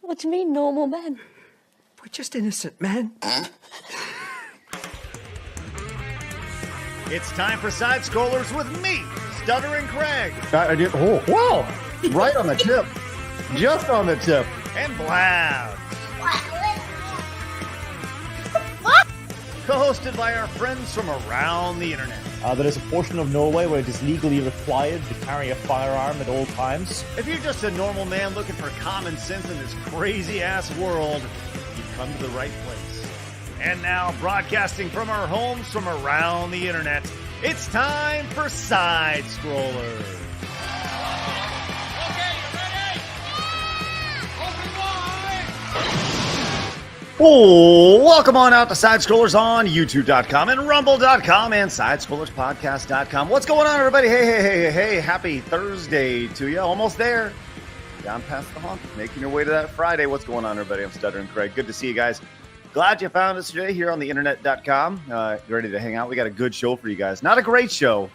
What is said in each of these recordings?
What do you mean, normal men? We're just innocent men. It's time for Side Scrollers with me, Stuttering Craig. I did. Oh, wow. Right on the tip. Just on the tip. And Blabs. Co-hosted by our friends from around the internet. There is a portion of Norway where it is legally required to carry a firearm at all times. If you're just a normal man looking for common sense in this crazy-ass world, you've come to the right place. And now, broadcasting from our homes from around the internet, it's time for Side Scrollers. Oh, welcome on out to Side Scrollers on YouTube.com and Rumble.com and SidescrollersPodcast.com. What's going on, everybody? Hey. Happy Thursday to you. Almost there. Down past the hump. Making your way to that Friday. What's going on, everybody? I'm Stuttering Craig. Good to see you guys. Glad you found us today here on the internet.com. Ready to hang out. We got a good show for you guys. Not a great show.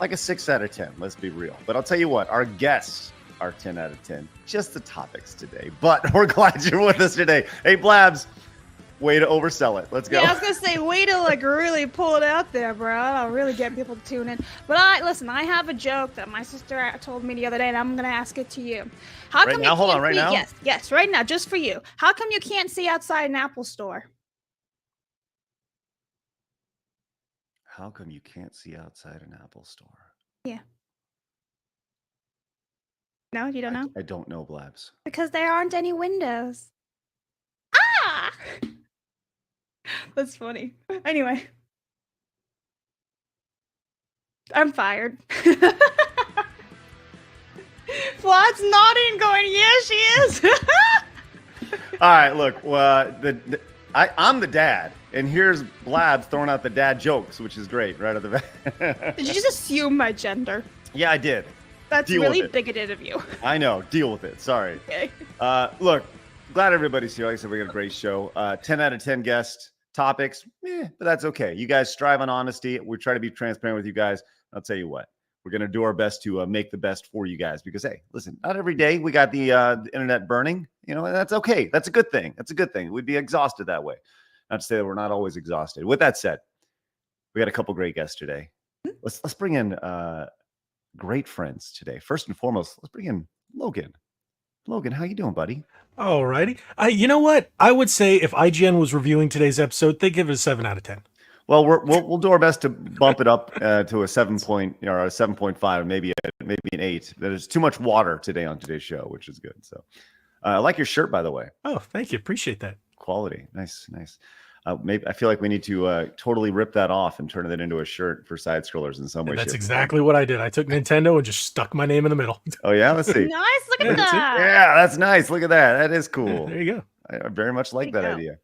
Like a 6 out of 10. Let's be real. But I'll tell you what. Our guests are 10 out of 10. Just the topics today. But we're glad you're with us today. Hey, Blabs, way to oversell it. Let's go. Yeah, I was going to say, way to really pull it out there, bro. I'll really get people to tune in. But listen, I have a joke that my sister told me the other day, and I'm going to ask it to you. How right come now? You hold can't on, right see, now? Yes, right now, just for you. How come you can't see outside an Apple store? How come you can't see outside an Apple store? Yeah. No, you don't know? I don't know, Blabs. Because there aren't any windows. Ah! That's funny. Anyway. I'm fired. Flawd's nodding, going, yeah, she is. All right, look, I'm the dad, and here's Blabs throwing out the dad jokes, which is great, right at the back. Did you just assume my gender? Yeah, I did. That's really bigoted of you. I know. Deal with it. Sorry. Okay. Look, glad everybody's here. Like I said, we got a great show. 10 out of 10 guest topics, but that's okay. You guys strive on honesty. We try to be transparent with you guys. I'll tell you what. We're going to do our best to make the best for you guys because, hey, listen, not every day we got the internet burning. You know, and that's okay. That's a good thing. That's a good thing. We'd be exhausted that way. Not to say that we're not always exhausted. With that said, we got a couple great guests today. Let's bring in great friends today. First and foremost, let's bring in Logan. Logan, how you doing, buddy? All righty. You know what? I would say if IGN was reviewing today's episode, they'd give it a 7 out of 10. Well, we'll do our best to bump it up to a 7 point or a 7.5, maybe an 8. There's too much water today on today's show, which is good. So, I like your shirt, by the way. Oh, thank you. Appreciate that. Quality, nice. Maybe I feel like we need to totally rip that off and turn it into a shirt for Side Scrollers in some way. That's exactly what I did. I took Nintendo and just stuck my name in the middle. Oh yeah, let's see. Nice, look at that. Yeah, that's nice. Look at that. That is cool. There you go. I very much like that idea.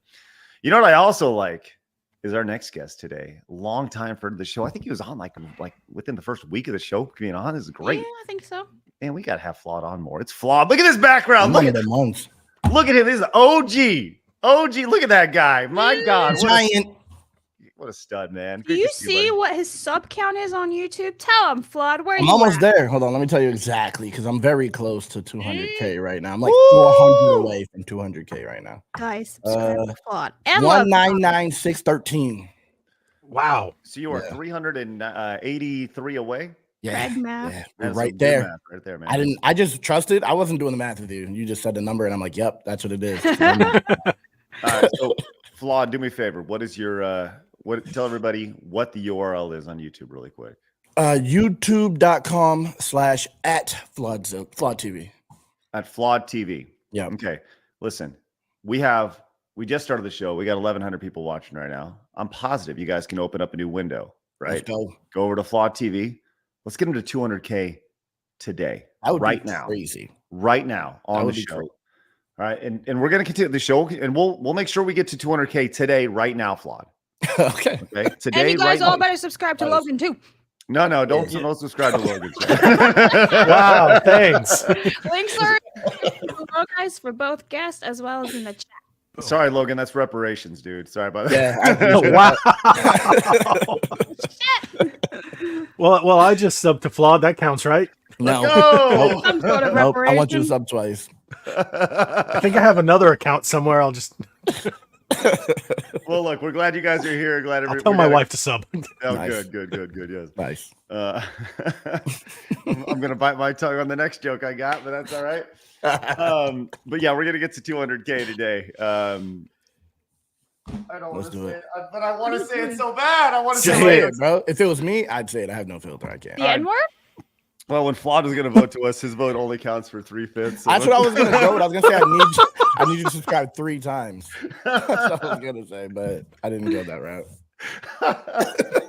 You know what I also like is our next guest today. Long time for the show. I think he was on like within the first week of the show being on. This is great. Yeah, I think so. Man, we gotta have Flawd on more. It's Flawd. Look at this background. Look at months. Look at him. This is OG. Look at that guy. My God. Giant. What a stud, man. Do you see what his sub count is on YouTube? Tell him, Flawd, where I'm you almost at? there. Hold on, let me tell you exactly because I'm very close to 200K right now. I'm like 400 away from 200K right now. Guys, subscribe to Flawd. And love 199,613. Wow. So you are 383 away? Yeah. Craig math. Yeah, we're That's right some good there. math right there, man. I just trusted. I wasn't doing the math with you. You just said the number, and I'm like, yep, that's what it is. All right, so Flawd, do me a favor. What is your tell everybody what the URL is on YouTube really quick. YouTube.com/@FlawdTV. At Flawd TV. Yeah. Okay. Listen, we just started the show. We got 1,100 people watching right now. I'm positive you guys can open up a new window, right? Let's go. Go over to Flawd TV. Let's get them to 200K today. That would right be now. crazy. Right now on the show. All right, and we're gonna continue the show, and we'll make sure we get to 200K today, right now, Flawd. Okay. Today, and you guys right all now. better subscribe to Logan too. No, don't subscribe to Logan. Wow, thanks. Links are below, guys, for both guests as well as in the chat. Sorry, Logan, that's reparations, dude. Sorry about that. Yeah. Wow. Well, I just subbed to Flawd. That counts, right? No. Some sort of Nope. I want you to reparation. sub twice. I think I have another account somewhere. I'll just Well, look, we're glad you guys are here. Glad I'll tell my wife to sub. Oh, Nice. good. Yes. Nice. I'm gonna bite my tongue on the next joke I got, but that's all right. But yeah, we're gonna get to 200K today. I don't want Let's to do say it. it, but I want to say it so bad. I want to Say say it, bro. If it was me, I'd say it. I have no filter. I can't. The N word? Well, when Flawd was going to vote to us, his vote only counts for 3/5. So That's what I was gonna go with. I was gonna say I need you to subscribe 3 times. That's what I was gonna say, but I didn't go that route.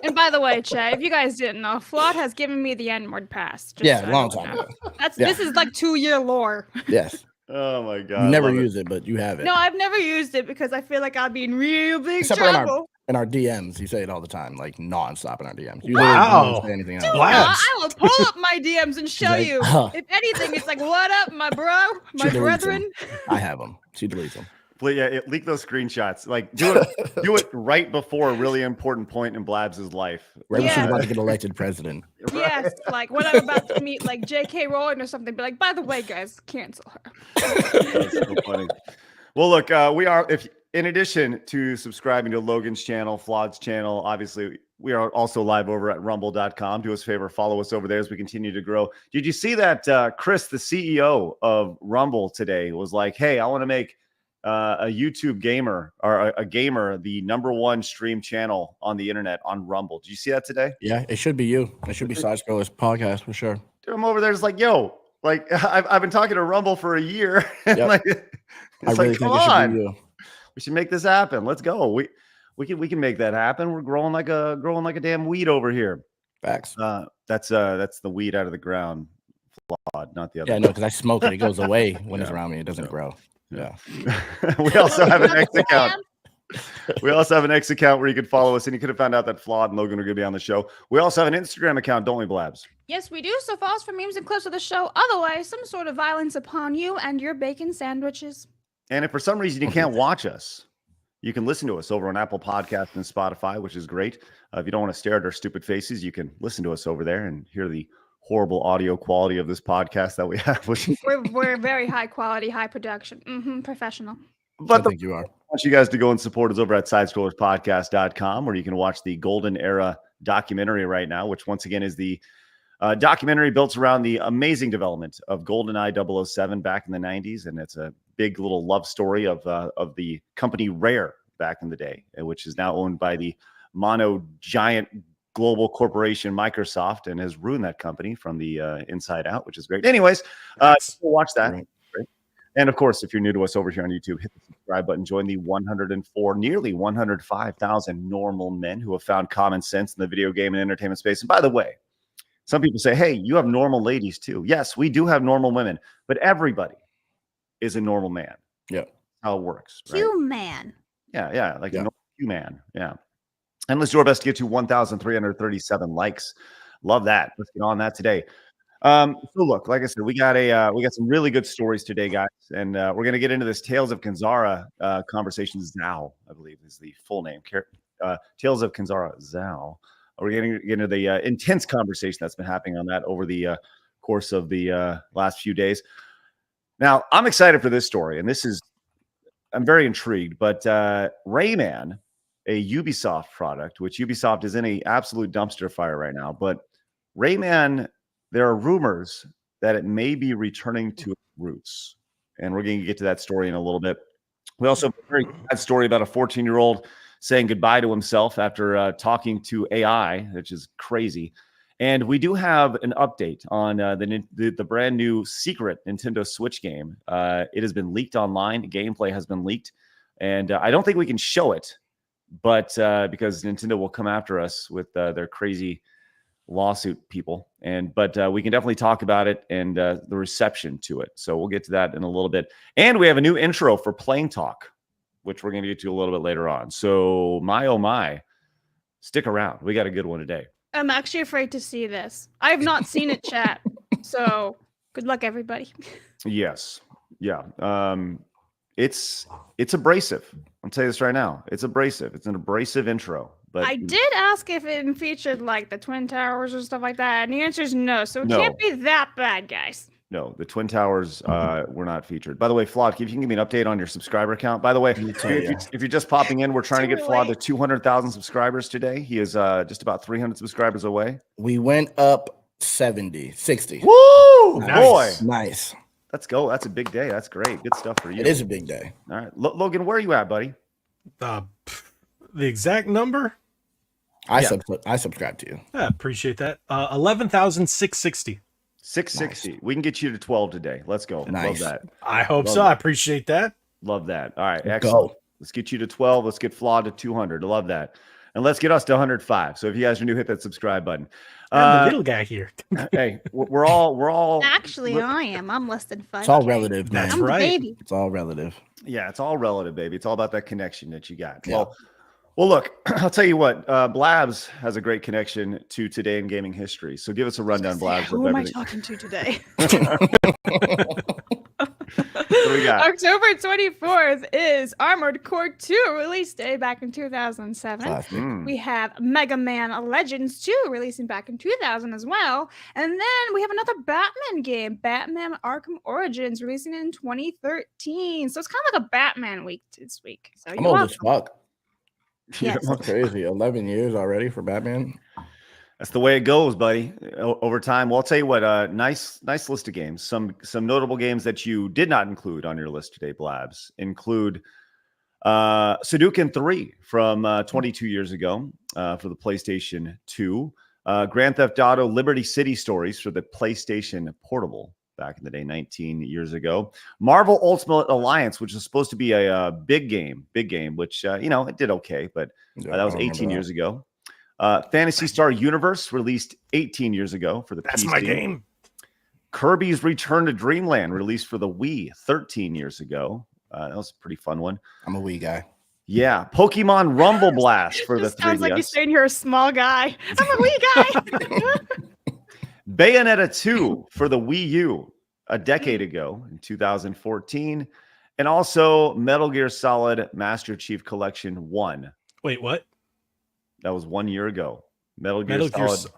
And by the way, Che, if you guys didn't know, Flawd has given me the N-word pass. just Yeah, so long everyone time knows. ago. This is like 2-year lore. Yes. Oh my god! You never love it. use it, but you have it. No, I've never used it because I feel like I'd be in real big Except for trouble. in our DMs, you say it all the time, like nonstop in our DMs. You Wow. literally don't say anything else. Blabs. I will pull up my DMs and show like, you. huh. If anything, it's like, what up, my bro, my She deletes brethren? them. I have them. She deletes them. But yeah, leak those screenshots. Like do it right before a really important point in Blabs' life. Right when she's Yeah. about to get elected president. Yes, like when I'm about to meet like J.K. Rowling or something, be like, by the way, guys, cancel her. That's so funny. Well, look, we are, if in addition to subscribing to Logan's channel, Flawd's channel, obviously we are also live over at rumble.com. Do us a favor, follow us over there as we continue to grow. Did you see that Chris, the CEO of Rumble today, was like, hey, I want to make a YouTube gamer or a gamer the #1 stream channel on the internet on Rumble. Did you see that today? Yeah, it should be you. It should be Side Scrollers podcast for sure. Dude, I'm over there just like, yo, like I've been talking to Rumble for a year. And Yep. like, I it's really like, come think it should on. be you. We should make this happen. Let's go. We can make that happen. We're growing like a damn weed over here. Facts. That's the weed out of the ground. Flawed, not the other. Yeah, no, because I smoke it. It goes away when it's Yeah. around me. It doesn't grow. Yeah. We also have an X account. We also have an X account where you can follow us, and you could have found out that Flawd and Logan are going to be on the show. We also have an Instagram account, don't we, Blabs? Yes, we do. So follow us for memes and clips of the show. Otherwise, some sort of violence upon you and your bacon sandwiches. And if for some reason you can't watch us, you can listen to us over on Apple Podcasts and Spotify, which is great. If you don't want to stare at our stupid faces, you can listen to us over there and hear the horrible audio quality of this podcast that we have. Which, We're very high quality, high production, professional. but I the think you are. I want you guys to go and support us over at sidescrollerspodcast.com, where you can watch the Golden Era documentary right now, which once again is the documentary built around the amazing development of GoldenEye 007 back in the 90s. And it's a big little love story of the company Rare back in the day, which is now owned by the mono giant global corporation Microsoft, and has ruined that company from the inside out, which is great. Anyways, watch that. Right. And of course, if you're new to us over here on YouTube, hit the subscribe button. Join the 104, nearly 105,000 normal men who have found common sense in the video game and entertainment space. And by the way, some people say, hey, you have normal ladies too. Yes, we do have normal women, but everybody is a normal man. Yeah. How it works. Right? Human. Yeah. Like Yeah. a normal human. Yeah. And let's do our best to get to 1,337 likes. Love that. Let's get on that today. So look, like I said, we got some really good stories today, guys, and we're gonna get into this Tales of Kanzara conversation. ZAU, I believe, is the full name. Tales of Kanzara, ZAU. We're getting into the intense conversation that's been happening on that over the course of the last few days. Now, I'm excited for this story, and I'm very intrigued. But Rayman, a Ubisoft product, which Ubisoft is in an absolute dumpster fire right now, but Rayman, there are rumors that it may be returning to its roots. And we're going to get to that story in a little bit. We also have a very sad story about a 14-year-old saying goodbye to himself after talking to AI, which is crazy. And we do have an update on the brand new secret Nintendo Switch game. It has been leaked online. Gameplay has been leaked. And I don't think we can show it, but because Nintendo will come after us with their crazy lawsuit people, but we can definitely talk about it and the reception to it. So we'll get to that in a little bit. And we have a new intro for Playing Talk, which we're going to get to a little bit later on. So my oh my, stick around. We got a good one today. I'm actually afraid to see this. I have not seen it, chat. So good luck, everybody. Yes, yeah. It's abrasive. I'll tell you this right now. It's abrasive. It's an abrasive intro. But I did ask if it featured like the Twin Towers or stuff like that, and the answer is no. So it can't be that bad, guys. No, the Twin Towers were not featured. By the way, Flawd, if you can give me an update on your subscriber count. By the way, if you're just popping in, we're trying to get Flawd to 200,000 subscribers today. He is just about 300 subscribers away. We went up 60. Woo! Nice. Boy. Nice. Let's go. That's a big day. That's great. Good stuff for you. It is a big day. All right. Logan, where are you at, buddy? The exact number? I subscribe to you. I appreciate that. 11,660. 660. Nice. We can get you to 12 today. Let's go. Nice. Love that. I hope Love so. that. I appreciate that. Love that. All right. Let's Excellent. go. Let's get you to 12. Let's get Flawd to 200. I love that. And let's get us to 105. So if you guys are new, hit that subscribe button. I'm the little guy here. Hey, we're all Actually, I am. I'm less than 5. It's all relative, man. That's I'm the right. baby. It's all relative. Yeah, it's all relative, baby. It's all about that connection that you got. Yeah. Well, look, I'll tell you what. Blabs has a great connection to today in gaming history. So give us a rundown, Blabs. Who am I talking to today? What do we got? October 24th is Armored Core 2 release day back in 2007. Classic. We have Mega Man Legends 2 releasing back in 2000 as well. And then we have another Batman game, Batman Arkham Origins, releasing in 2013. So it's kind of like a Batman week this week. So I'm old as fuck. Yes. That's crazy. 11 years already for Batman. That's the way it goes, buddy. Over time. Well, I'll tell you what. Nice list of games. Some notable games that you did not include on your list today, Blabs, include Sudoku 3 from 22 years ago for the PlayStation 2. Grand Theft Auto Liberty City Stories for the PlayStation Portable back in the day, 19 years ago. Marvel Ultimate Alliance, which is supposed to be a big game, which it did okay, but that was 18 years ago. Phantasy Star Universe released 18 years ago for the PC. That's my game. Kirby's Return to Dreamland released for the Wii 13 years ago. That was a pretty fun one. I'm a Wii guy. Yeah. Pokemon Rumble Blast for the 3DS. Sounds like you're saying you're a small guy. I'm a wee guy. Bayonetta 2 for the Wii U a decade ago in 2014. And also Metal Gear Solid Master Chief Collection 1. Wait, what? That was 1 year ago. Metal Gear Solid.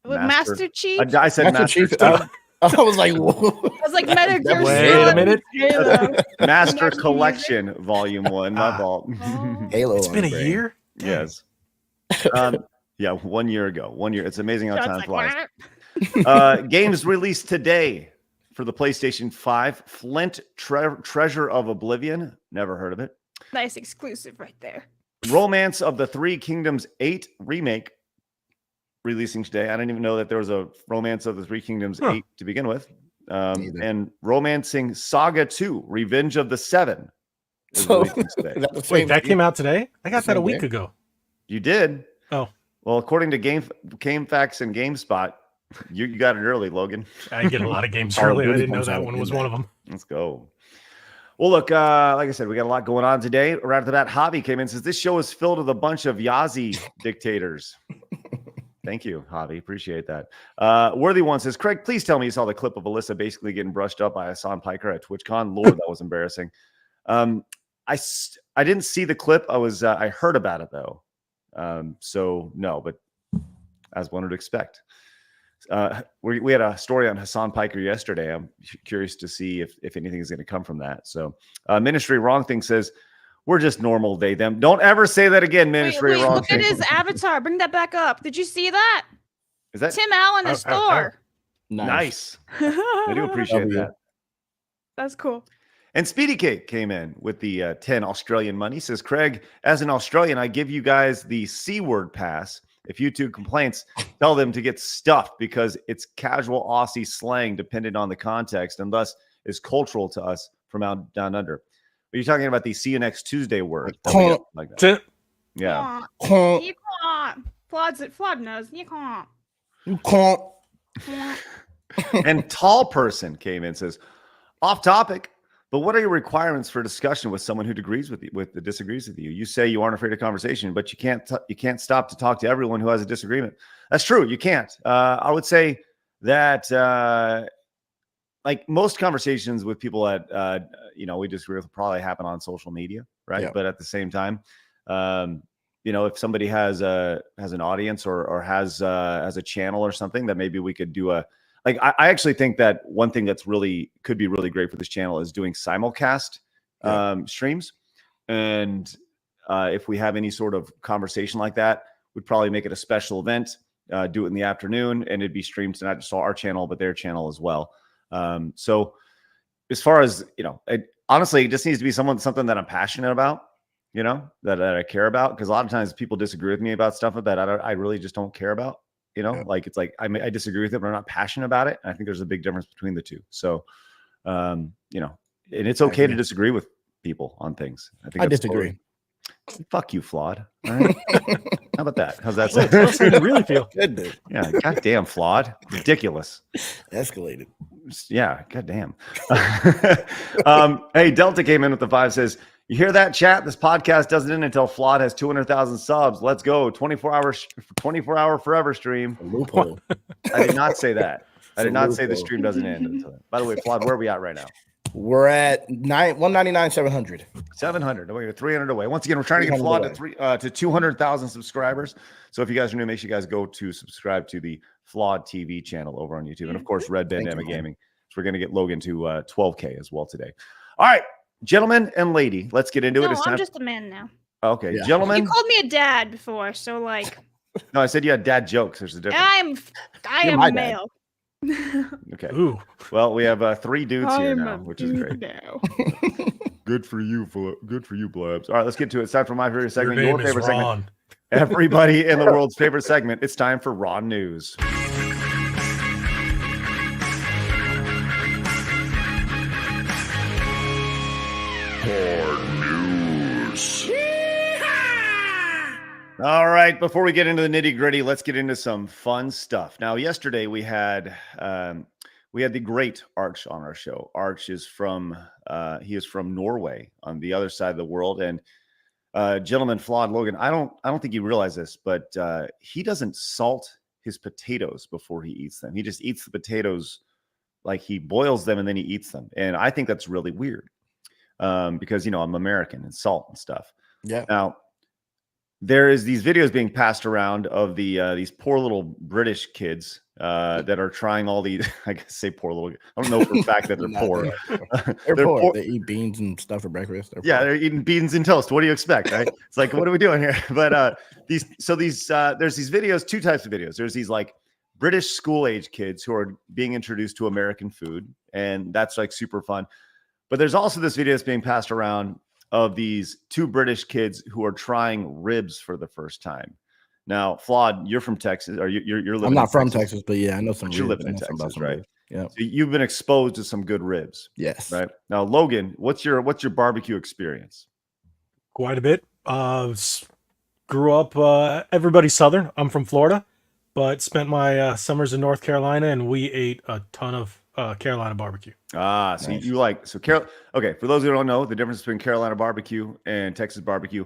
With Master Chief? I said Master Chief. I was like, whoa. I was like, Metal Gear Wait Solid. a minute. Halo. Master Collection Volume 1. My fault. Halo. It's been a year? Yes. Yeah, 1 year ago. 1 year. It's amazing how time flies. What? Games released today for the PlayStation 5. Flint Treasure of Oblivion. Never heard of it. Nice exclusive right there. Romance of the Three Kingdoms 8 remake releasing today. I didn't even know that there was a Romance of the Three Kingdoms 8 to begin with. And Romancing Saga 2 Revenge of the Seven is releasing today. Wait, that came out today? I got that a week ago. You did? Oh. Well, according to GameFAQs and GameSpot, you got it early, Logan. I get a lot of games early. I didn't know that one was one of them. Let's go. Well, look, like I said, we got a lot going on today. Right after that, Javi came in and says, this show is filled with a bunch of Yazzie dictators. Thank you, Javi. Appreciate that. Worthy One says, Craig, please tell me you saw the clip of Alyssa basically getting brushed up by Hassan Piker at TwitchCon. Lord, that was embarrassing. I didn't see the clip. I heard about it, though. So, no, but as one would expect. We had a story on Hassan Piker yesterday. I'm curious to see if anything is going to come from that. So Ministry Wrong Thing says, we're just normal they, them. Don't ever say that again, Ministry Wrong Look Thing. at his avatar. Bring that back up. Did you see that? Is that Tim Allen is Thor. Nice. I do appreciate that. That's cool. And Speedy Cake came in with the 10 Australian money. Says, Craig, as an Australian, I give you guys the C-word pass. If YouTube complaints, tell them to get stuffed because it's casual Aussie slang dependent on the context and thus is cultural to us from out down under. Are you talking about the see you next Tuesday word? Like that. Yeah. You can't. Flawd knows. You can't. You can't. And Tall Person came in and says, off topic, but what are your requirements for discussion with someone who disagrees with you? You say you aren't afraid of conversation, but you can't stop to talk to everyone who has a disagreement. That's true. You can't. I would say that like most conversations with people that we disagree with probably happen on social media, right? Yeah. But at the same time, if somebody has an audience or has a channel or something that maybe we could do a like I actually think that one thing that's could be really great for this channel is doing simulcast streams. And if we have any sort of conversation like that, we'd probably make it a special event, do it in the afternoon, and it'd be streamed to not just our channel, but their channel as well. So as far as, honestly, it just needs to be something that I'm passionate about, that I care about. Because a lot of times people disagree with me about stuff that I really just don't care about. Like it's like I disagree with it, but I'm not passionate about it. And I think there's a big difference between the two. So, and it's okay to disagree with people on things. I disagree. Fuck you, Flawd. All right. How about that? How's that sound? That's how you really feel. Good, dude. Yeah. Goddamn, Flawd. Ridiculous. Escalated. Yeah. Goddamn. Hey, Delta came in with the 5, says, you hear that, chat? This podcast doesn't end until Flawd has 200,000 subs. Let's go. 24-hour forever stream. Loophole. I did not say that. I did not say the stream doesn't end until then. By the way, Flawd, where are we at right now? We're at 199, 700. 700. We're 300 away. Once again, we're trying to get Flawd to 200,000 subscribers. So if you guys are new, make sure you guys go to subscribe to the Flawd TV channel over on YouTube. And of course, Red Bandana Gaming. So we're going to get Logan to 12K as well today. All right, gentlemen and lady, let's get into it. It's I'm just a man now. Okay, gentlemen. You called me a dad before, so like. No, I said you had dad jokes. There's a difference. I am male. Okay. Ooh. Well, we have 3 dudes here now, which is great. Now. Good for you, Blabs. All right, let's get to it. It's time for my favorite segment, Your your name is favorite Ron. segment. Everybody in the world's favorite segment. It's time for Raw News. All right, before we get into the nitty gritty, let's get into some fun stuff. Now, yesterday we had the great Arch on our show. Arch is from Norway on the other side of the world, and gentleman Flawd Logan. I don't think you realize this, but he doesn't salt his potatoes before he eats them. He just eats the potatoes like he boils them and then he eats them, and I think that's really weird because I'm American and salt and stuff. Yeah. Now, there is these videos being passed around of these poor little British kids that are trying all these. I guess say poor little. I don't know for a fact that they're poor. They're poor. They eat beans and stuff for breakfast. They're eating beans and toast. What do you expect, right? It's like, what are we doing here? But there's these videos, 2 types of videos. There's these like British school age kids who are being introduced to American food, and that's like super fun. But there's also this video that's being passed around of these 2 British kids who are trying ribs for the first time. Now, Flawd, you're from Texas, or you're living. I'm not from Texas, but yeah, I know some. You're living in Texas, right? Yeah. So you've been exposed to some good ribs. Yes. Right. Now, Logan, what's your barbecue experience? Quite a bit. Grew up. Everybody's Southern. I'm from Florida, but spent my summers in North Carolina, and we ate a ton of Carolina barbecue. So nice. Okay, for those who don't know, the difference between Carolina barbecue and Texas barbecue,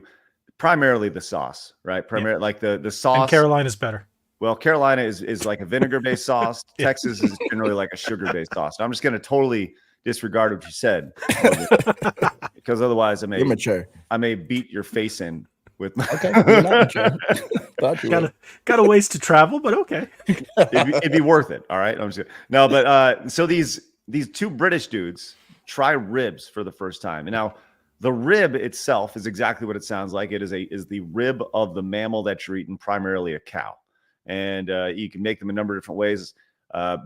primarily the sauce, right? Primarily like the sauce. And Carolina's better. Well, Carolina is like a vinegar-based sauce. Texas is generally like a sugar-based sauce. I'm just going to totally disregard what you said because otherwise I may beat your face in with my. Okay, got a ways to travel, but okay. it'd be worth it. All right, I'm just kidding. No, but so these 2 British dudes try ribs for the first time, and now the rib itself is exactly what it sounds like. It is the rib of the mammal that you're eating, primarily a cow, and you can make them a number of different ways.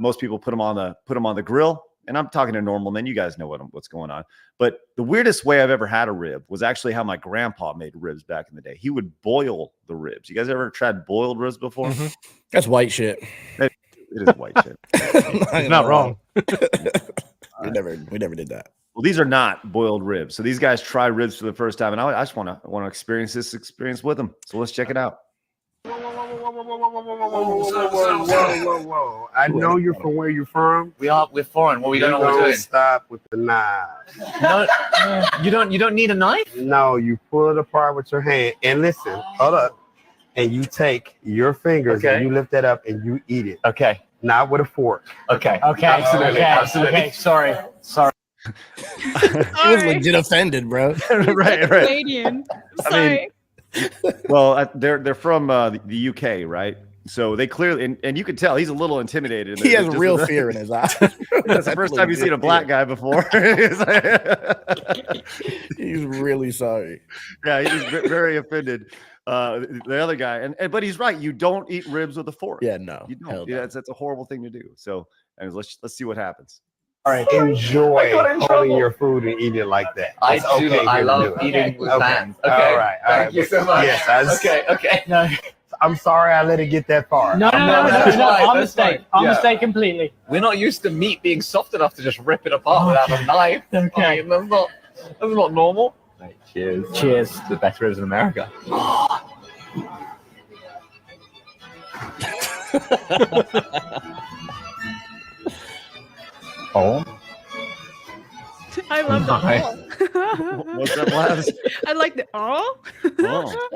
Most people put them on the grill. And I'm talking to normal men. You guys know what's going on. But the weirdest way I've ever had a rib was actually how my grandpa made ribs back in the day. He would boil the ribs. You guys ever tried boiled ribs before? Mm-hmm. That's white shit. It is white shit. You're not wrong. We never did that. Well, these are not boiled ribs. So these guys try ribs for the first time, and I just want to experience this experience with them. So let's check it out. Whoa. I know you're from where you're from. We're foreign. What we don't know what we're doing. Stop with the knife. No, you don't need a knife? No, you pull it apart with your hand. And listen, hold up. And you take your fingers and you lift that up and you eat it. Okay. Not with a fork. Okay. Absolutely. Okay. Sorry. He was legit offended, bro. right. Canadian. Sorry. Well, they're from the UK, right? So they clearly, and you can tell he's a little intimidated. He has real fear in his eyes. That's the first time you've seen a black guy before. He's really sorry. Yeah, he's very offended. The other guy, but he's right. You don't eat ribs with a fork. Yeah, no, you don't. Yeah, that's a horrible thing to do. So, let's see what happens. All right, enjoy holding your food and eating it like that. I It's do. okay I to love do it. eating with Okay. hands. Okay. All right. Thank you so much. Yes. Okay. No. I'm sorry I let it get that far. No. That's fine, Our that's mistake. fine. Our Yeah. mistake completely. We're not used to meat being soft enough to just rip it apart without a knife. Okay. I mean, that's not normal. Right, cheers. Cheers. The best ribs in America. Oh. I love the Nice. oh. What's up, Blabs? I like the oh. Oh.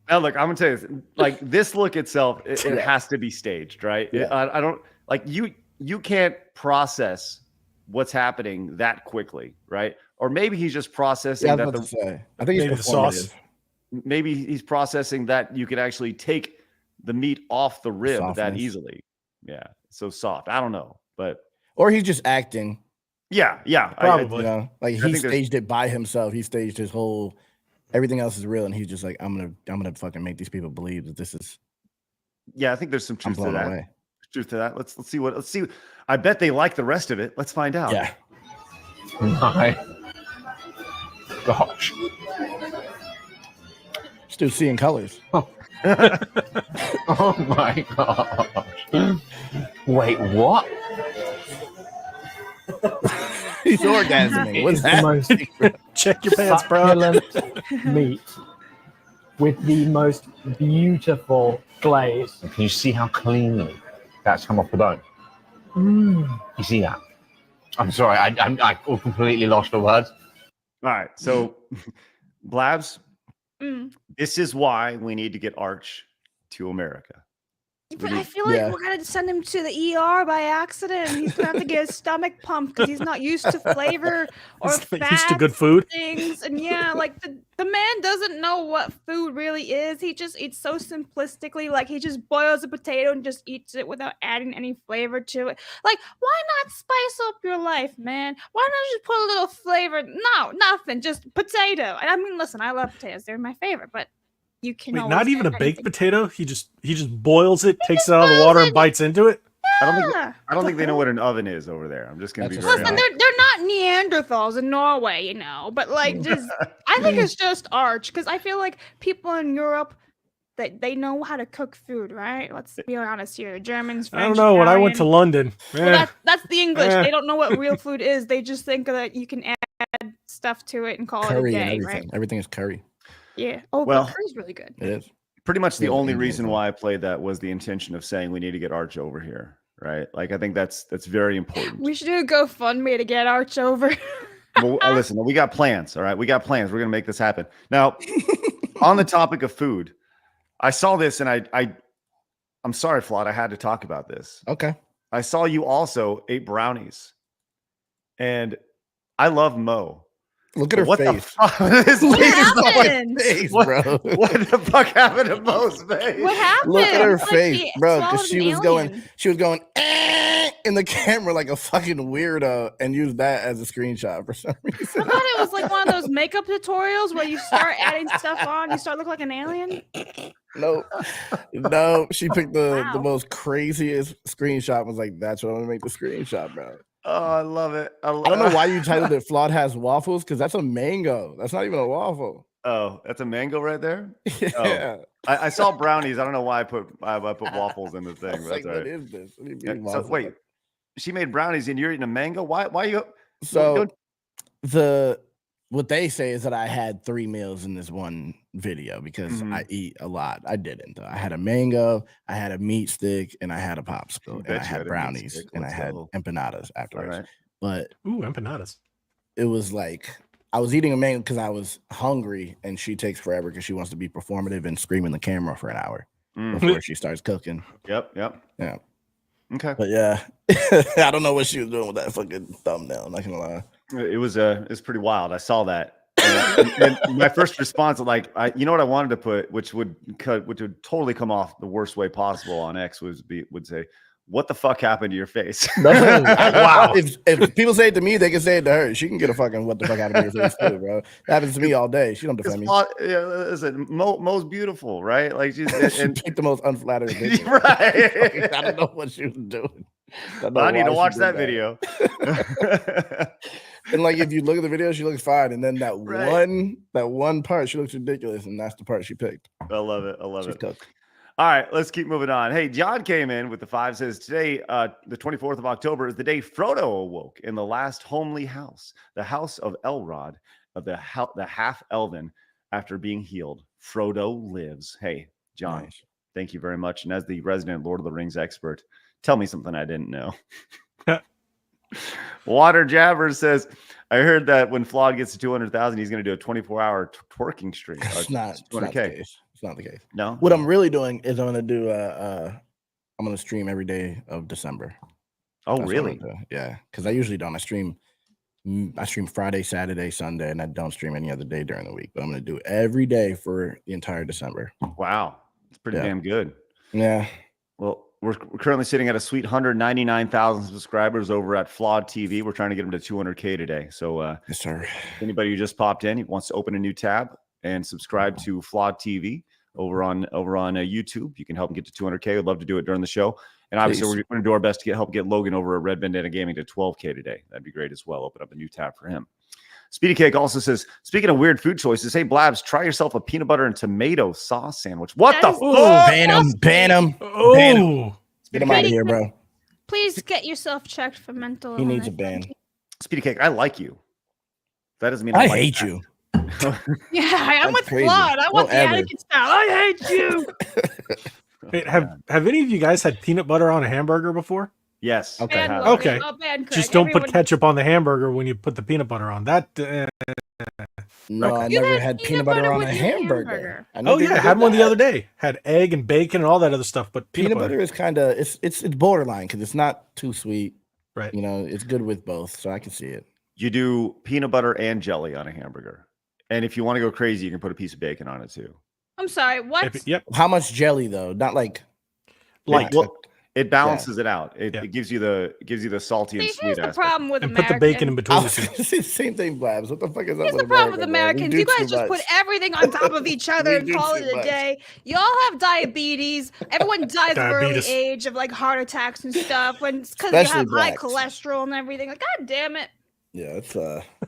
Now, look, I'm gonna tell you, like this look itself, it has to be staged, right? Yeah. I don't like you can't process what's happening that quickly, right? Or maybe he's just processing Yeah, I that was about to say. I think Maybe it's the sauce. maybe he's processing that you could actually take the meat off the rib that Softness. easily. Yeah, so soft. I don't know, but Or he's just acting. yeah. Probably. You know, like I he think there's- staged it by himself. He staged his whole. Everything else is real, and he's just like, I'm gonna fucking make these people believe that this is. I think there's some I'm truth to blown that. away. Truth to that. Let's see. I bet they like the rest of it. Let's find out. Yeah. My gosh. Still seeing colors. Oh my gosh. Wait, what? He's orgasming. What's The that? most Check your pants, bro. succulent meat with the most beautiful glaze. Can you see how cleanly that's come off the bone? You see that? I'm sorry, I completely lost for words. All right. So, Blabs, Mm. this is why we need to get Arch to America. But I feel like Yeah. we're gonna send him to the ER by accident. He's gonna have to get his stomach pumped because he's not used to flavor or He's fat used to good food. things. And yeah, like the man doesn't know what food really is. He just eats so simplistically. Like he just boils a potato and just eats it without adding any flavor to it. Like, why not spice up your life, man? Why not just put a little flavor? No, nothing. Just potato. And I mean, listen, I love potatoes. They're my favorite, but you can Wait, always not even a add baked anything. potato. He just boils it, takes it out of the water, and bites into it. Yeah. I don't think they know what an oven is over there. I'm just gonna That's be a very Listen, honest. they're not Neanderthals in Norway, you know, but like just I think it's just Arch because I feel like people in Europe they know how to cook food, right? Let's be honest here. Germans, French, I don't know. When I went to Italian. London, Well, that's the English. Eh. They don't know what real food is. They just think that you can add stuff to it and call Curry it a and day, everything. right? Everything is curry. Yeah. Oh, Well- but curry's really good. It is. Pretty much the Yeah, only yeah, reason yeah. why I played that was the intention of saying we need to get Arch over here, right? Like I think that's very important. We should do a GoFundMe to get Arch over. Well, listen, we got plans. All right, we got plans. We're gonna make this happen. Now, on the topic of food, I saw this and I'm sorry, Flawd, I had to talk about this. Okay. I saw you also ate brownies, and I love Mo. Look at her What the face. fuck? His What face is like- happened? Face, What- bro. What the fuck happened to Mo's face? What happened? Look at her It's like face, he bro. swallowed Because she an was going, alien. in the camera like a fucking weirdo, and used that as a screenshot for some I reason. thought it was like one of those makeup tutorials where you start adding stuff on, you start looking like an alien. No, she picked the Wow. most craziest screenshot. Was like, that's what I'm gonna make the screenshot, bro. Oh, I love it. I don't know why you titled it "Flawd Has Waffles" because that's a mango. That's not even a waffle. Oh, that's a mango right there. Yeah, I saw brownies. I don't know why I put waffles in the I thing. was But like, that's all what right. is this? What do you Yeah, mean so waffle? wait, she made brownies and you're eating a mango. Why you? So don't- what they say is that I had 3 meals in this one video because Mhm. I eat a lot. I didn't though. I had a mango, I had a meat stick, and I had a popsicle, Bet and I you had had a meat brownies, stick. and I Let's had go. empanadas All afterwards. right. But Ooh, empanadas. it was like I was eating a mango because I was hungry, and she takes forever because she wants to be performative and scream in the camera for an hour Mm. before she starts cooking. Yep. Yeah. Okay. But yeah, I don't know what she was doing with that fucking thumbnail. I'm not gonna lie. It was pretty wild. I saw that. And my first response, like, you know what I wanted to put, which would totally come off the worst way possible on X, would say, "What the fuck happened to your face?" No, Wow. If people say it to me, they can say it to her. She can get a fucking "what the fuck happened to your face" too, bro. It happens to me all day. She don't defend me. Listen, most beautiful, right? Like she picked the most unflattering picture. Right. I don't know what she was doing. I need to watch that video. And like, if you look at the video, she looks fine, and then that one part, she looks ridiculous, and that's the part she picked. I love it. She's it. Cooked. All right, let's keep moving on. Hey, John came in with the 5, says today, the 24th of October, is the day Frodo awoke in the last homely house, the house of Elrod, of the half elven, after being healed. Frodo lives. Hey, John, nice. Thank you very much. And as the resident Lord of the Rings expert, tell me something I didn't know. Water Jabber says, I heard that when Flawd gets to 200,000, he's going to do a 24-hour twerking stream. It's not the case. It's not the case. No. What I'm really doing is I'm going to do I'm going to stream every day of December. Oh, that's really? Yeah, because I usually don't. I stream Friday, Saturday, Sunday, and I don't stream any other day during the week. But I'm going to do it every day for the entire December. Wow, it's pretty damn good. Yeah. Well, we're currently sitting at a sweet 199,000 subscribers over at Flawd TV. We're trying to get them to 200K today. So, yes, sir. Anybody who just popped in, wants to open a new tab and subscribe to Flawd TV over on YouTube, you can help them get to 200K. We'd love to do it during the show. And obviously, we're going to do our best to help get Logan over at Red Bandana Gaming to 12K today. That'd be great as well. Open up a new tab for him. Speedy Cake also says, speaking of weird food choices, hey, Blabs, try yourself a peanut butter and tomato sauce sandwich. What the fuck? Ban him. Oh. Get him out of here, bro. Please get yourself checked for mental illness. He needs a ban. Speedy Cake, I like you. That doesn't mean I like hate you. Yeah, I'm with Flawd. I want the Anakin style. I hate you. Wait, have any of you guys had peanut butter on a hamburger before? Yes. Okay. Okay. Just don't put ketchup on the hamburger when you put the peanut butter on. That. No, I never had peanut butter on a hamburger. Oh yeah, I had one the other day. Had egg and bacon and all that other stuff, but peanut butter is kind of it's borderline because it's not too sweet. Right. You know, it's good with both, so I can see it. You do peanut butter and jelly on a hamburger, and if you want to go crazy, you can put a piece of bacon on it too. I'm sorry. What? Yep. How much jelly though? Not like well, it balances it out. It gives you the salty and sweet. Here's the problem with and Americans. put the bacon in between the two. Same thing, Blabs. What the fuck is that? Here's the problem with Americans. You guys just put everything on top of each other and call it a day. Y'all have diabetes. Everyone dies of early age of like heart attacks and stuff because you have high cholesterol and everything. Like, God damn it. Yeah, it's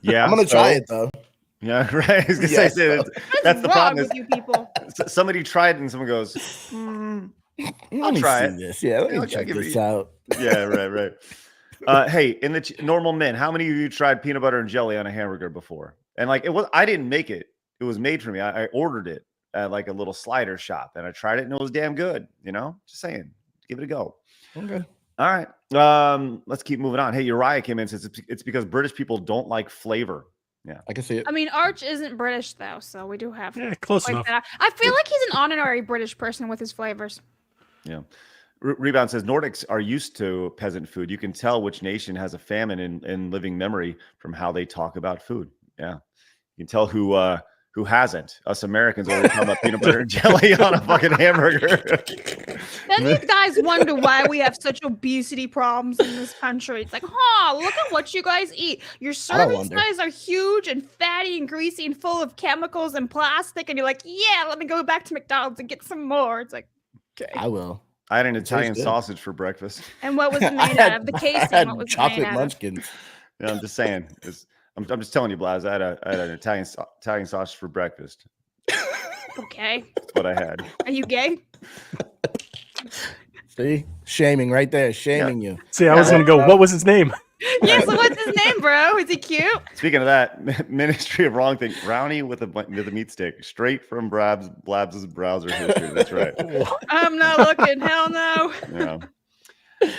yeah. I'm gonna try it though. Yeah, right. I was gonna say that's the problem with you people. Somebody tried it and someone goes, I'll try it. This. Yeah, let me check this out. Yeah, right. Hey, in the normal men, how many of you tried peanut butter and jelly on a hamburger before? And like I didn't make it. It was made for me. I ordered it at like a little slider shop and I tried it and it was damn good. You know, just saying, give it a go. Okay. All right. Let's keep moving on. Hey, Uriah came in and says it's because British people don't like flavor. Yeah, I can see it. I mean, Arch isn't British though, so we do have close enough. That. I feel like he's an honorary British person with his flavors. Yeah. Rebound says Nordics are used to peasant food. You can tell which nation has a famine in living memory from how they talk about food. Yeah, you can tell who hasn't. Us Americans always talk about peanut butter and jelly on a fucking hamburger. Then you guys wonder why we have such obesity problems in this country. It's like, look at what you guys eat. Your serving size are huge and fatty and greasy and full of chemicals and plastic. And you're like, yeah, let me go back to McDonald's and get some more. It's like, okay. I will. I had an Italian sausage for breakfast. And what was it made out of? The casing. What was chocolate made out munchkins. Yeah, I'm just saying. I'm just telling you, Blaz. I had an Italian sausage for breakfast. Okay. That's what I had. Are you gay? See, shaming right there, shaming you. See, I was gonna go. What was his name? Yeah, so what's his name, bro? Is he cute? Speaking of that, Ministry of Wrong Thing, brownie with a meat stick, straight from Blabs' browser history. That's right. I'm not looking. Hell no. Yeah.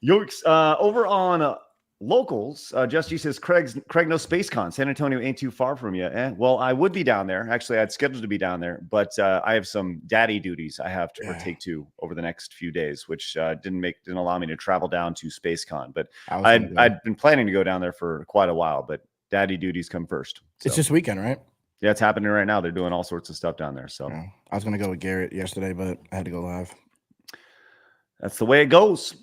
Yokes. Over on locals, Just G says Craig knows SpaceCon. San Antonio ain't too far from you. Well, I would be down there. Actually, I'd scheduled to be down there, but I have some daddy duties I have to partake to over the next few days, which didn't allow me to travel down to SpaceCon. But I'd been planning to go down there for quite a while, but daddy duties come first. So, It's this weekend, right? yeah, it's happening right now. They're doing all sorts of stuff down there. So Yeah. I was gonna go with Garrett yesterday, but I had to go live. that's the way it goes.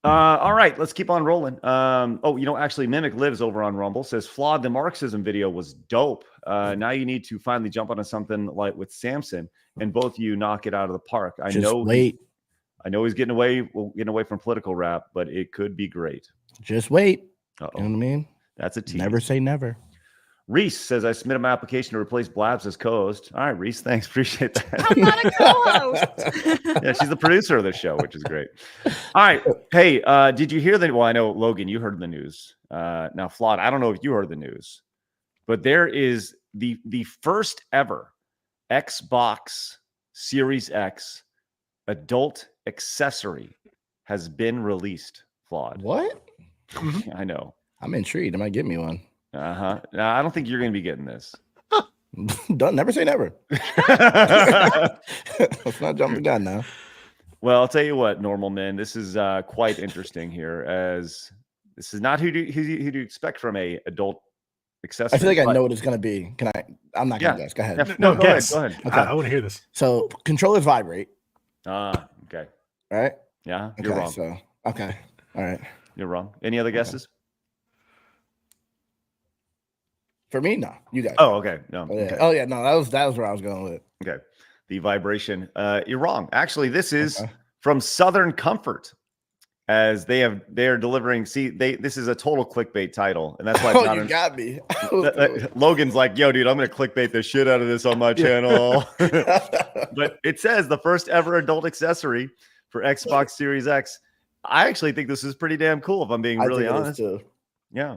All right, let's keep on rolling. Actually, Mimic Lives over on Rumble says Flawd, the Marxism video was dope. Now you need to finally jump onto something like with Samson and both of you knock it out of the park. I know he's getting away from political rap, but it could be great. Just wait. Uh-oh. You know what I mean? That's a tease. Never say never. Reese says, I submitted my application to replace Blabs as co-host. All right, Reese, thanks. Appreciate that. I'm not a co-host. Yeah, she's the producer of the show, which is great. All right. Hey, did you hear well, I know, Logan, you heard the news. Now, Flawd, I don't know if you heard the news, but there is the first ever Xbox Series X adult accessory has been released, Flawd. What? I know. I'm intrigued. I might get me one. No, I don't think you're going to be getting this. Don't never say never. Let's not jump the gun now. Well, I'll tell you what, normal men, this is quite interesting here, as this is not who do you expect from a adult accessory. I feel like I know what it's going to be. I'm not going to guess. Go ahead. Yeah, No, go guess. ahead. Okay. I want to hear this. So controllers vibrate. Okay. Right? Yeah, you're wrong. So, okay. All right. You're wrong. Any other guesses? For me, no. You guys. Oh, okay. No. Oh, yeah. Okay. Oh, yeah. No, that was where I was going with it. Okay. The vibration. You're wrong. Actually, this is from Southern Comfort, as they are delivering. See, this is a total clickbait title, and that's why it's you got me. Logan's like, yo, dude, I'm gonna clickbait the shit out of this on my channel. But it says the first ever adult accessory for Xbox Series X. I actually think this is pretty damn cool, if I'm being really honest. Too. Yeah.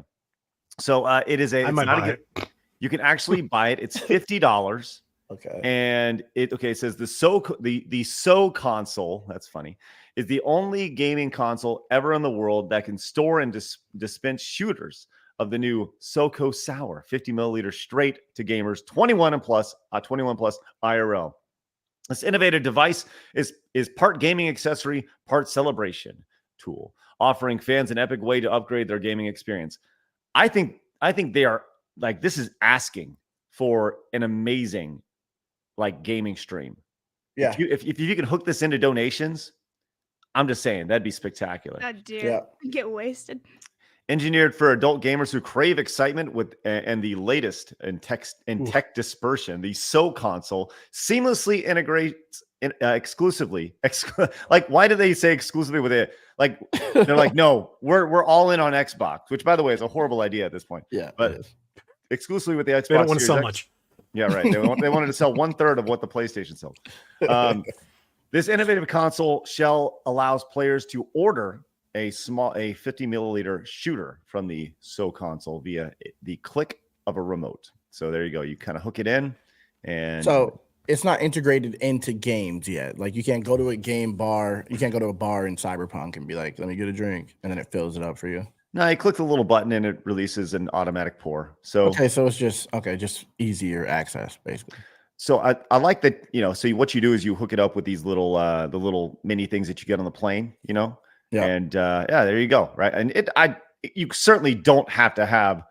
So it is a. I might buy it. You can actually buy it. It's $50. Okay. And it says the ZAU console. That's funny. Is the only gaming console ever in the world that can store and dispense shooters of the new SoCo Sour 50 milliliter straight to gamers 21 plus IRL. This innovative device is part gaming accessory, part celebration tool, offering fans an epic way to upgrade their gaming experience. I think they are like, this is asking for an amazing gaming stream. Yeah. If you can hook this into donations, I'm just saying that'd be spectacular. Get wasted. Engineered for adult gamers who crave excitement and the latest in tech dispersion, the ZAU console seamlessly integrates exclusively. Why do they say exclusively with it? They're like, no, we're all in on Xbox, which by the way is a horrible idea at this point. Yeah, but exclusively with the Xbox. They don't want to Series sell X. much. Yeah, right. They wanted to sell 1/3 of what the PlayStation sells. This innovative console shell allows players to order a 50 milliliter shooter from the ZAU console via the click of a remote. So there you go. You kind of hook it in, and so it's not integrated into games yet. Like you can't go to a game bar. You can't go to a bar in Cyberpunk and be like, "Let me get a drink," and then it fills it up for you. No, you click the little button and it releases an automatic pour. So so it's just easier access basically. So I like that, so what you do is you hook it up with these little the little mini things that you get on the plane, Yeah. And there you go, right? And you certainly don't have to have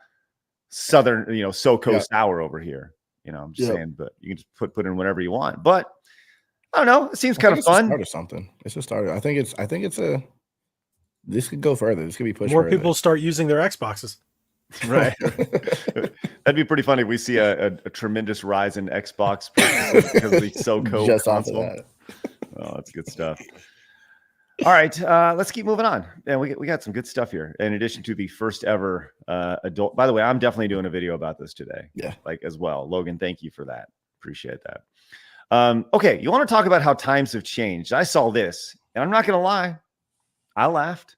Southern, SoCo Sour over here. I'm just saying, but you can just put in whatever you want. But I don't know, it seems kind of fun. Start of something. It's a start. I think it's this could go further. This could be pushed. More further. people start using their Xboxes. Right. That'd be pretty funny if we see a tremendous rise in Xbox purchases because of the SoCo just console. off of that. Oh, that's good stuff. All right, let's keep moving on. And we got some good stuff here. In addition to the first ever adult. By the way, I'm definitely doing a video about this today. Yeah. As well. Logan, thank you for that. Appreciate that. Okay, you want to talk about how times have changed. I saw this, and I'm not gonna lie, I laughed.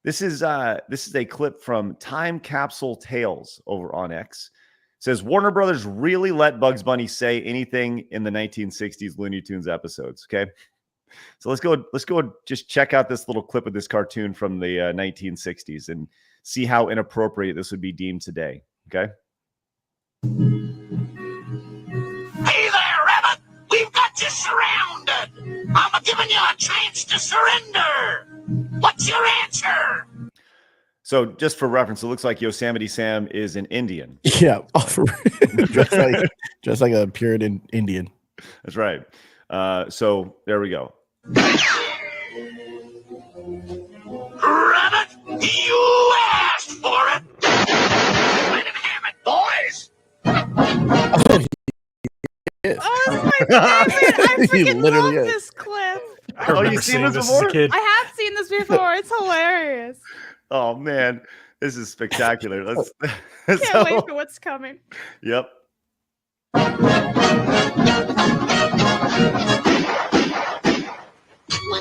This is a clip from Time Capsule Tales over on X. It says Warner Brothers really let Bugs Bunny say anything in the 1960s Looney Tunes episodes. Okay, so let's go just check out this little clip of this cartoon from the 1960s and see how inappropriate this would be deemed today. Okay. Hey there, Rabbit! We've got you surrounded! I'm giving you a chance to surrender! What's your answer? So just for reference, it looks like Yosemite Sam is an Indian. Yeah, just like a Puritan Indian. That's right. So there we go. Rabbit, you asked for it. Let him have it, boys. Oh, this is my favorite. I He freaking literally love is. this clip. I remember you've seen seeing this this as a before? kid. I have seen this before. It's hilarious. Oh man, this is spectacular. Let's. Can't wait for what's coming. Yep. One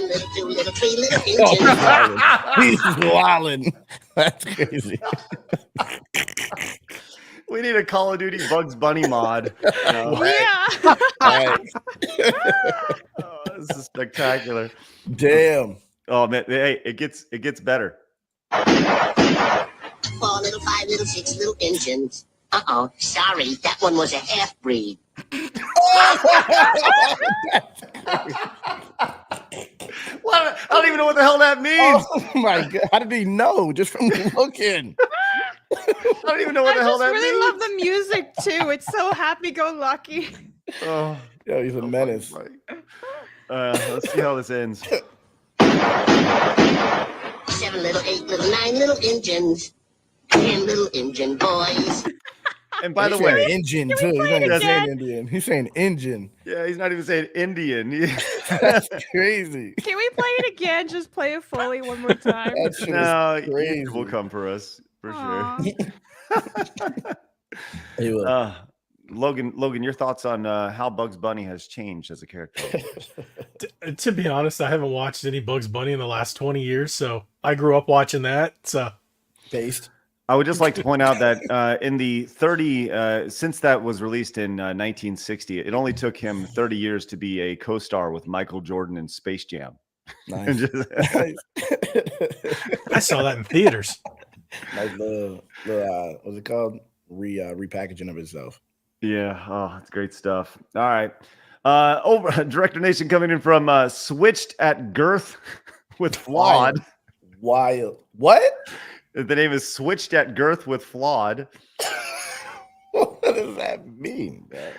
little, two little, three little Oh, engines. he's wilding. That's crazy. We need a Call of Duty Bugs Bunny mod. Yeah. Right. Oh, this is spectacular. Damn. Oh man, hey, it gets better. 4 little, 5 little, 6 little engines. Uh-oh, sorry, that one was a half-breed. What? I don't even know what the hell that means. Oh my god! How did he know just from looking? I don't even know what the hell that I just really means. love the music too. It's so happy-go-lucky. Oh, Yo, he's a menace. let's see how this ends. 7 little, 8 little, 9 little engines. 10 little engine boys. And by the He's saying way, engine Can too. we He's play not it even saying again? Indian. He's saying engine. yeah, he's not even saying Indian. That's crazy. Can we play it again? Just play it fully one more time. That shit No, is crazy. YouTube will come for us for Aw. sure. He will. Logan, your thoughts on how Bugs Bunny has changed as a character? To be honest, I haven't watched any Bugs Bunny in the last 20 years, so I grew up watching that. So Based. I would just like to point out that in the 30, since that was released in 1960, it only took him 30 years to be a co-star with Michael Jordan in Space Jam. Nice. I saw that in theaters. Nice little what's it called? Repackaging of itself. Yeah, oh, it's great stuff. All right. Over Director Nation coming in from Switched at Girth with Flawd. Wild. What? The name is Switched at Girth with Flawd. What does that mean, man?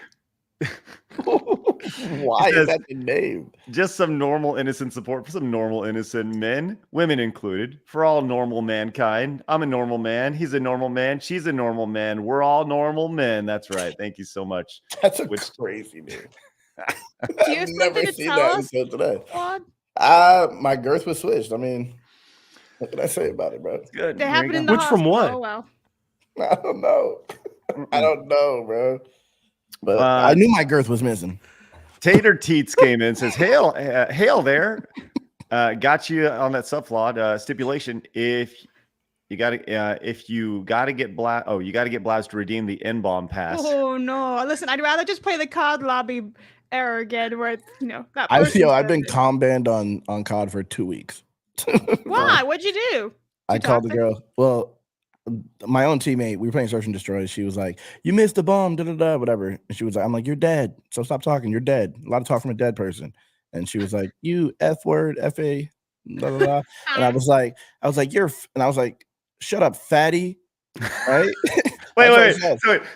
Why is that the name? Just some normal, innocent support for some normal, innocent men, women included, for all normal mankind. I'm a normal man. He's a normal man. She's a normal man. We're all normal men. That's right. Thank you so much. That's a crazy name. Do you have I've never something to seen tell that us, until today. Flawd? My girth was switched. I mean, what can I say about it, bro? It's good. They There you happened go. in the Which from hospital. what? Oh, well. I don't know. I don't know, bro. But I knew my girth was missing. Tater Teats came in, says, hail there. Got you on that subflawed stipulation. If you got to get Blabs to redeem the N-bomb pass. Oh no! Listen, I'd rather just play the COD lobby era again, where that. I've person's been better. com banned on COD for 2 weeks. Why? What'd you do? I called the girl. Well, my own teammate, we were playing Search and Destroy. She was like, "You missed the bomb, whatever." And she was like, "I'm like, you're dead. So stop talking. You're dead. A lot of talk from a dead person." And she was like, "You F word, F-A, blah, blah, blah." And I was like, and I was like, "Shut up, fatty." Right? Wait.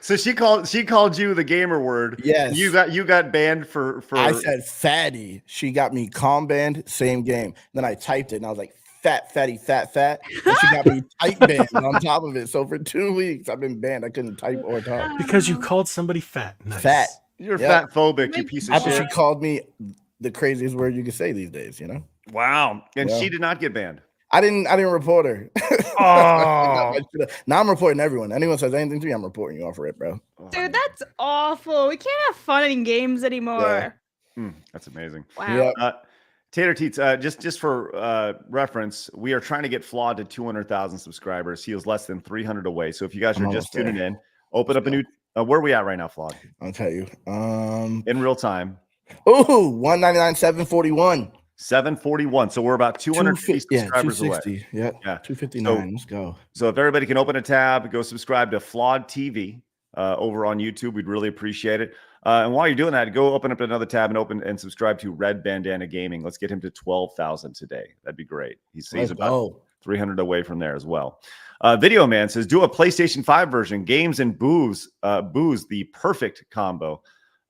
So she called you the gamer word. Yes. You got banned for I said fatty. She got me com banned, same game. Then I typed it and I was like, fat, fatty, fat. And she got me type banned on top of it. So for 2 weeks, I've been banned. I couldn't type or talk. Because you called somebody fat. Nice. Fat. You're Yep. fat phobic, you piece of After she shit. called me the craziest word you could say these days, you know? Wow. And Yeah. she did not get banned. I didn't report her. Oh. Now I'm reporting everyone. Anyone says anything to me, I'm reporting you off for it, bro. Dude, that's awful. We can't have fun in games anymore. That's amazing. Wow. Tater Teats, just for reference, we are trying to get Flawed to 200,000 subscribers. He was less than 300 away. So if you guys are just tuning in, open up a new. Where are we at right now, Flawed? I'll tell you. In real time. Oh, 199, 741. 741. So we're about 250 subscribers away. 260. Yeah. 259. So, Let's go. So if everybody can open a tab, go subscribe to Flawed TV over on YouTube. We'd really appreciate it. And while you're doing that, go open up another tab and open and subscribe to Red Bandana Gaming. Let's get him to 12,000 today. That'd be great. He's about 300 away from there as well. Video Man says, do a PlayStation 5 version, games and booze, the perfect combo.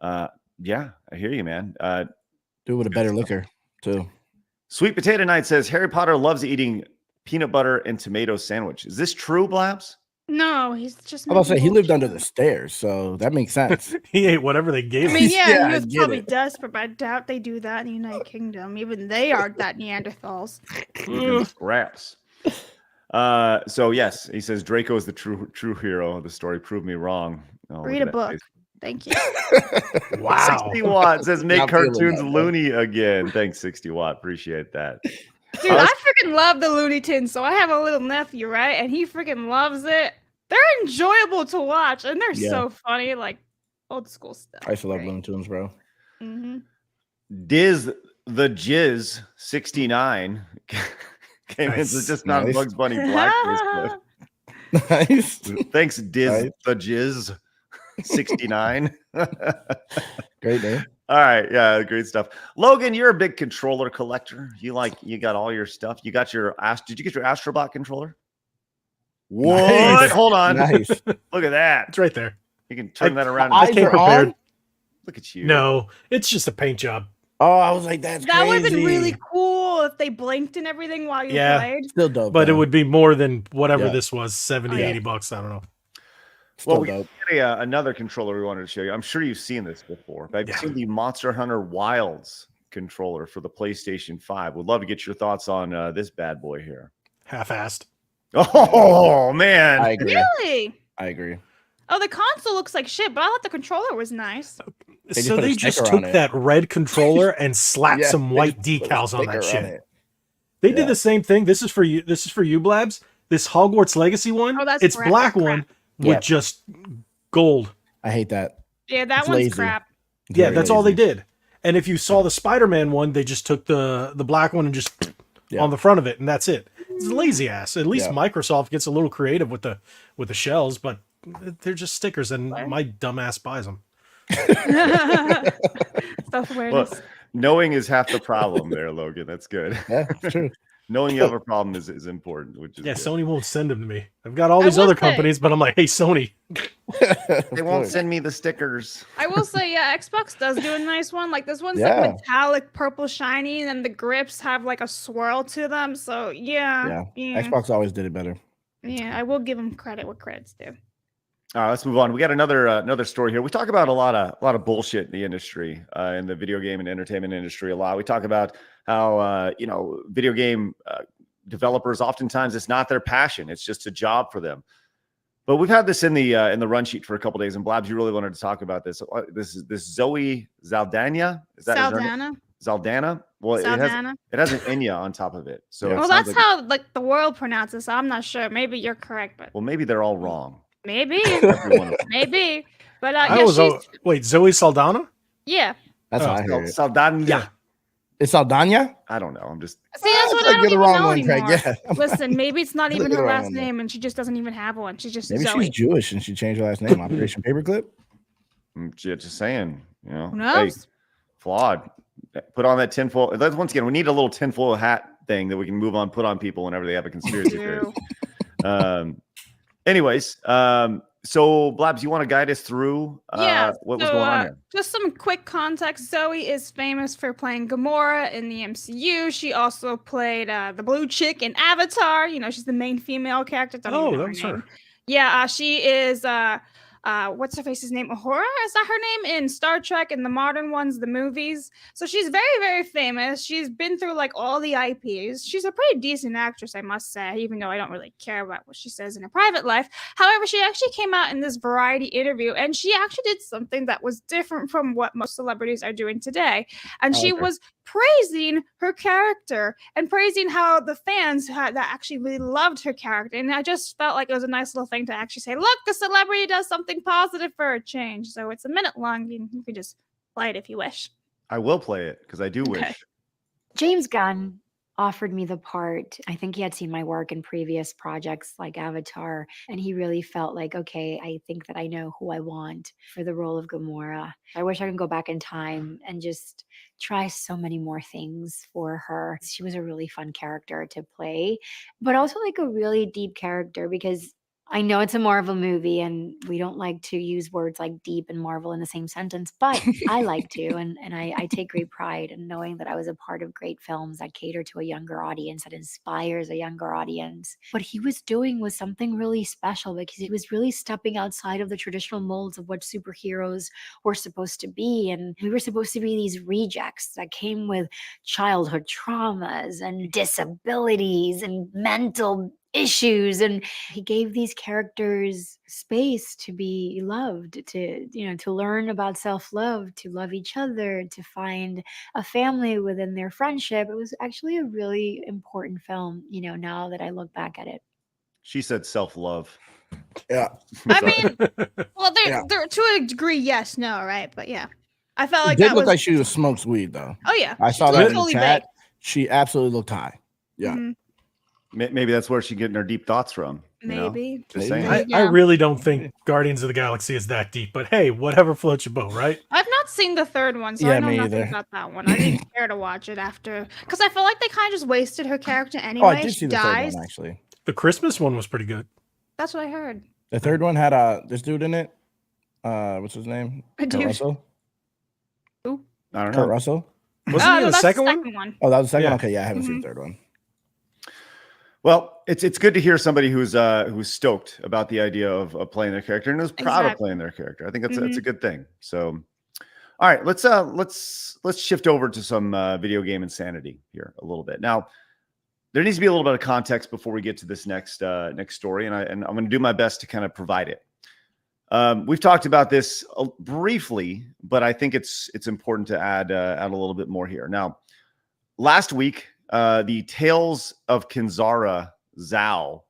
Yeah, I hear you, man. Do it with a better liquor too. Sweet Potato Night says, Harry Potter loves eating peanut butter and tomato sandwich. Is this true, Blabs? No, he's just. I'm about to say he lived under the stairs, so that makes sense. He ate whatever they gave I him. mean, yeah, he I was get probably it. desperate, but I doubt they do that in the United Kingdom. Even they are that Neanderthals. Scraps. So yes, he says Draco is the true hero of the story. Prove me wrong. Oh, Read a book. Thank you. Wow. 60 Watt says make Not feeling cartoons that, Looney again. Thanks, 60 Watt. Appreciate that. Dude, I freaking love the Looney Tunes. So I have a little nephew, right? And he freaking loves it. They're enjoyable to watch, and they're so funny, like old school stuff. I used to love Looney Tunes, bro. Mm-hmm. Diz the Jizz 69 came in. So just not Nice. Bugs Bunny blackface. Nice. Thanks, Diz Nice. the Jizz 69. Great name. All right, yeah, great stuff. Logan, you're a big controller collector. You got all your stuff. You got your Did you get your Astrobot controller? What? Nice. Hold on. Nice. Look at that. It's right there. You can turn that around. I came prepared. On? Look at you. No, it's just a paint job. Oh, I was like, that's That would have been crazy. really cool if they blinked and everything while you played. Still dope. But it though. would be more than whatever Yeah. this was, 70, Yeah. 80 bucks. I don't know. Still Well, we dope. got another controller we wanted to show you. I'm sure you've seen this before. But I've seen the Monster Hunter Wilds controller for the PlayStation 5. Would love to get your thoughts on this bad boy here. Half-assed. Oh, man. I agree. Really? I agree. Oh, the console looks like shit, but I thought the controller was nice. just So put a they just sticker took on it. that red controller and slapped Yeah, some they white just put a decals on that sticker shit. it. They Yeah. did the same thing. This is for you. This is for you, Blabs. This Hogwarts Legacy one. Oh, that's it's crap. black Crap. one with Yep. just gold. I hate that. Yeah, that It's one's lazy. crap. It's Yeah, very that's all they lazy. did. And if you saw the Spider-Man one, they just took the black one and just on the front of it, and that's it. It's lazy ass. At least Yeah. Microsoft gets a little creative with the shells, but they're just stickers, and my dumb ass buys them. Self-awareness. Well, knowing is half the problem there, Logan. That's good. Yeah, it's true. Knowing you have a problem is important, which is Yeah, good. Sony won't send them to me. I've got all I these will other say- companies, but I'm like, hey, Sony. They won't send me the stickers. I will say, yeah, Xbox does do a nice one. Like this one's Yeah. like metallic purple shiny, and then the grips have like a swirl to them. So yeah, Xbox always did it better. Yeah, I will give them credit what credit's due. All right, let's move on. We got another story here. We talk about a lot of bullshit in the industry, in the video game and entertainment industry a lot. We talk about how video game developers oftentimes it's not their passion; it's just a job for them. But we've had this in the run sheet for a couple days, and Blabs, you really wanted to talk about this. This Zoe Saldana. Is that her name? Saldana. Saldana. Well, Saldana. it has an Enya on top of it. So it Well, sounds that's like- how like the world pronounces. So I'm not sure. Maybe you're correct, but Well, maybe they're all wrong. maybe, Every one of them. maybe. But I yeah, was she's wait, Zoe Saldana? yeah. That's Oh, how I heard it. Saldana. It's Saldana? I don't know. I'm just. See, that's what I You're don't the even wrong know one, Craig. anymore. Yeah. Listen, maybe it's not even You're her the wrong last one. name, and she just doesn't even have one. She's just Maybe Zoe. she's Jewish and she changed her last name. Operation Paperclip? Just saying, Who Hey, knows? Flawd. Put on that tinfoil. Once again, we need a little tinfoil hat thing that we can move on, put on people whenever they have a conspiracy theory. Anyways, so Blabs, you want to guide us through what was going on here? Just some quick context. Zoe is famous for playing Gamora in the MCU. She also played the blue chick in Avatar. You know, she's the main female character. Don't even know that was her. name. Yeah, she is what's her face's name? Uhura? Is that her name in Star Trek and the modern ones, the movies? So she's very, very famous. She's been through like all the IPs. She's a pretty decent actress, I must say, even though I don't really care about what she says in her private life. However, she actually came out in this Variety interview and she actually did something that was different from what most celebrities are doing today. And she was praising her character and praising how the fans that actually really loved her character. And I just felt like it was a nice little thing to actually say, look, a celebrity does something positive for a change. So it's a minute long. You can just play it if you wish. I will play it because I do wish. James Gunn offered me the part. I think he had seen my work in previous projects like Avatar, and he really felt like, okay, I think that I know who I want for the role of Gamora. I wish I could go back in time and just try so many more things for her. She was a really fun character to play, but also like a really deep character, because I know it's a Marvel movie and we don't like to use words like deep and Marvel in the same sentence, but I like to. And I take great pride in knowing that I was a part of great films that cater to a younger audience, that inspires a younger audience. What he was doing was something really special, because he was really stepping outside of the traditional molds of what superheroes were supposed to be. And we were supposed to be these rejects that came with childhood traumas and disabilities and mental issues, and he gave these characters space to be loved, to learn about self-love, to love each other, to find a family within their friendship. It was actually a really important film, now that I look back at it. She said self-love. Yeah. I mean, well, they're to a degree, yes, no, right? But yeah, I felt like It did that look was like she was smokes weed though. Oh yeah, I saw She that in the totally chat. baked. She absolutely looked high. Yeah. Mhm. Maybe that's where she's getting her deep thoughts from. Maybe. Just saying. I really don't think Guardians of the Galaxy is that deep, but hey, whatever floats your boat, right? I've not seen the third one, so Yeah, I know me nothing either. about that one. I didn't care to watch it after, because I feel like they kind of just wasted her character anyway. Oh, I did She see the dies. third one actually. The Christmas one was pretty good. That's what I heard. The third one had this dude in it. What's his name? A dude. Kurt Russell. Who? I don't Kurt know. Russell. Wasn't he in the that's second one? one? Oh, that was the second Yeah. one. Okay, yeah, I haven't seen Mhm. the third one. Well, it's good to hear somebody who's stoked about the idea of playing their character and is proud of Exactly. playing their character. I think that's a good thing. So, all right, let's shift over to some video game insanity here a little bit. Now, there needs to be a little bit of context before we get to this next story, and I'm going to do my best to kind of provide it. We've talked about this briefly, but I think it's important to add a little bit more here. Now, last week, the Tales of Kinzara ZAU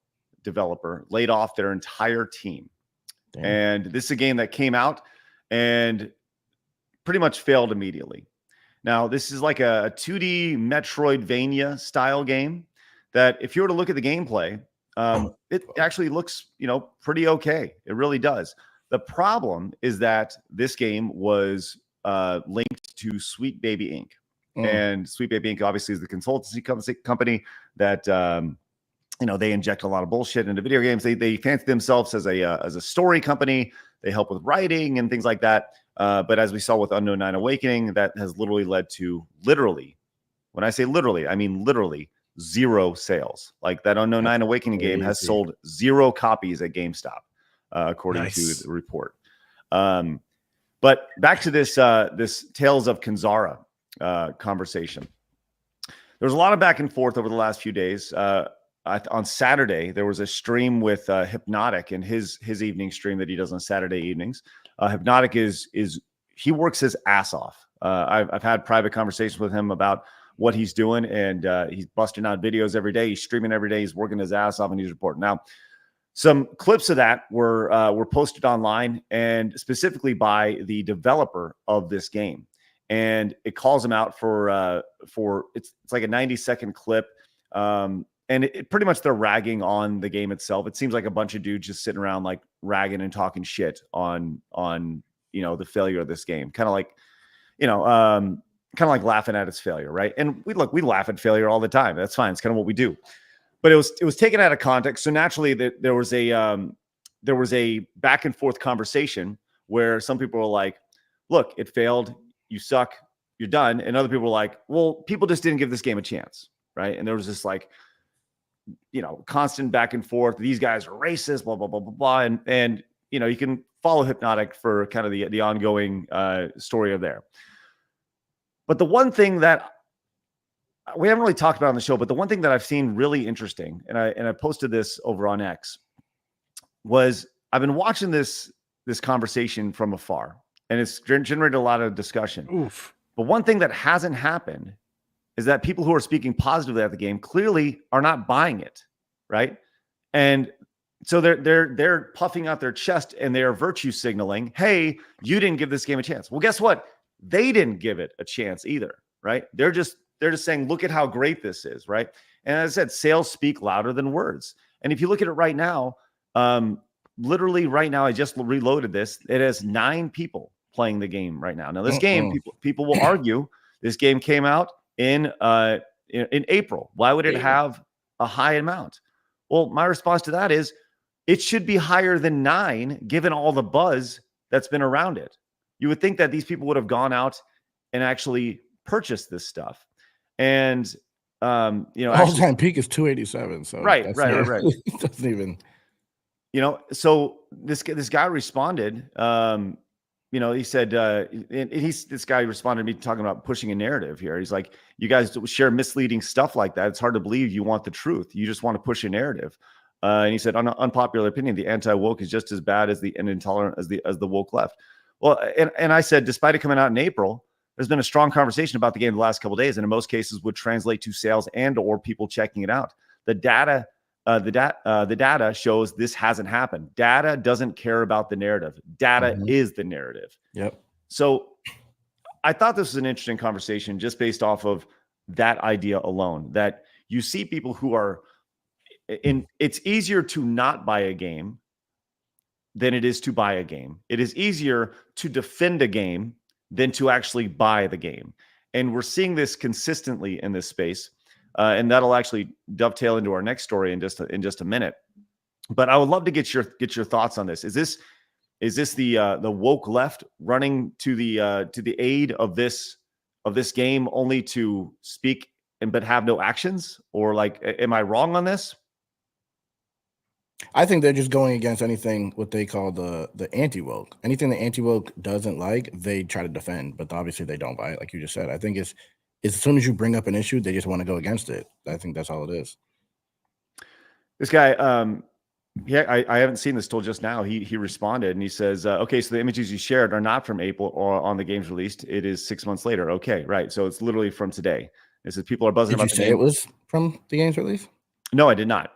developer laid off their entire team. Damn. And this is a game that came out and pretty much failed immediately. Now, this is like a 2D Metroidvania style game that if you were to look at the gameplay, it actually looks, pretty okay. It really does. The problem is that this game was linked to Sweet Baby Inc. And Sweet Baby Inc. obviously is the consultancy company that they inject a lot of bullshit into video games. They fancy themselves as a story company. They help with writing and things like that. But as we saw with Unknown 9 Awakening, that has literally led to when I say literally, I mean literally 0 sales. Like that Unknown 9 Awakening game has sold 0 copies at GameStop, according to the report. But back to this Tales of Kinzara conversation. There was a lot of back and forth over the last few days. On Saturday, there was a stream with Hypnotic and his evening stream that he does on Saturday evenings. Hypnotic he works his ass off. I've had private conversations with him about what he's doing, and he's busting out videos every day. He's streaming every day. He's working his ass off, and he's reporting. Now, some clips of that were posted online, and specifically by the developer of this game. And it calls him out for it's like a 90-second clip. And it pretty much they're ragging on the game itself. It seems like a bunch of dudes just sitting around like ragging and talking shit on the failure of this game. Kind of like laughing at its failure, right? And we laugh at failure all the time. That's fine. It's kind of what we do. But it was taken out of context. So naturally there was a back and forth conversation where some people were like, look, it failed. You suck. You're done. And other people were like, well, people just didn't give this game a chance. Right. And there was this like, constant back and forth. These guys are racist, blah, blah, blah, blah, blah. And you can follow Hypnotic for kind of the ongoing story of there. But the one thing that we haven't really talked about on the show, but the one thing that I've seen really interesting, and I posted this over on X, was I've been watching this conversation from afar, and it's generated a lot of discussion. Oof. But one thing that hasn't happened is that people who are speaking positively at the game clearly are not buying it, right? And so they're puffing out their chest and they are virtue signaling, hey, you didn't give this game a chance. Well, guess what? They didn't give it a chance either, right? They're just They're just saying, look at how great this is, right? And as I said, sales speak louder than words. And if you look at it right now, literally right now, I just reloaded this. It has 9 people playing the game right now. Now, this game, people will argue, this game came out in April. Why would it have a high amount? Well, my response to that is it should be higher than 9, given all the buzz that's been around it. You would think that these people would have gone out and actually purchased this stuff. And all-time peak is 287. So right. It doesn't even, So this guy responded. He said, this guy responded to me talking about pushing a narrative here. He's like, you guys share misleading stuff like that. It's hard to believe you want the truth. You just want to push a narrative. And he said, unpopular opinion, the anti-woke is just as bad as the intolerant as the woke left. Well, and I said, despite it coming out in April, there's been a strong conversation about the game the last couple of days, and in most cases would translate to sales and or people checking it out. The data shows this hasn't happened. Data doesn't care about the narrative. Data is the narrative. Yep. So I thought this was an interesting conversation just based off of that idea alone, that you see people who are it's easier to not buy a game than it is to buy a game. It is easier to defend a game than to actually buy the game. And we're seeing this consistently in this space. And that'll actually dovetail into our next story in just a minute. But I would love to get your thoughts on this. Is this the woke left running to the aid of this game only to speak but have no actions? Or am I wrong on this? I think they're just going against anything what they call the anti-woke. Anything the anti-woke doesn't like, they try to defend, but obviously they don't buy it, like you just said. I think it's as soon as you bring up an issue, they just want to go against it. I think that's all it is. This guy, I haven't seen this till just now. He responded and he says, okay, so the images you shared are not from April or on the game's released. It is 6 months later. Okay, right. So it's literally from today. It says people are buzzing about the game. Did you say it was from the game's release? No, I did not.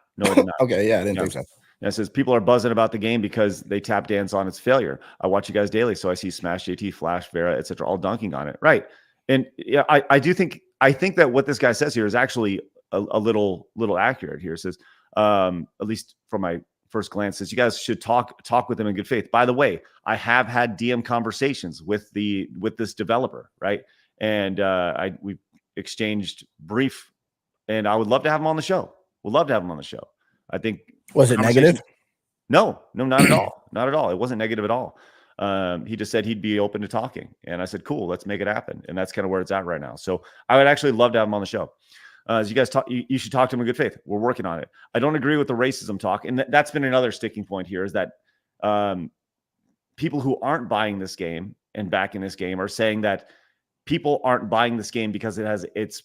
Okay, yeah, I didn't think so. It says people are buzzing about the game because they tap dance on its failure. I watch you guys daily, so I see Smash, JT, Flash, Vera, etc., all dunking on it. Right. And yeah, I think that what this guy says here is actually a little accurate here. It says, at least from my first glance, says you guys should talk with them in good faith. By the way, I have had DM conversations with this developer, right? And we exchanged brief, and I would love to have him on the show. We'd love to have him on the show. I think. Was it negative? No, not at all. Not at all. It wasn't negative at all. He just said he'd be open to talking. And I said, cool, let's make it happen. And that's kind of where it's at right now. So I would actually love to have him on the show. As you guys talk, you should talk to him in good faith. We're working on it. I don't agree with the racism talk. And that's been another sticking point here is that people who aren't buying this game and backing this game are saying that people aren't buying this game because it's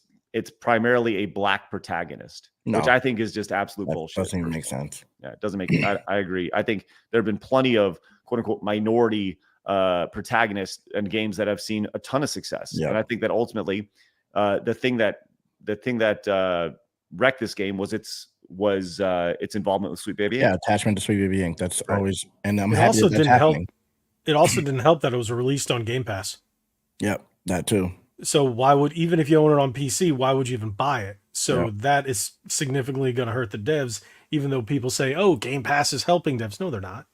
primarily a black protagonist, which I think is just absolute bullshit. Doesn't even make sense. Yeah, it doesn't make it. I agree. I think there have been plenty of quote unquote minority protagonists and games that have seen a ton of success. Yeah. And I think that ultimately the thing that wrecked this game was its involvement with Sweet Baby Inc. Yeah, attachment to Sweet Baby Inc. That's right. Always, and I'm it happy also that's didn't happening. It also didn't help that it was released on Game Pass. Yep, that too. So even if you own it on PC, why would you even buy it? So that is significantly going to hurt the devs, even though people say, oh, Game Pass is helping devs. No, they're not.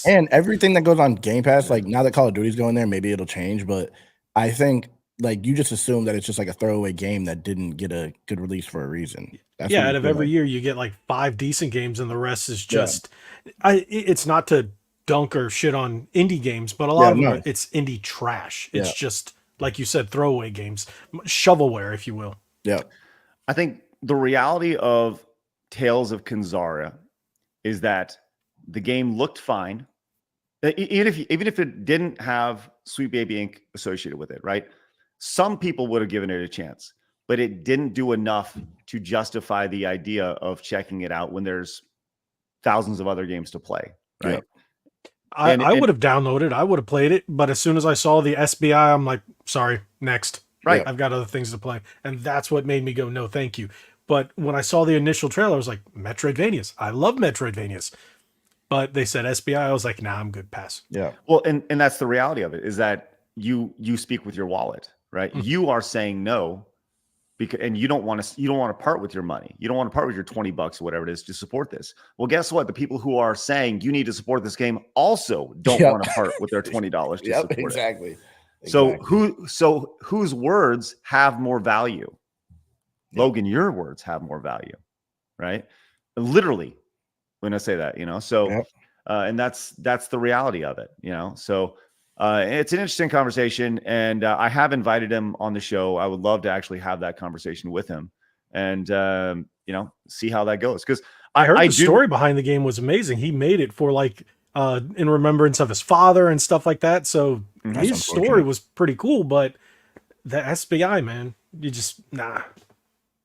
And everything that goes on Game Pass, like now that Call of Duty's going there, maybe it'll change. But I think like you just assume that it's just like a throwaway game that didn't get a good release for a reason. That's out of every year you get like 5 decent games and the rest is just it's not to dunk or shit on indie games, but a lot of them it's indie trash. It's just like you said, throwaway games, shovelware, if you will. Yeah. I think the reality of Tales of Kanzara is that the game looked fine. Even if it didn't have Sweet Baby Inc. associated with it, right? Some people would have given it a chance, but it didn't do enough to justify the idea of checking it out when there's thousands of other games to play, right? Yeah. I would have downloaded, I would have played it, but as soon as I saw the SBI, I'm like, sorry, next. Right. I've got other things to play. And that's what made me go, no, thank you. But when I saw the initial trailer, I was like, Metroidvanias. I love Metroidvanias. But they said SBI, I was like, nah, I'm good, pass. Yeah. Well, and that's the reality of it, is that you speak with your wallet, right? Mm-hmm. You are saying no and you don't want to part with your money. You don't want to part with your $20 or whatever it is to support this. Well, guess what? The people who are saying you need to support this game also don't want to part with their $20 to support exactly. it. So whose words have more value? Logan, your words have more value, right? Literally, when I say that, so and that's the reality of it, so it's an interesting conversation, and I have invited him on the show. I would love to actually have that conversation with him and see how that goes, because I heard the story behind the game was amazing. He made it for in remembrance of his father and stuff like that, so his story was pretty cool, but the SBI, man, you just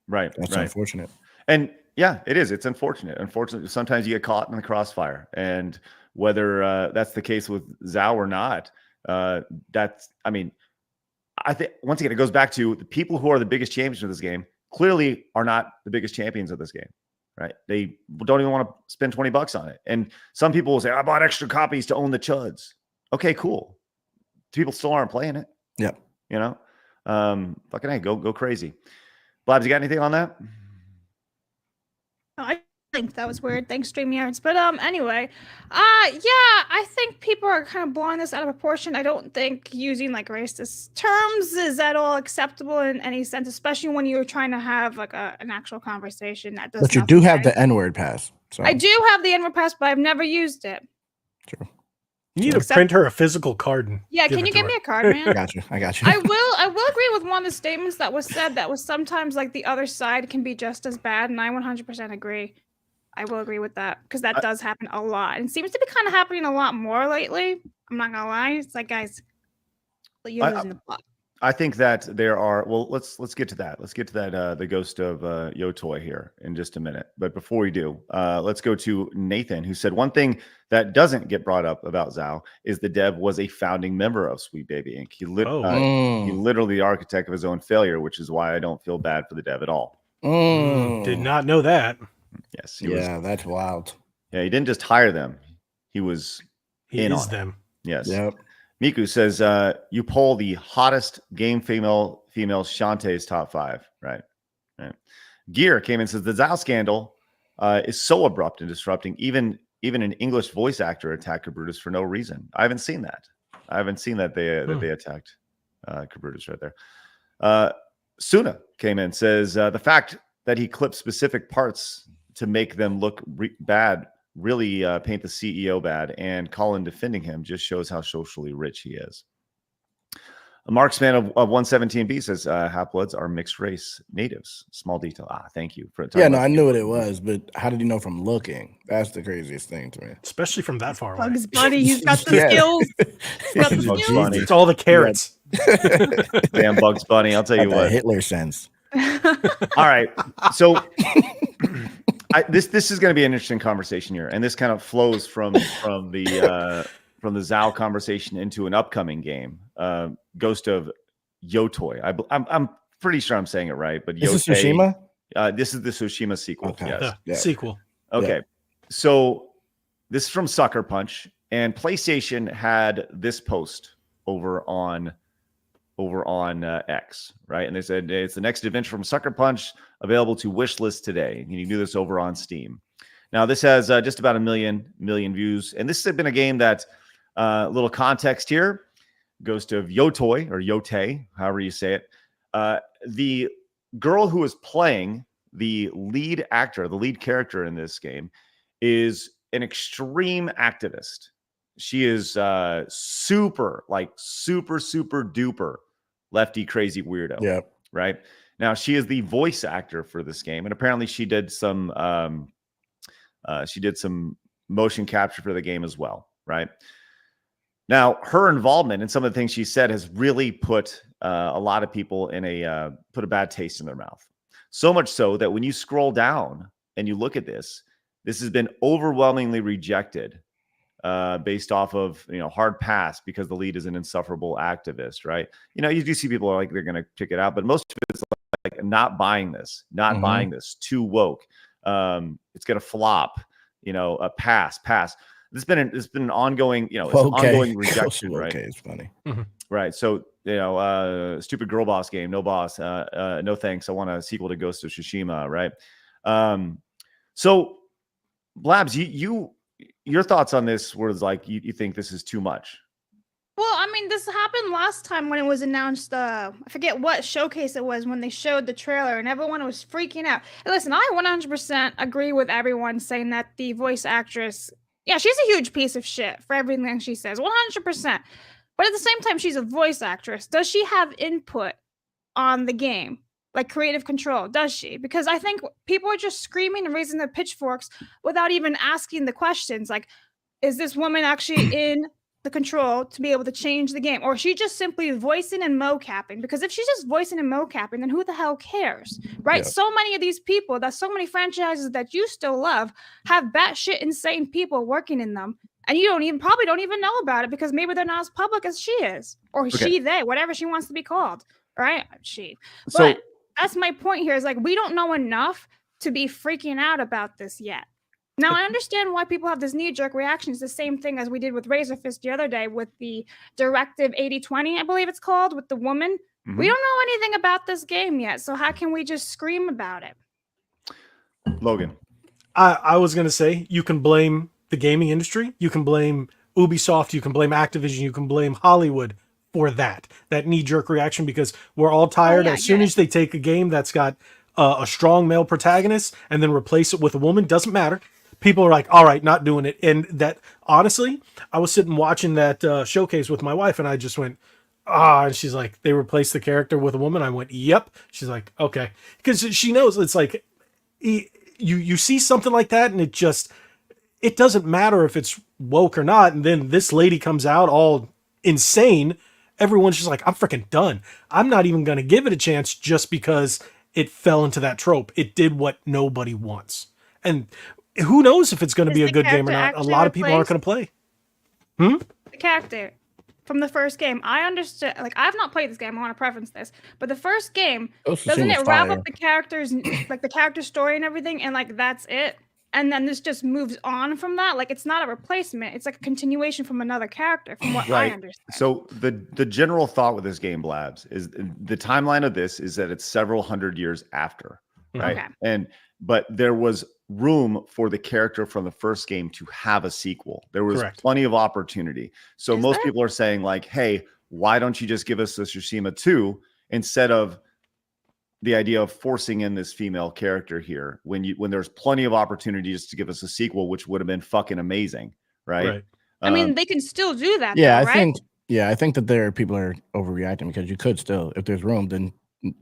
right, that's unfortunate. And yeah, it is. It's unfortunate. Unfortunately, sometimes you get caught in the crossfire, and whether that's the case with ZAU or not, I think once again, it goes back to the people who are the biggest champions of this game clearly are not the biggest champions of this game, right? They don't even want to spend $20 on it. And some people will say, I bought extra copies to own the chuds. Okay, cool. People still aren't playing it. Yeah. Fucking hey, go crazy. Blabs, you got anything on that? I think that was weird. Thanks, StreamYards. But anyway, I think people are kind of blowing this out of proportion. I don't think using racist terms is at all acceptable in any sense, especially when you're trying to have an actual conversation. That does. But you do have the N-word pass. So. I do have the N-word pass, but I've never used it. True. You need to print her a physical card. Yeah, can you give me a card, man? I got you. I will agree with one of the statements that was said that was sometimes the other side can be just as bad, and I 100% agree. I will agree with that, because that does happen a lot, and seems to be kind of happening a lot more lately. I'm not gonna lie. It's guys, you're losing the plot. I think that there are. Well, let's get to that. Let's get to that. The ghost of Yotei here in just a minute. But before we do, let's go to Nathan, who said one thing that doesn't get brought up about ZAU is the dev was a founding member of Sweet Baby Inc. He literally the architect of his own failure, which is why I don't feel bad for the dev at all. Did not know that. Yes. That's wild. Yeah, he didn't just hire them. He was in on them. Yes. Yep. Miku says, you poll the hottest game female Shantae's top 5. Right. Gear came in and says the ZAU scandal is so abrupt and disrupting. Even an English voice actor attacked Cabrutus for no reason. I haven't seen that. They attacked Cabrutus right there. Suna came in and says the fact that he clipped specific parts to make them look bad really paint the CEO bad, and Colin defending him just shows how socially rich he is. A marksman of 117B says Half-Bloods are mixed race natives. Small detail. Thank you for it. Yeah, no, I knew what it was, but how did you know from looking? That's the craziest thing to me. Especially from that far away. Bugs Bunny, he's got the skills. Bugs Bunny. It's all the carrots. Damn Bugs Bunny. I'll tell you what. Hitler sense. All right. So this is going to be an interesting conversation here, and this kind of flows from the ZAU conversation into an upcoming game, Ghost of Yotei. I'm pretty sure I'm saying it right, but Is this Tsushima? This is the Tsushima sequel. Okay. Yes. Sequel. Okay. Yeah. So this is from Sucker Punch, and PlayStation had this post over on X, right? And they said it's the next adventure from Sucker Punch, available to wishlist today. You can do this over on Steam. Now this has just about a million views, and this has been a game that little context here. Ghost of Yotei, or Yotei, however you say it. The girl who is playing the lead actor, the lead character in this game, is an extreme activist. She is super duper lefty crazy weirdo. Yeah. Right. Now she is the voice actor for this game, and apparently she did some motion capture for the game as well. Right. Now her involvement in some of the things she said has really put a lot of people in put a bad taste in their mouth. So much so that when you scroll down and you look at this has been overwhelmingly rejected. Based off of hard pass because the lead is an insufferable activist, right? You do see people are like they're going to pick it out, but most of it's like not buying this, buying this, too woke. It's going to flop, a pass. It's been an ongoing, ongoing rejection, right? Okay, it's funny. Right. So, stupid girl boss game, no boss, no thanks. I want a sequel to Ghost of Tsushima, right? So, Blabs, your thoughts on this was like you think this is too much. Well, I mean, this happened last time when it was announced. I forget what showcase it was when they showed the trailer and everyone was freaking out. And listen, I 100% agree with everyone saying that the voice actress, yeah, she's a huge piece of shit for everything she says, 100%. But at the same time, she's a voice actress. Does she have input on the game? Like creative control, does she? Because I think people are just screaming and raising their pitchforks without even asking the questions. Like, is this woman actually in the control to be able to change the game, or is she just simply voicing and mocapping? Because if she's just voicing and mocapping, then who the hell cares, right? Yeah. So many of these people, that so many franchises that you still love, have batshit insane people working in them, and you probably don't even know about it because maybe they're not as public as she is, or they, whatever she wants to be called, right? But that's my point here. Is like we don't know enough to be freaking out about this yet. Now, I understand why people have this knee-jerk reaction. It's the same thing as we did with Razor Fist the other day with the Directive 8020, I believe it's called, with the woman. Mm-hmm. We don't know anything about this game yet, so how can we just scream about it? Logan. I was going to say, you can blame the gaming industry, you can blame Ubisoft, you can blame Activision, you can blame Hollywood for that knee-jerk reaction, because we're all tired. As soon as they take a game that's got a strong male protagonist and then replace it with a woman, doesn't matter. People are like, all right, not doing it. And that, honestly, I was sitting watching that showcase with my wife, and I just went, and she's like, they replaced the character with a woman. I went, yep. She's like, okay. Because she knows it's like, you see something like that, and it doesn't matter if it's woke or not. And then this lady comes out all insane. Everyone's just like, I'm freaking done. I'm not even going to give it a chance just because it fell into that trope. It did what nobody wants. And who knows if it's going to be a good game or not? A lot of people aren't going to play. The character from the first game, I understood. Like, I've not played this game. I want to preference this, but the first game, doesn't it wrap up the characters, like the character story and everything, and like that's it? And then this just moves on from that. Like, it's not a replacement. It's like a continuation from another character, from what I understand. So the general thought with this game, Blabs, is the timeline of this is that it's several hundred years after, right? Okay. But there was room for the character from the first game to have a sequel. There was plenty of opportunity. So most people are saying like, hey, why don't you just give us the Tsushima 2 instead of the idea of forcing in this female character here when there's plenty of opportunities to give us a sequel, which would have been fucking amazing, right? I mean, they can still do that. Yeah, though, I think that people are overreacting, because you could still, if there's room, then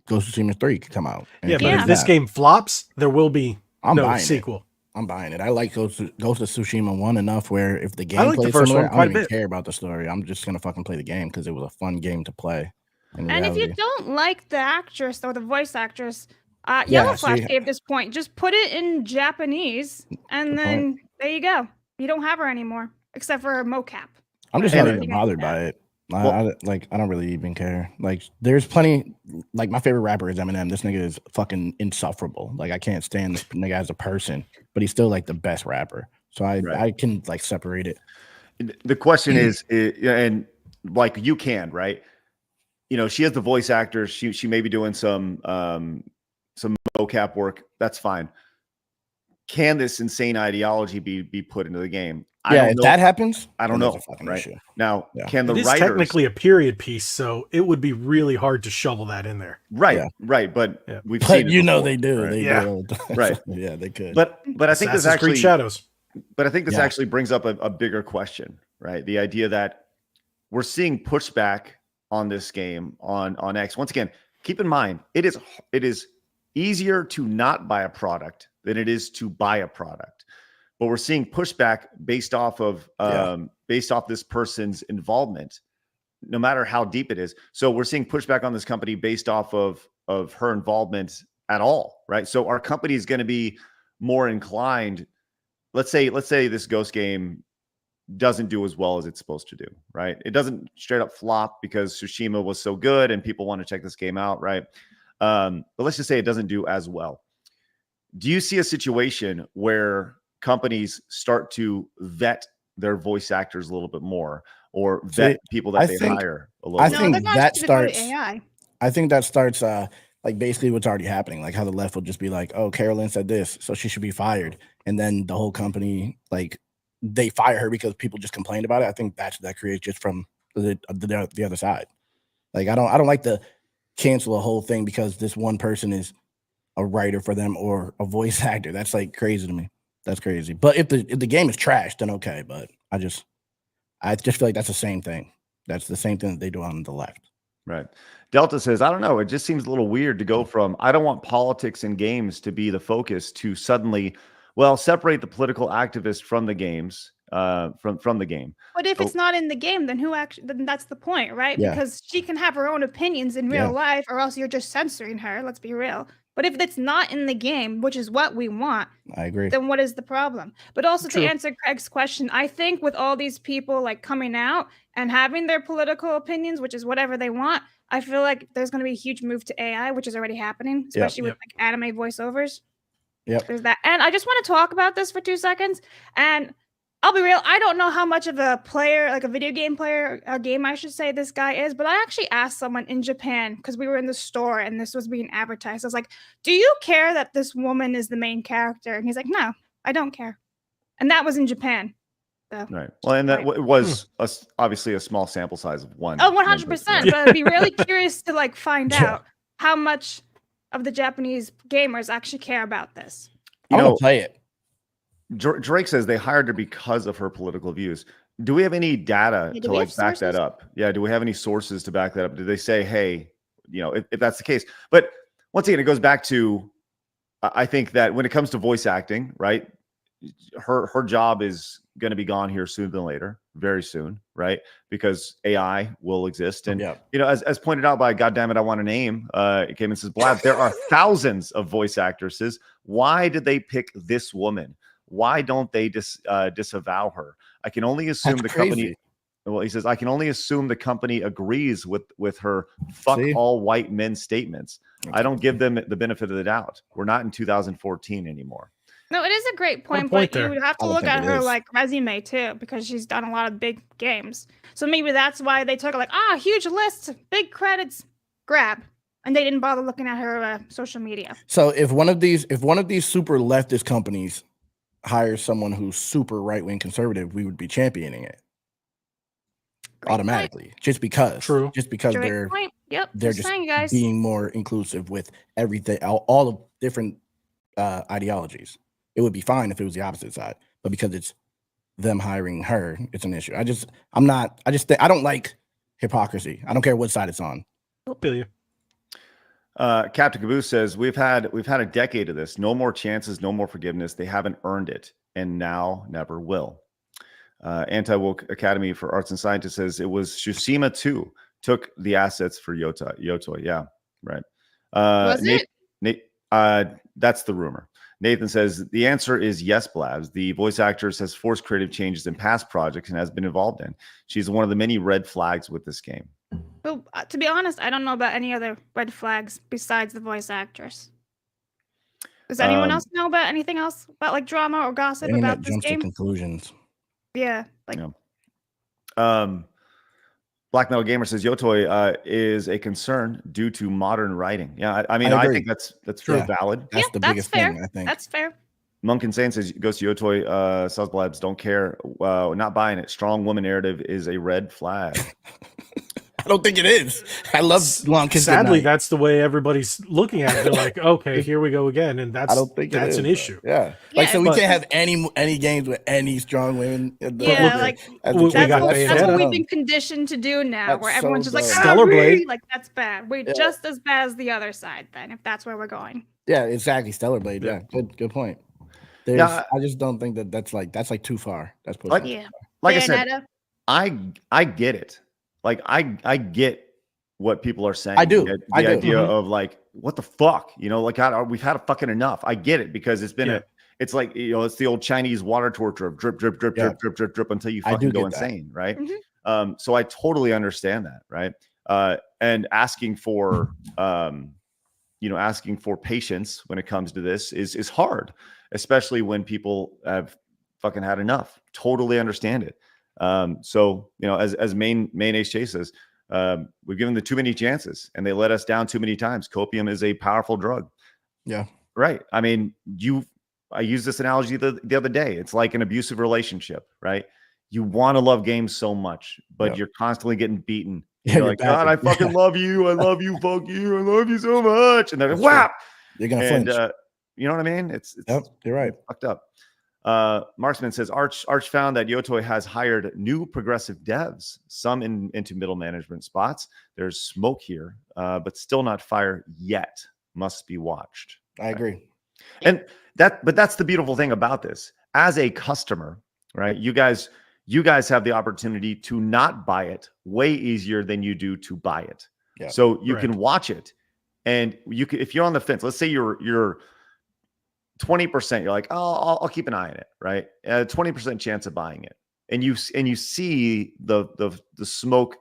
Ghost of Tsushima 3 could come out. Yeah, but if this game flops, there will be no sequel. I'm buying it. I like Ghost of Tsushima 1 enough where if the game plays similar, I don't even care about the story. I'm just going to fucking play the game because it was a fun game to play. And if you don't like the actress or the voice actress, Yellow Flash gave this point. Just put it in Japanese, and then there you go. You don't have her anymore, except for her mocap. I'm just not even bothered by it. I don't really even care. Like, there's plenty. Like, my favorite rapper is Eminem. This nigga is fucking insufferable. Like, I can't stand this nigga as a person, but he's still like the best rapper. So I can like separate it. The question is, and like you can, right? You know, she has the voice actor. She may be doing some mocap work. That's fine. Can this insane ideology be put into the game? If that happens, I don't know. Right issue. Now, can the writers? It's technically a period piece, so it would be really hard to shovel that in there. Right, right. But we've seen it before, they do. Right? They do. Right. Yeah, they could. But I think this actually shadows. But I think this actually brings up a bigger question, right? The idea that we're seeing pushback on this game on X. Once again, keep in mind it is easier to not buy a product than it is to buy a product. But we're seeing pushback based off this person's involvement, no matter how deep it is. So we're seeing pushback on this company based off of her involvement at all, right? So our company is going to be more inclined. Let's say this Ghost game doesn't do as well as it's supposed to do, right? It doesn't straight up flop because Tsushima was so good and people want to check this game out, right? But let's just say it doesn't do as well. Do you see a situation where companies start to vet their voice actors a little bit more, or vet people that they hire a little. I bit. think that starts. AI. I think that starts like basically what's already happening, like how the left will just be like, "Oh, Carolyn said this, so she should be fired," and then the whole company like they fire her because people just complained about it. I think that creates just from the other side. Like I don't like to cancel a whole thing because this one person is a writer for them or a voice actor. That's like crazy to me. That's crazy. But if the game is trash, then okay. But I just feel like that's the same thing. That's the same thing that they do on the left. Right. Delta says, I don't know. It just seems a little weird to go from I don't want politics in games to be the focus to suddenly, well, separate the political activists from the games, from the game. But if it's not in the game, then then that's the point, right? Yeah. Because she can have her own opinions in real life, or else you're just censoring her. Let's be real. But if it's not in the game, which is what we want, I agree. then what is the problem? But also to answer Craig's question, I think with all these people like coming out and having their political opinions, which is whatever they want, I feel like there's going to be a huge move to AI, which is already happening, especially with like anime voiceovers. Yep. There's that. And I just want to talk about this for 2 seconds. And I'll be real, I don't know how much of a player, like a video game player, a game I should say, this guy is, but I actually asked someone in Japan because we were in the store and this was being advertised. I was like, do you care that this woman is the main character? And he's like, no, I don't care. And that was in Japan. So, right. Well, and that was obviously a small sample size of one. Oh, 100%. But I'd be really curious to like find out how much of the Japanese gamers actually care about this. I want to play it. Drake says they hired her because of her political views. Do we have any data to like back that up? Yeah. Do we have any sources to back that up? Do they say, hey, if that's the case? But once again, it goes back to, I think that when it comes to voice acting, right, her job is going to be gone here sooner than later, very soon, right? Because AI will exist. And, as pointed out by Goddammit, I Want a Name, it came and says, Blabs, there are thousands of voice actresses. Why did they pick this woman? Why don't they disavow her? I can only assume company. Well, he says, I can only assume the company agrees with her fuck all white men statements. I don't give them the benefit of the doubt. We're not in 2014 anymore. No, it is a great point, but you would have to look at her like resume too, because she's done a lot of big games. So maybe that's why they took like, huge lists, big credits, grab. And they didn't bother looking at her social media. So if one of these super leftist companies hires someone who's super right-wing conservative, we would be championing it automatically, just because they're just being more inclusive with everything, all of different ideologies. It would be fine if it was the opposite side, but because it's them hiring her, it's an issue. I don't like hypocrisy. I don't care what side it's on. Captain Caboose says we've had a decade of this. No more chances, no more forgiveness. They haven't earned it, and now never will. Anti-Woke Academy for Arts and Scientists says it was Tsushima 2 took the assets for Yotei. Yeah, right. Was it? That's the rumor. Nathan says the answer is yes, Blabs. The voice actress has forced creative changes in past projects and has been involved in. She's one of the many red flags with this game. Well, to be honest, I don't know about any other red flags besides the voice actress. Does anyone else know about anything else about like drama or gossip about this game? To conclusions. Yeah, like. Black Metal Gamer says Yotei is a concern due to modern writing. Yeah, I think that's very valid. That's the biggest thing. I think that's fair. Monk Insane says goes to Yotei. South Blabs don't care. Not buying it. Strong woman narrative is a red flag. I don't think it is. I love Long Kiss Sadly, Goodnight. that's the way everybody's looking at it. They're like, okay, here we go again, and that's an issue. Yeah, like so we can't have any games with any strong women. Yeah, like that's what we've been conditioned to do now, where everyone's just like Stellar Blade, like that's bad. We're just as bad as the other side, then, if that's where we're going. Yeah, exactly. Stellar Blade. Yeah, good point. I just don't think that's too far. That's like I said, I get it. Like I get what people are saying. I do. The idea of like, what the fuck, like we've had a fucking enough. I get it because it's been it's like it's the old Chinese water torture of drip, drip, drip, drip, drip, drip, drip until you fucking go insane, right? Mm-hmm. So I totally understand that, right? And asking for patience when it comes to this is hard, especially when people have fucking had enough. Totally understand it. So, you know, as main Ace Chase says, we've given them too many chances and they let us down too many times. Copium is a powerful drug. Yeah. Right. I mean, I used this analogy the other day. It's like an abusive relationship, right? You want to love games so much, but you're constantly getting beaten. Yeah, you're like, God, I fucking love you. I love you. Fuck you. I love you so much. And then whap. You're gonna flinch. You know what I mean? It's you're right. Fucked up. Marksman says Arch found that Yotei has hired new progressive devs, some into middle management spots. There's smoke here, but still not fire yet. Must be watched. I agree. And that's the beautiful thing about this. As a customer, right? You guys have the opportunity to not buy it way easier than you do to buy it. Yeah. So you can watch it, and you can, if you're on the fence, let's say you're 20%, you're like, oh, I'll keep an eye on it, right? 20% chance of buying it, and you see the smoke,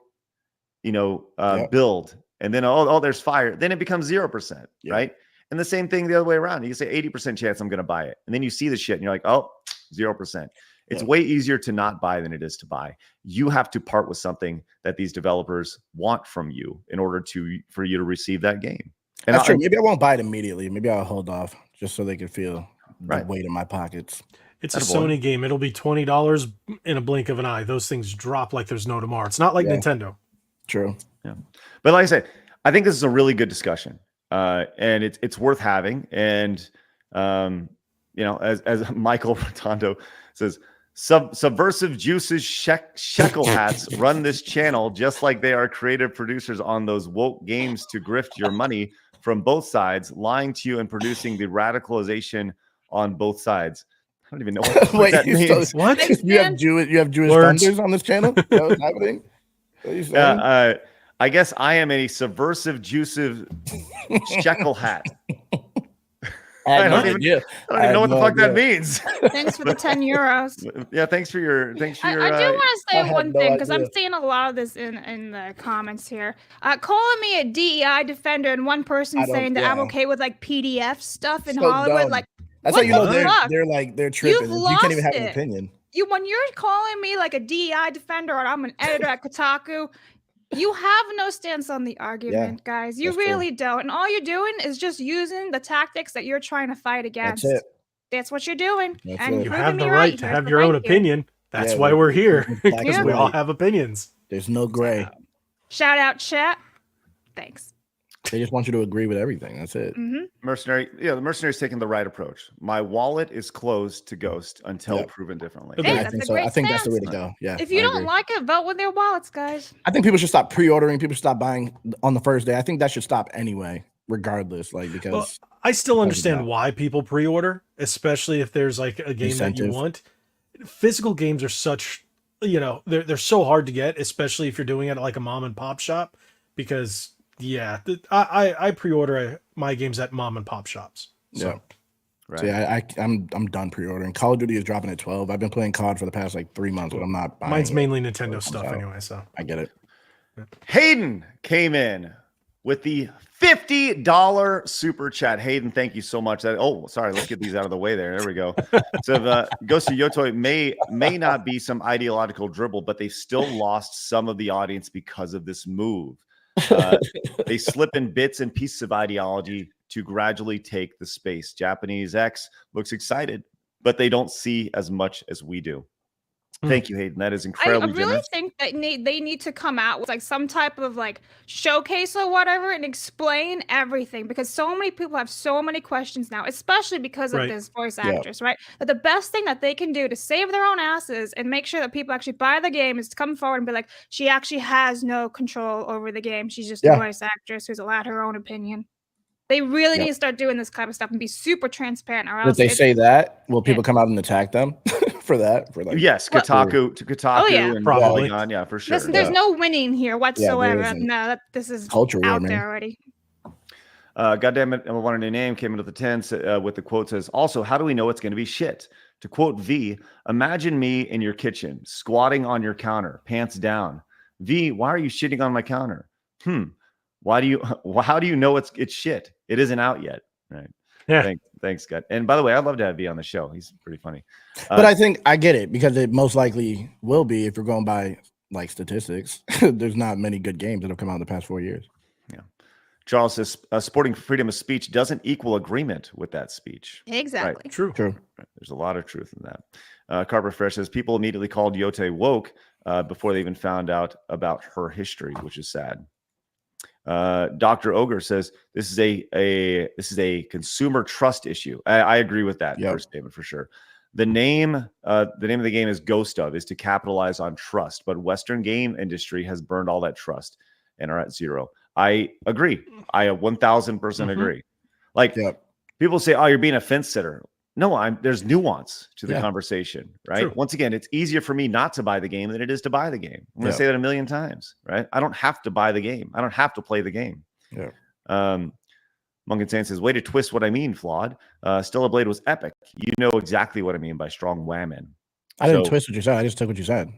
build, and then there's fire, then it becomes 0%, right? And the same thing the other way around. You can say 80% chance I'm going to buy it, and then you see the shit, and you're like, oh, 0%. It's way easier to not buy than it is to buy. You have to part with something that these developers want from you in order for you to receive that game. And that's true. Maybe I won't buy it immediately. Maybe I'll hold off just so they can feel the right. weight in my pockets. It's a Sony game. It'll be $20 in a blink of an eye. Those things drop like there's no tomorrow. It's not like Nintendo. True. Yeah. But like I said, I think this is a really good discussion. And it's worth having. And as Michael Rotondo says, Subversive Juices shekel hats run this channel just like they are creative producers on those woke games to grift your money from both sides, lying to you and producing the radicalization on both sides. I don't even know what that means. What? You have Jewish thunders on this channel? Is that what's happening? What are you saying? I guess I am a subversive juicy shekel hat. I don't even know what the fuck that means. Thanks for the 10 euros. Yeah, thanks for your. I do want to say one thing because I'm seeing a lot of this in the comments here. Calling me a DEI defender and one person saying that I'm okay with like PDF stuff in Hollywood. Dumb. Like that's how you know they're tripping. You can't even have an opinion. When you're calling me like a DEI defender or I'm an editor at Kotaku. You have no stance on the argument, guys. You really don't. And all you're doing is just using the tactics that you're trying to fight against. That's it. That's what you're doing. And you have the right to have your own opinion. That's why we're here. Because we all have opinions. There's no gray. Shout out, chat. Thanks. They just want you to agree with everything. That's it. Mm-hmm. Mercenary. Yeah, the mercenary's taking the right approach. My wallet is closed to Ghost until proven differently. Hey, I think so. I think that's the way to go. Yeah. If you don't like it, vote with their wallets, guys. I think people should stop pre-ordering. People should stop buying on the first day. I think that should stop anyway, regardless. Because I still understand why people pre-order, especially if there's like a game that you want. Physical games are such, they're so hard to get, especially if you're doing it at like a mom and pop shop, because I pre-order my games at mom and pop shops. So. Yeah. Right. So I'm done pre-ordering. Call of Duty is dropping at 12. I've been playing COD for the past like 3 months, but I'm not buying Mine's mainly Nintendo stuff anyway, so I get it. Hayden came in with the $50 super chat. Hayden, thank you so much. Sorry, let's get these out of the way there. There we go. So Ghost of Yotei may not be some ideological dribble, but they still lost some of the audience because of this move. They slip in bits and pieces of ideology to gradually take the space. Japanese X looks excited, but they don't see as much as we do. Thank you, Hayden. That is incredibly I really generous. think that they need to come out with like some type of like showcase or whatever and explain everything, because so many people have so many questions now, especially because of this voice actress, right? That the best thing that they can do to save their own asses and make sure that people actually buy the game is to come forward and be like, she actually has no control over the game. She's just a voice actress who's allowed her own opinion. They really need to start doing this kind of stuff and be super transparent. Or else if they say that, will people come out and attack them for that? For like, yes, Kotaku and probably. Yeah, for sure. Listen, there's no winning here whatsoever. No, this is culture out there already. Goddamn it, I wanted a name, came into the 10 with the quote says, also, how do we know it's going to be shit? To quote V, imagine me in your kitchen, squatting on your counter, pants down. V, why are you shitting on my counter? How do you know it's shit? It isn't out yet, right? Yeah. Thanks, Scott. And by the way, I'd love to have V on the show. He's pretty funny. But I think I get it because it most likely will be if you're going by like statistics. There's not many good games that have come out in the past 4 years. Yeah. Charles says supporting freedom of speech doesn't equal agreement with that speech. Exactly. Right. True. Right. There's a lot of truth in that. Carver Fresh says people immediately called Yotei woke before they even found out about her history, which is sad. Dr. Ogre says this is a consumer trust issue. I agree with that first statement for sure. The name of the game is Ghost of, is to capitalize on trust, but Western game industry has burned all that trust and are at zero. I agree. I 1000% agree. Like people say, "Oh, you're being a fence sitter." No, there's nuance to the conversation, right? True. Once again, it's easier for me not to buy the game than it is to buy the game. I'm going to say that a million times, right? I don't have to buy the game. I don't have to play the game. Yeah. Monk and Sand says, way to twist what I mean, Flawed. Stellar Blade was epic. You know exactly what I mean by strong women. I didn't twist what you said. I just took what you said.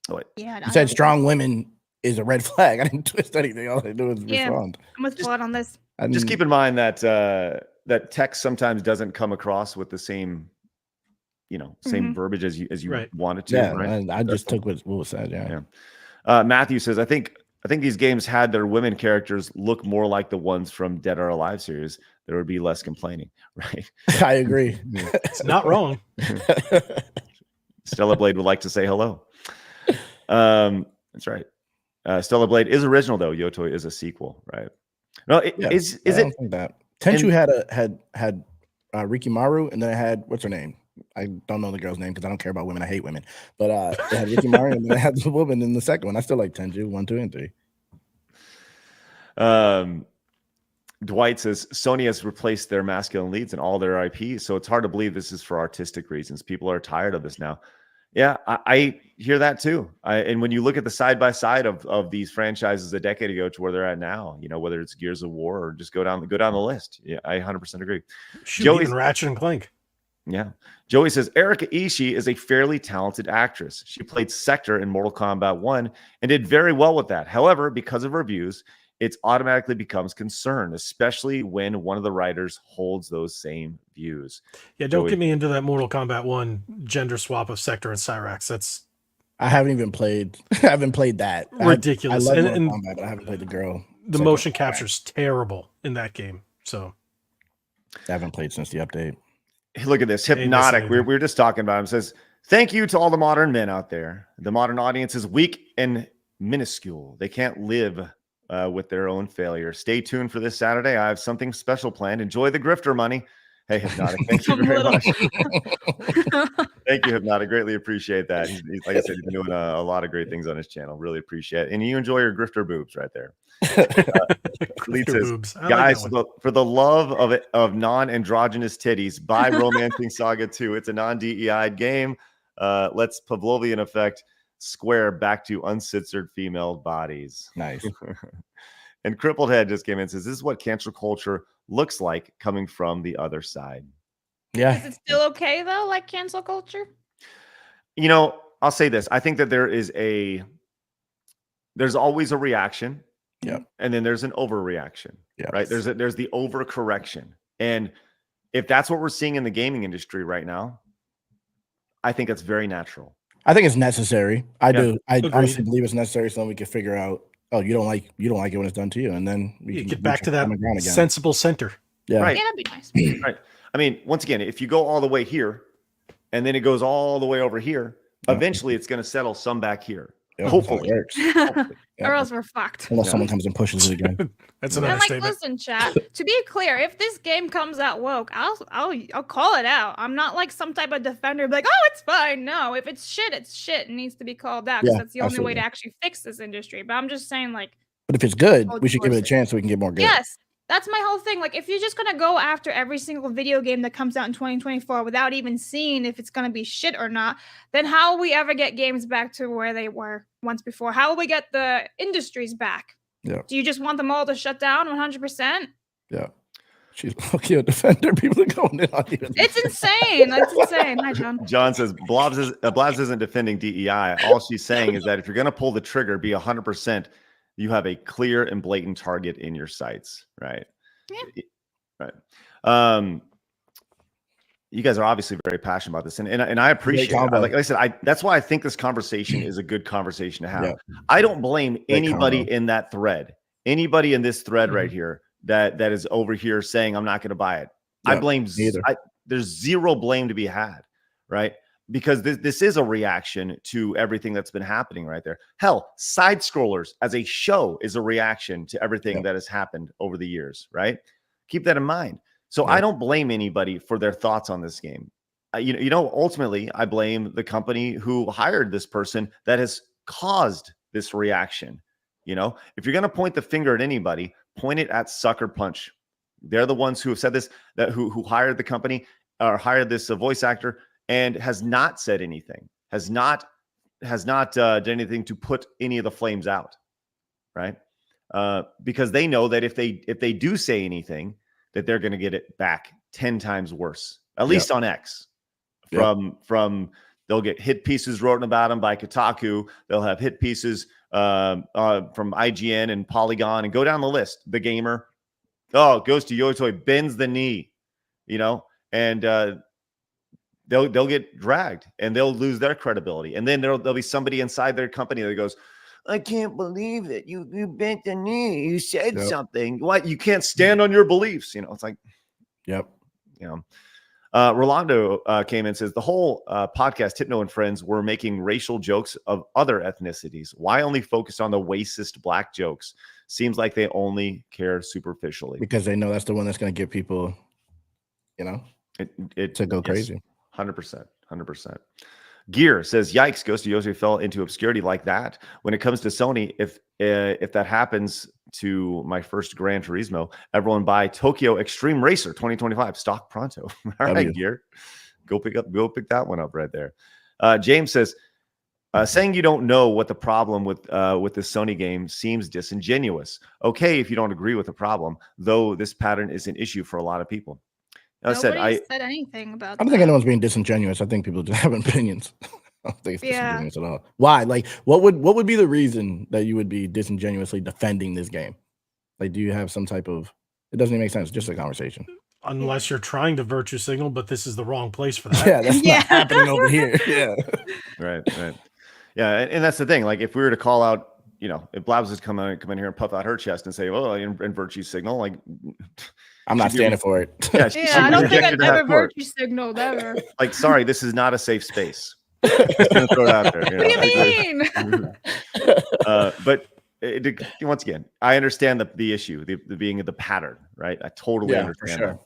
Oh, wait. Yeah, you said strong women is a red flag. I didn't twist anything. All I did was respond. I'm with Flawd on this. Just keep in mind that that text sometimes doesn't come across with the same, same verbiage as you want it to. Yeah, right? I just took what was said. Yeah. Matthew says, I think these games had their women characters look more like the ones from Dead or Alive series. There would be less complaining, right? I agree. It's not wrong. Stellar Blade would like to say hello. That's right. Stellar Blade is original though. Yotei is a sequel, right? No, is I it? don't think that Tenchu had Rikimaru, and then it had what's her name? I don't know the girl's name because I don't care about women. I hate women. But it had Rikimaru, and then it had the woman in the second one. I still like Tenchu 1, 2, and 3. Dwight says Sony has replaced their masculine leads in all their IPs, so it's hard to believe this is for artistic reasons. People are tired of this now. Yeah, I hear that too. And when you look at the side by side of these franchises a decade ago to where they're at now, whether it's Gears of War or just go down the list. Yeah, I 100% agree. Joey's Ratchet and Clank. Yeah. Joey says Erika Ishii is a fairly talented actress. She played Sector in Mortal Kombat 1 and did very well with that. However, because of her views, it automatically becomes concern, especially when one of the writers holds those same views. Yeah, don't get me into that Mortal Kombat 1 gender swap of Sector and Cyrax. I haven't even played. I haven't played that. Ridiculous. I love Mortal Kombat, but I haven't played the girl. The motion capture's terrible in that game. So I haven't played since the update. Look at this. Hypnotic. We were just talking about him. Says, thank you to all the modern men out there. The modern audience is weak and minuscule. They can't live with their own failure. Stay tuned for this Saturday. I have something special planned. Enjoy the grifter money. Hey, Hypnotic. Thank you very much. Thank you, Hypnotic. Greatly appreciate that. He's like I said, he's been doing a lot of great things on his channel. Really appreciate it. And you enjoy your grifter boobs right there. Lead says, guys, for the love of non-androgynous titties, buy Romancing Saga 2. It's a non-DEI game. Let's Pavlovian effect Square back to uncensored female bodies. Nice. And Crippled Head just came in and says, this is what cancel culture looks like coming from the other side. Yeah. Is it still okay though, like cancel culture? I'll say this. I think that there's always a reaction. Yeah. And then there's an overreaction. Yeah. Right. There's the overcorrection. And if that's what we're seeing in the gaming industry right now, I think it's very natural. I think it's necessary. I do. I Agreed. honestly believe it's necessary so we can figure out, you don't like it when it's done to you. And then we can get back to that sensible center. Yeah. Right. Yeah, that'd be nice. Right. I mean, once again, if you go all the way here and then it goes all the way over here, eventually it's going to settle some back here. Yeah, hopefully. Or else we're fucked. Unless someone comes and pushes it again. That's another statement. Listen, chat. To be clear, if this game comes out woke, I'll call it out. I'm not like some type of defender, like, oh, it's fine. No, if it's shit, it's shit. It needs to be called out because that's the only way to actually fix this industry. But I'm just saying, like, but if it's good, we should give it a chance so we can get more good. Yes. That's my whole thing. Like, if you're just going to go after every single video game that comes out in 2024 without even seeing if it's going to be shit or not, then how will we ever get games back to where they were once before? How will we get the industries back? Yeah. Do you just want them all to shut down 100%? Yeah. She's lucky a defender. People are going in on you. It's insane. It's insane. Hi, John. John says, Blabs isn't defending DEI. All she's saying is that if you're going to pull the trigger, be 100%. You have a clear and blatant target in your sights, right? Yeah. Right. You guys are obviously very passionate about this, and I appreciate it. Like I said, that's why I think this conversation is a good conversation to have. Yeah. I don't blame anybody in that thread, anybody in this thread right here that is over here saying I'm not going to buy it. Yeah, I blame there's zero blame to be had, right? Because this is a reaction to everything that's been happening right there. Hell, Side Scrollers as a show is a reaction to everything that has happened over the years, right? Keep that in mind. So I don't blame anybody for their thoughts on this game. Ultimately, I blame the company who hired this person that has caused this reaction. If you're going to point the finger at anybody, point it at Sucker Punch. They're the ones who have said this, who hired the company or hired this voice actor and has not said anything, has not done anything to put any of the flames out, right? Because they know that if they do say anything, that they're going to get it back 10 times worse, at least on X. From they'll get hit pieces written about them by Kotaku. They'll have hit pieces from IGN and Polygon, and go down the list. The Gamer, it goes to Yotei, bends the knee, and they'll get dragged and they'll lose their credibility. And then there'll be somebody inside their company that goes, I can't believe it. You bent the knee. You said something. What? You can't stand on your beliefs. It's like, Rolando came in and says the whole podcast, Hypno and Friends, were making racial jokes of other ethnicities. Why only focus on the racist black jokes? Seems like they only care superficially. Because they know that's the one that's going to get people, to go crazy. 100%. 100%. Gear says, yikes, Ghost of Yotei fell into obscurity like that. When it comes to Sony, if that happens to my first Gran Turismo, everyone buy Tokyo Extreme Racer 2025 stock pronto. All right, Gear. Go pick that one up right there. James says, saying you don't know what the problem with the Sony game seems disingenuous. Okay, if you don't agree with the problem, though this pattern is an issue for a lot of people. Nobody said anything about I don't think anyone's being disingenuous. I think people just have opinions. I don't think it's disingenuous at all. Why? Like, what would be the reason that you would be disingenuously defending this game? Like, do you have some type of? It doesn't even make sense. Just a conversation. Unless you're trying to virtue signal, but this is the wrong place for that. Yeah, that's not happening over here. Yeah. Right. Yeah, and that's the thing. Like, if we were to call out, if Blabs would come in here and puff out her chest and say, "Oh, in virtue signal," like. I'm not standing for it. Yeah, I don't think I've ever virtue signaled ever. Like, sorry, this is not a safe space. Just gonna throw it out there. What do you mean? But once again, I understand the issue, the being the pattern, right? I totally understand. For sure.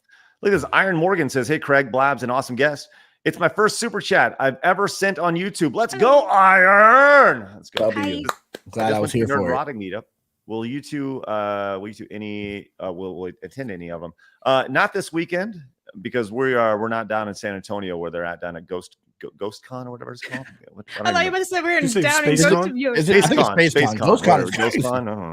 Look at this. Iron Morgan says, "Hey, Craig, Blabs, an awesome guest. It's my first super chat I've ever sent on YouTube. Let's go, Iron. Let's go. Glad I was here for it. Meetup. Will you two will attend any of them? Not this weekend, because we're not down in San Antonio where they're at, down at GhostCon or whatever it's called. I thought you were going to say we're down in SpaceCon. GhostCon. I don't know.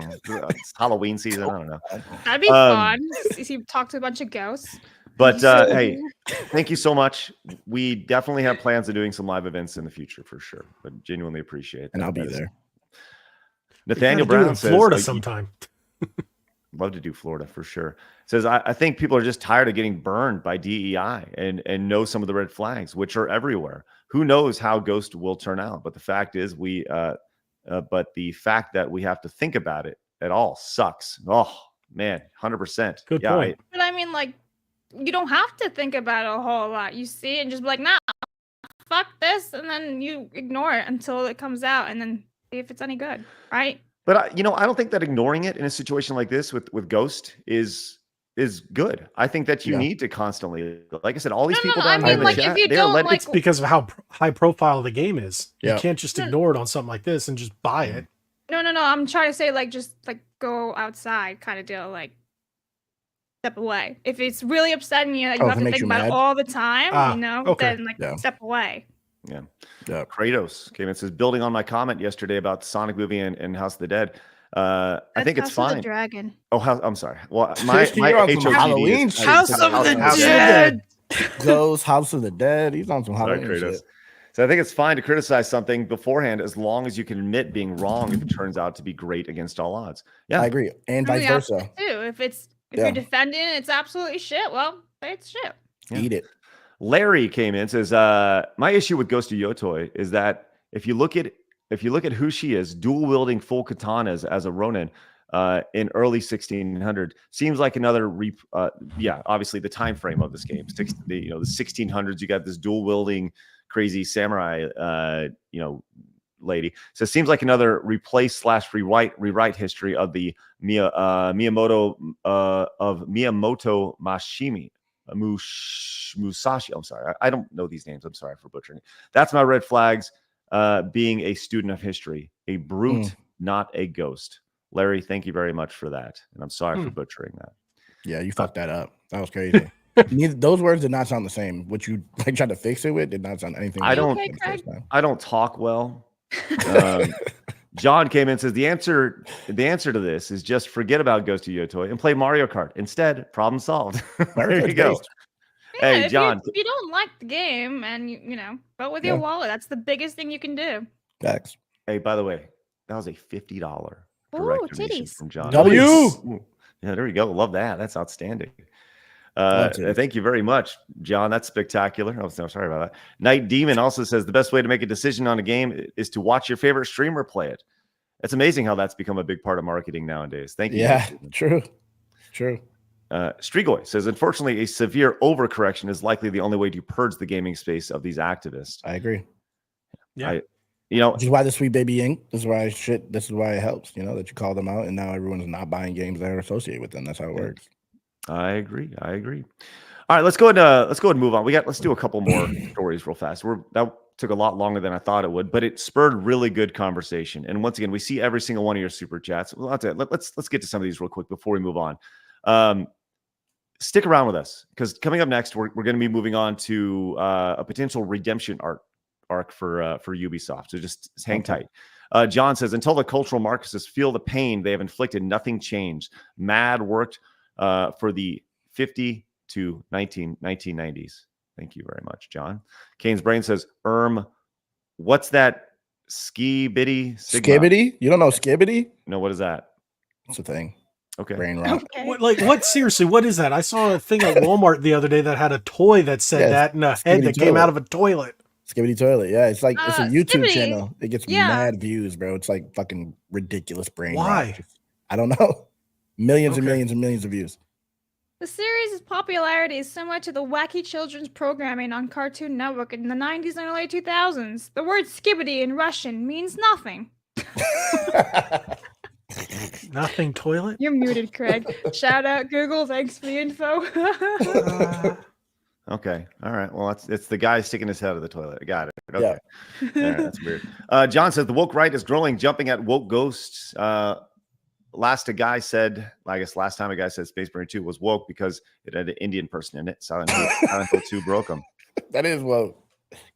It's Halloween season. I don't know. That'd be fun. You talk to a bunch of ghosts. But hey, thank you so much. We definitely have plans of doing some live events in the future for sure. But genuinely appreciate it. And I'll be there. Nathaniel Brown says, Florida sometime. Love to do Florida for sure. Says, I think people are just tired of getting burned by DEI and know some of the red flags, which are everywhere. Who knows how Ghost will turn out? But the fact is, but the fact that we have to think about it at all sucks. Oh man, 100%. Good point. But I mean, like, you don't have to think about it a whole lot. You see it and just be like, nah, fuck this, and then you ignore it until it comes out, and then see if it's any good, right? But I don't think that ignoring it in a situation like this with Ghost is good. I think that you need to constantly, like I said, all these people down here in the chat, it's because of how high profile the game is. You can't just ignore it on something like this and just buy it. No. I'm trying to say, like, just like go outside kind of deal, like step away. If it's really upsetting you, like, you have to think about it all the time, then like step away. Yeah. Kratos came in and says, building on my comment yesterday about the Sonic movie and House of the Dead. I think it's fine. House of the Dragon. Oh, I'm sorry. Well, my Halloween House of the Dead. Goes House of the Dead. He's on some Halloween shit. So I think it's fine to criticize something beforehand as long as you can admit being wrong if it turns out to be great against all odds. Yeah, I agree, and vice versa. If you're defending it, it's absolutely shit. Well, It's shit. Eat it. Larry came in, says, my issue with Ghost of Yotei is that if you look at who she is, dual wielding full katanas as a Ronin in early 1600 seems like another obviously the time frame of this game. The 1600s, you got this dual wielding crazy samurai lady. So it seems like another replay/rewrite history of the Miyamoto Musashi. I'm sorry. I don't know these names. I'm sorry for butchering it. That's my red flags. Being a student of history, a brute, not a ghost. Larry, thank you very much for that. And I'm sorry for butchering that. Yeah, you fucked that up. That was crazy. Those words did not sound the same. What you tried to fix it with did not sound anything. I don't talk well. John came in and says the answer to this is just forget about Ghost of Yotei and play Mario Kart instead. Problem solved. There you go. Yeah, Hey, John. If you don't like the game and you vote with your wallet, that's the biggest thing you can do. Thanks. Hey, by the way, that was a $50 direct donation from John. Yeah, there you go. Love that. That's outstanding. Thank you very much, John. That's spectacular. Oh, no, sorry about that. Night Demon also says the best way to make a decision on a game is to watch your favorite streamer play it. It's amazing how that's become a big part of marketing nowadays. Thank you. Yeah, true. Strigoy says, unfortunately, a severe overcorrection is likely the only way to purge the gaming space of these activists. I agree. Yeah. This is why the Sweet Baby Inc. This is why it helps, that you call them out and now everyone's not buying games that are associated with them. That's how it works. I agree. All right, let's go ahead and move on. Let's do a couple more stories real fast. That took a lot longer than I thought it would, but it spurred really good conversation. And once again, we see every single one of your super chats. Well, let's get to some of these real quick before we move on. Stick around with us because coming up next, we're going to be moving on to a potential redemption arc for Ubisoft. So just hang tight. John says, until the cultural Marxists feel the pain they have inflicted, nothing changed. Mad worked for the 50 to 1990s. Thank you very much, John. Kane's Brain says, what's that ski-bitty? Skibbity? You don't know Skibbity? No, what is that? It's a thing. Okay. Brain rot. What? Seriously, what is that? I saw a thing at Walmart the other day that had a toy that said that in a head that came out of a toilet. Skibbity toilet. Yeah, it's like it's a YouTube Skibbity. channel. It gets mad views, bro. It's like fucking ridiculous brain Why? rot. I don't know. Millions and millions and millions of views. The series' popularity is similar to the wacky children's programming on Cartoon Network in the 90s and early 2000s. The word skibbity in Russian means nothing. Nothing toilet? You're muted, Craig. Shout out Google. Thanks for the info. Okay. All right. Well, it's the guy sticking his head out of the toilet. I got it. Okay. Yeah. All right, that's weird. John says the woke right is growing, jumping at woke ghosts. Last time a guy said Space Marine 2 was woke because it had an Indian person in it. Silent Hill 2 broke them. That is woke.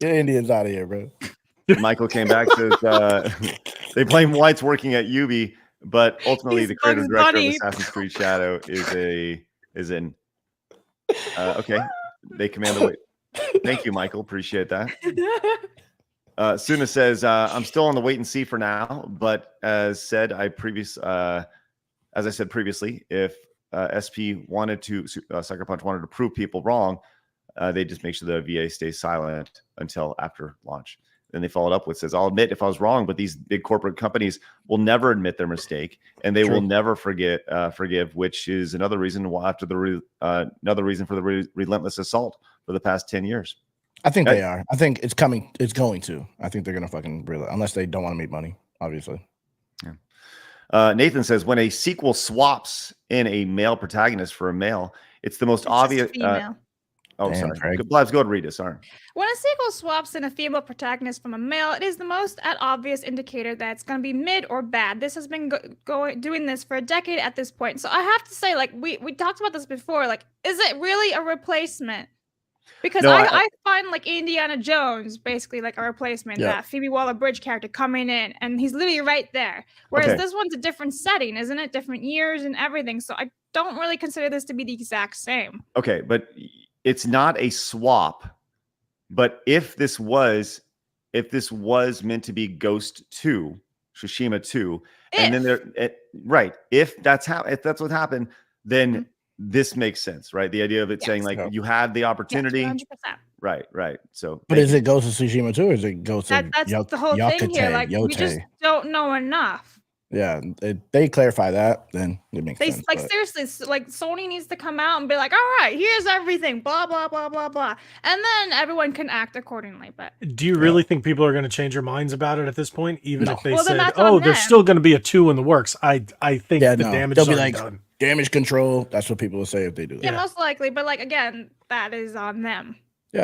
Get Indians out of here, bro. Michael came back, says they blame whites working at Ubi, but ultimately the creative director of Assassin's Creed Shadow is in. Okay. They command the way. Thank you, Michael. Appreciate that. Suna says, I'm still on the wait and see for now, but as I said previously, if SP wanted to, Sucker Punch wanted to prove people wrong, they just make sure the VA stays silent until after launch. Then they followed up with says, I'll admit if I was wrong, but these big corporate companies will never admit their mistake and they will never forgive, which is another reason why another reason for the relentless assault for the past 10 years. I think they are. I think it's coming. It's going to. I think they're going to fucking realize, unless they don't want to make money, obviously. Yeah. Nathan says, when a sequel swaps in a male protagonist for a male, it's the most obvious. Sorry. Blabs, go ahead and read it. Sorry. When a sequel swaps in a female protagonist from a male, it is the most obvious indicator that it's going to be mid or bad. This has been doing this for a decade at this point. So I have to say, like, we talked about this before. Like, is it really a replacement? Because I find like Indiana Jones basically like a replacement, that Phoebe Waller-Bridge character coming in, and he's literally right there. Whereas this one's a different setting, isn't it? Different years and everything. So I don't really consider this to be the exact same. Okay, but it's not a swap. But if this was meant to be Ghost 2, Tsushima 2, and then if that's what happened, then this makes sense, right? The idea of it saying like you had the opportunity. Yes, 100%. Right. So, but is it Ghost of Tsushima too, or is it Ghost of That's the whole thing here. Like we just don't know enough. Yeah, they clarify that, then it makes sense. Like seriously, like Sony needs to come out and be like, all right, here's everything, blah blah blah blah blah, and then everyone can act accordingly. But do you really think people are going to change their minds about it at this point, even if they well, said, "Oh, there's still going to be a 2 in the works"? I think the damage they'll is be like done. Damage control. That's what people will say if they do that. Yeah, most likely. But like again, that is on them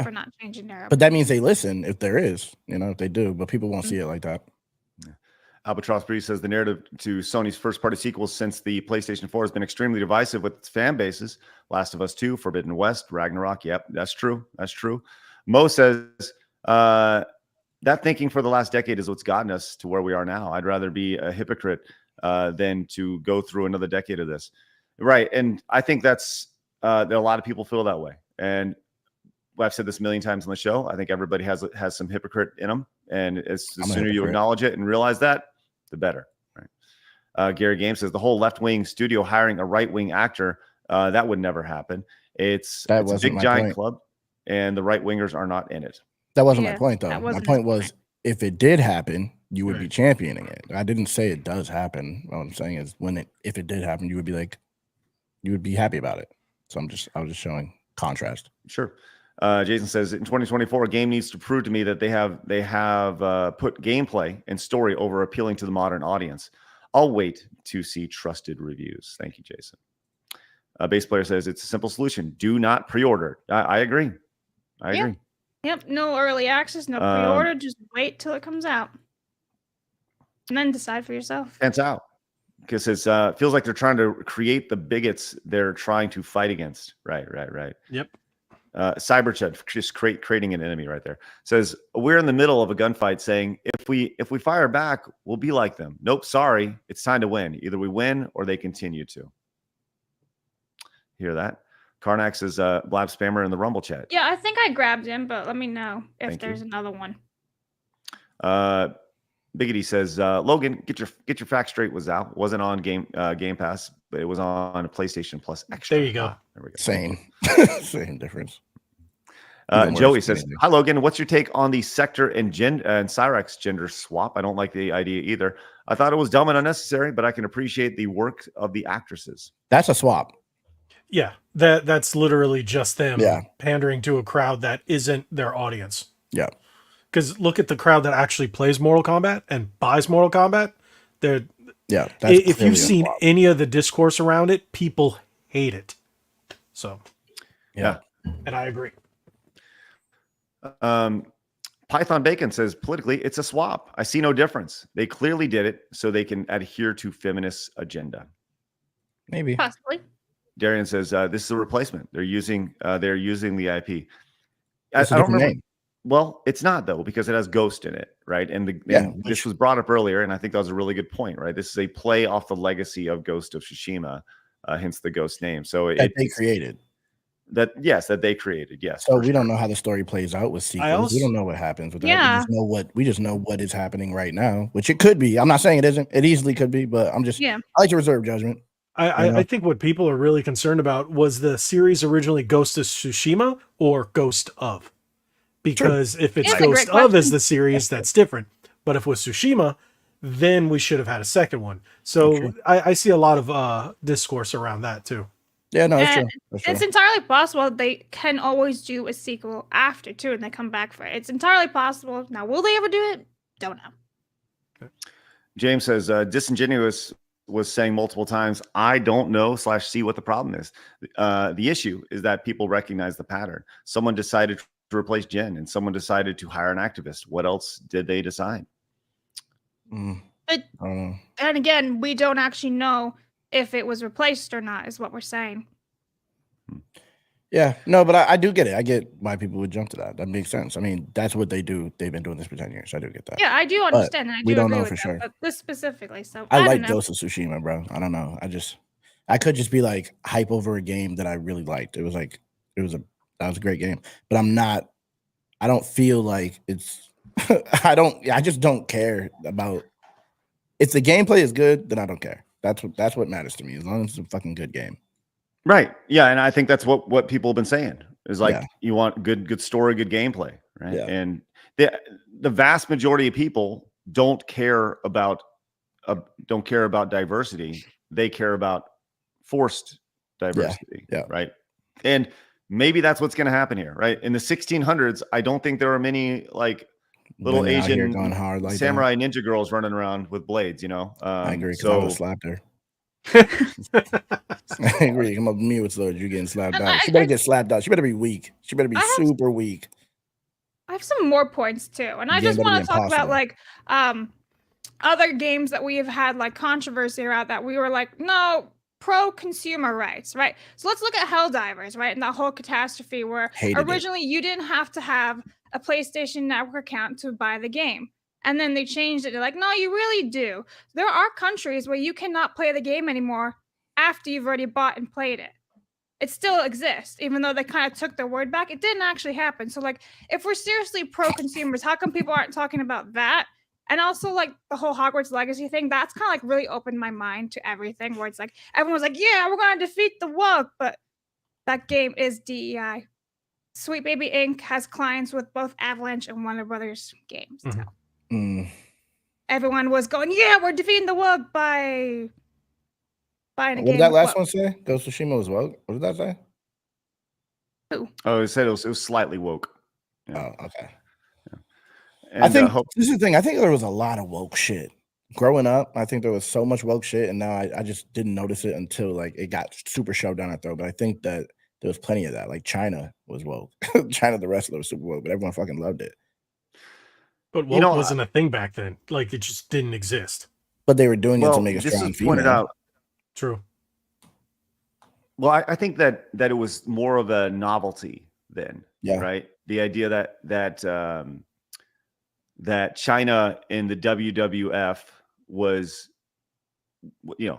for not changing their. But that means they listen if there is, if they do. But people won't see it like that. Albatross Breeze says the narrative to Sony's first-party sequels since the PlayStation 4 has been extremely divisive with its fan bases. Last of Us 2, Forbidden West, Ragnarok. Yep, that's true. That's true. Mo says that thinking for the last decade is what's gotten us to where we are now. I'd rather be a hypocrite than to go through another decade of this. Right, and I think that's that a lot of people feel that way. And I've said this a million times on the show. I think everybody has some hypocrite in them, and the sooner you acknowledge it and realize that, the better. Right. Gary Game says the whole left-wing studio hiring a right-wing actor, that would never happen. It's a big giant club, and the right-wingers are not in it. That wasn't my point, though. My point was, if it did happen, you would be championing it. I didn't say it does happen. What I'm saying is, if it did happen, you would be like, you would be happy about it. So I was just showing contrast. Sure. Jason says in 2024, a game needs to prove to me that they have put gameplay and story over appealing to the modern audience. I'll wait to see trusted reviews. Thank you, Jason. Bass player says it's a simple solution. Do not pre-order. I agree. I agree. Yep. No early access, no pre-order. Just wait till it comes out, and then decide for yourself. It's out because it feels like they're trying to create the bigots they're trying to fight against. Right. Yep. Cyberchat, just creating an enemy right there, says we're in the middle of a gunfight saying if we fire back, we'll be like them. Nope, sorry, it's time to win. Either we win or they continue to. Hear that? Karnak says Blab spammer in the Rumble chat. Yeah, I think I grabbed him, but let me know if there's another one. Biggity says Logan, get your facts straight with ZAU. Wasn't on Game Pass, but it was on a PlayStation Plus Extra. There you go. There we go. Same difference. Joey says, "Hi Logan, what's your take on the Sector and Cyrex gender swap? I don't like the idea either. I thought it was dumb and unnecessary, but I can appreciate the work of the actresses." That's a swap. Yeah, that's literally just them pandering to a crowd that isn't their audience. Yeah. Because look at the crowd that actually plays Mortal Kombat and buys Mortal Kombat. If you've seen any of the discourse around it, people hate it. So, yeah. And I agree. Python Bacon says, politically, it's a swap. I see no difference. They clearly did it so they can adhere to feminist agenda. Maybe. Possibly. Darian says, this is a replacement. They're using the IP. I That's a don't different remember. name. Well, it's not, though, because it has Ghost in it, right? And this was brought up earlier, and I think that was a really good point, right? This is a play off the legacy of Ghost of Tsushima, hence the Ghost name. So they created. That they created, yes. So we don't know how the story plays out with sequels. We don't know what happens with that. Yeah. We just know what is happening right now, which it could be. I'm not saying it isn't. It easily could be, but I like to reserve judgment. I think what people are really concerned about was the series originally Ghost of Tsushima or Ghost of. Because if it's Ghost of as the series, that's different. But if it was Tsushima, then we should have had a second one. So I see a lot of discourse around that too. Yeah, no, that's true. It's entirely possible they can always do a sequel after too, and they come back for it. It's entirely possible. Now, will they ever do it? Don't know. Okay. James says, disingenuous was saying multiple times, I don't know / see what the problem is. The issue is that people recognize the pattern. Someone decided to replace Jen, and someone decided to hire an activist. What else did they decide? But and again, we don't actually know if it was replaced or not, is what we're saying. Yeah, no, but I do get it. I get why people would jump to that. That makes sense. I mean, that's what they do. They've been doing this for 10 years. I do get that. Yeah, I do understand. And I do we don't agree know with for that, sure. But this specifically, so I like don't know. Ghost of Tsushima, bro. I don't know. I could just be like hype over a game that I really liked. That was a great game. But I don't feel like it's I just don't care about if the gameplay is good, then I don't care. That's what matters to me, as long as it's a fucking good game. Right. Yeah, and I think that's what people have been saying is like you want good story, good gameplay, right? Yeah. And the vast majority of people don't care about diversity. They care about forced diversity, right? And maybe that's what's going to happen here, right? In the 1600s, I don't think there were many like little Women out here Asian going hard like samurai ninja girls running around with blades, you know. I agree, because I would have slapped her. I agree. Come up to me with swords, you're getting slapped out. She better get slapped out. She better be weak. She better be super weak. I have some more points too, and I just want to talk about like other games that we have had like controversy around that we were like, no, pro consumer rights, right? So let's look at Helldivers, right? And that whole catastrophe where originally you didn't have to have a PlayStation Network account to buy the game. And then they changed it. They're like, no, you really do. There are countries where you cannot play the game anymore after you've already bought and played it. It still exists, even though they kind of took their word back. It didn't actually happen. So, like, if we're seriously pro-consumers, how come people aren't talking about that? And also, like, the whole Hogwarts Legacy thing, that's kind of, like, really opened my mind to everything, where it's like, everyone's like, yeah, we're going to defeat the woke, but that game is DEI. Sweet Baby Inc. has clients with both Avalanche and Warner Brothers games. So. Everyone was going, yeah, we're defeating the woke by buying a game. What did that last one say? Ghost of Tsushima was woke? What did that say? Who? Oh, it said it was slightly woke. Yeah. Oh, okay. Yeah. And, I think this is the thing. I think there was a lot of woke shit. Growing up, I think there was so much woke shit, and now I just didn't notice it until like it got super shoved down our throat. But I think that there was plenty of that. Like China was woke. China, the rest of them was super woke, but everyone fucking loved it. But woke wasn't a thing back then. Like it just didn't exist. But they were doing it to make a strong female. Pointed out. True. Well, I think that it was more of a novelty then. Yeah. Right. The idea that China in the WWF was,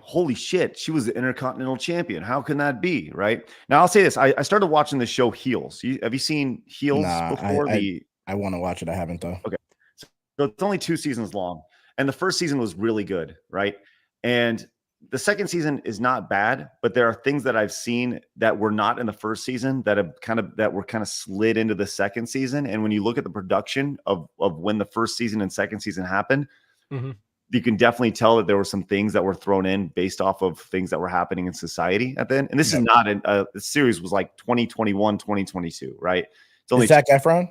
holy shit, she was the Intercontinental Champion. How can that be? Right. Now I'll say this. I started watching the show Heels. Have you seen Heels before? I want to watch it. I haven't though. Okay. So it's only 2 seasons long. And the first season was really good. Right. And the second season is not bad, but there are things that I've seen that were not in the first season that were kind of slid into the second season. And when you look at the production of when the first season and second season happened, you can definitely tell that there were some things that were thrown in based off of things that were happening in society at then. And this is not the series was like 2021, 2022, right? It's only Zac Efron.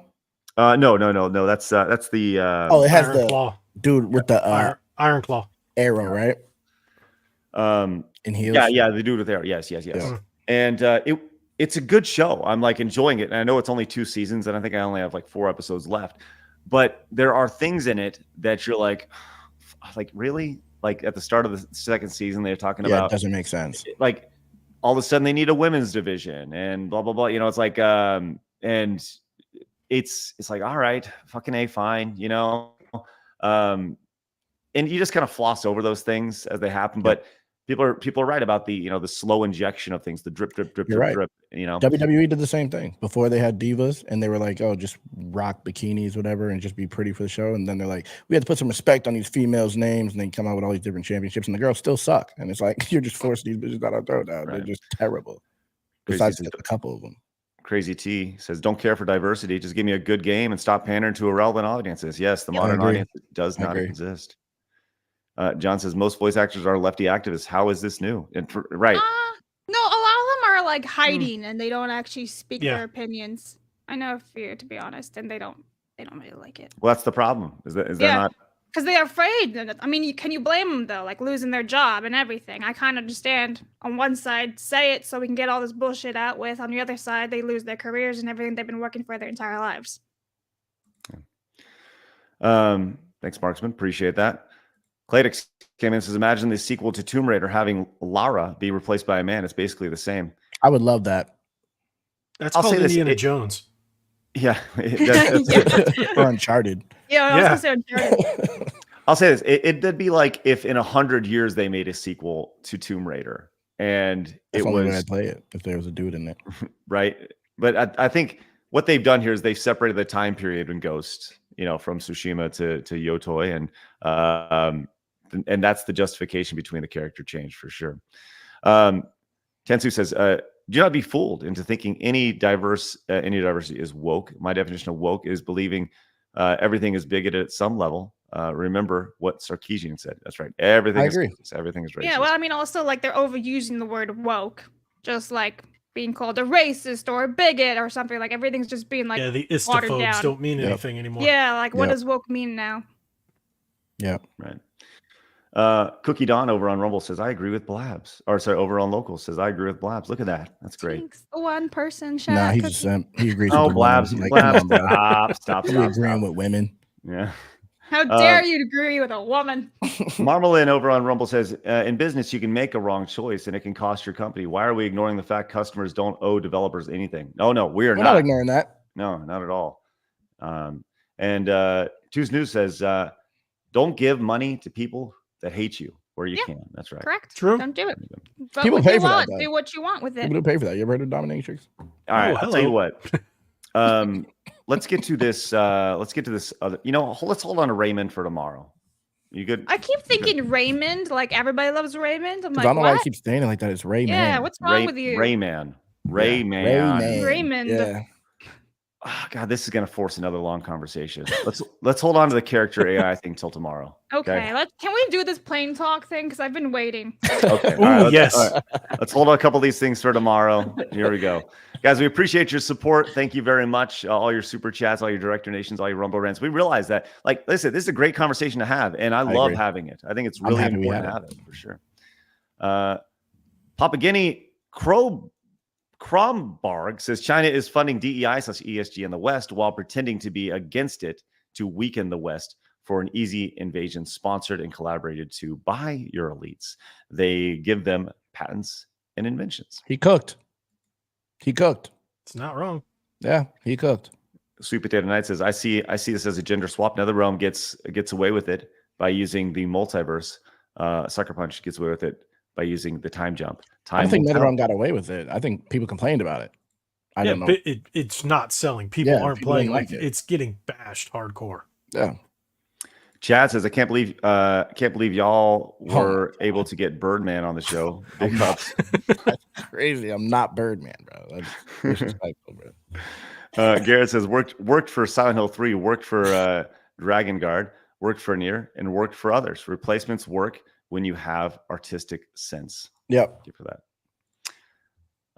No. That's the it has Iron the Claw. Dude with the Iron Claw arrow, right? In Heels. Yeah, the dude with arrow. Yes. Yeah. And it's a good show. I'm like enjoying it. And I know it's only 2 seasons, and I think I only have like 4 episodes left. But there are things in it that you're like really? Like at the start of the second season, they're talking about it doesn't make sense. Like all of a sudden they need a women's division and blah blah blah. It's like and it's like, all right, fucking A, fine, and you just kind of floss over those things as they happen. But people are right about the the slow injection of things, the drip. WWE did the same thing before they had divas, and they were like, oh, just rock bikinis, whatever, and just be pretty for the show. And then they're like, we had to put some respect on these females' names, and they come out with all these different championships, and the girls still suck. And it's like you're just forcing these bitches down our throat now. Right. They're just terrible. Besides a couple of them. Crazy T says, don't care for diversity. Just give me a good game and stop pandering to irrelevant audiences. Yes, the modern audience does not exist. John says, most voice actors are lefty activists. How is this new? No, a lot of them are like hiding and they don't actually speak their opinions. I know a few, to be honest, and they don't really like it. Well, that's the problem. Is that not? Because they're afraid. I mean, can you blame them though? Like losing their job and everything. I kind of understand. On one side, say it so we can get all this bullshit out with. On the other side, they lose their careers and everything they've been working for their entire lives. Thanks, Marksman. Appreciate that. Cladix came in and says, imagine the sequel to Tomb Raider having Lara be replaced by a man. It's basically the same. I would love that. That's called Indiana Jones. Yeah. Or Uncharted. Yeah, I was going to say Uncharted. I'll say this. It'd be like if in 100 years they made a sequel to Tomb Raider. And That's the only way I'd play it if there was a dude in it. Right. But I think what they've done here is they've separated the time period in Ghost, from Tsushima to Yotei. And that's the justification between the character change for sure. Tensu says, do not be fooled into thinking any diversity is woke. My definition of woke is believing everything is bigoted at some level. Remember what Sarkeesian said. That's right. Everything is racist. Everything is racist. Yeah, well, I mean, also, like, they're overusing the word woke. Just like being called a racist or a bigot or something. Like, everything's just being, like, the watered istophobes down. don't mean anything anymore. Yeah, like, what does woke mean now? Yeah. Right. Cookie Don over on Rumble says, I agree with Blabs. Or sorry, over on Local says, I agree with Blabs. Look at that. That's great. Thanks. One person. Shout Nah, out he's Cookie. a simp. He agrees Oh, with the Blabs. women. Blabs. Come on, bro. Stop. He agreeing with women. Yeah. How dare you agree with a woman? Marmalin over on Rumble says, in business, you can make a wrong choice and it can cost your company. Why are we ignoring the fact customers don't owe developers anything? No, we're not ignoring that. No, not at all. And Two's News says, don't give money to people that hate you where you can. That's right. Correct. True. Don't do it. Vote People what pay you for that, want. though. Do what you want with it. People do pay for that. You ever heard of dominatrix? All right, I'll tell you hello. what. Let's get to this. Let's get to this other. Let's hold on to Raymond for tomorrow. You good? I keep thinking Raymond, like everybody loves Raymond. I'm I like, don't know why I what? keep saying it like that. It's Rayman. Yeah, what's wrong with you? Rayman. Raymond. Yeah. Oh, God, this is gonna force another long conversation. Let's hold on to the character AI thing till tomorrow. Okay, can we do this plain talk thing? Because I've been waiting. Okay. Ooh, all right, yes. all right. Let's hold on a couple of these things for tomorrow. Here we go. Guys, we appreciate your support. Thank you very much. All your super chats, all your direct donations, all your Rumble rants. We realize that, like, listen, this is a great conversation to have, and I love agree. having it. I think it's really happy we important to had have it for sure. Papa Guinea Krombarg says China is funding DEI/ESG in the West while pretending to be against it to weaken the West for an easy invasion sponsored and collaborated to by your elites. They give them patents and inventions. He cooked. It's not wrong. Yeah, he cooked. Sweet Potato Knight says, I see this as a gender swap. NetherRealm gets away with it by using the multiverse. Sucker Punch gets away with it by using the time jump. I don't think NetherRealm got away with it. I think people complained about it. I don't know. But it's not selling. People aren't people playing. didn't like it. It's getting bashed hardcore. Yeah. Chad says, I can't believe y'all were able to get Birdman on the show. Big ups. That's crazy. I'm not Birdman, bro. That's disrespectful, bro. Garrett says, worked for Silent Hill 3, worked for Dragon Guard, worked for Nier, and worked for others. Replacements work when you have artistic sense. Yep. Thank you for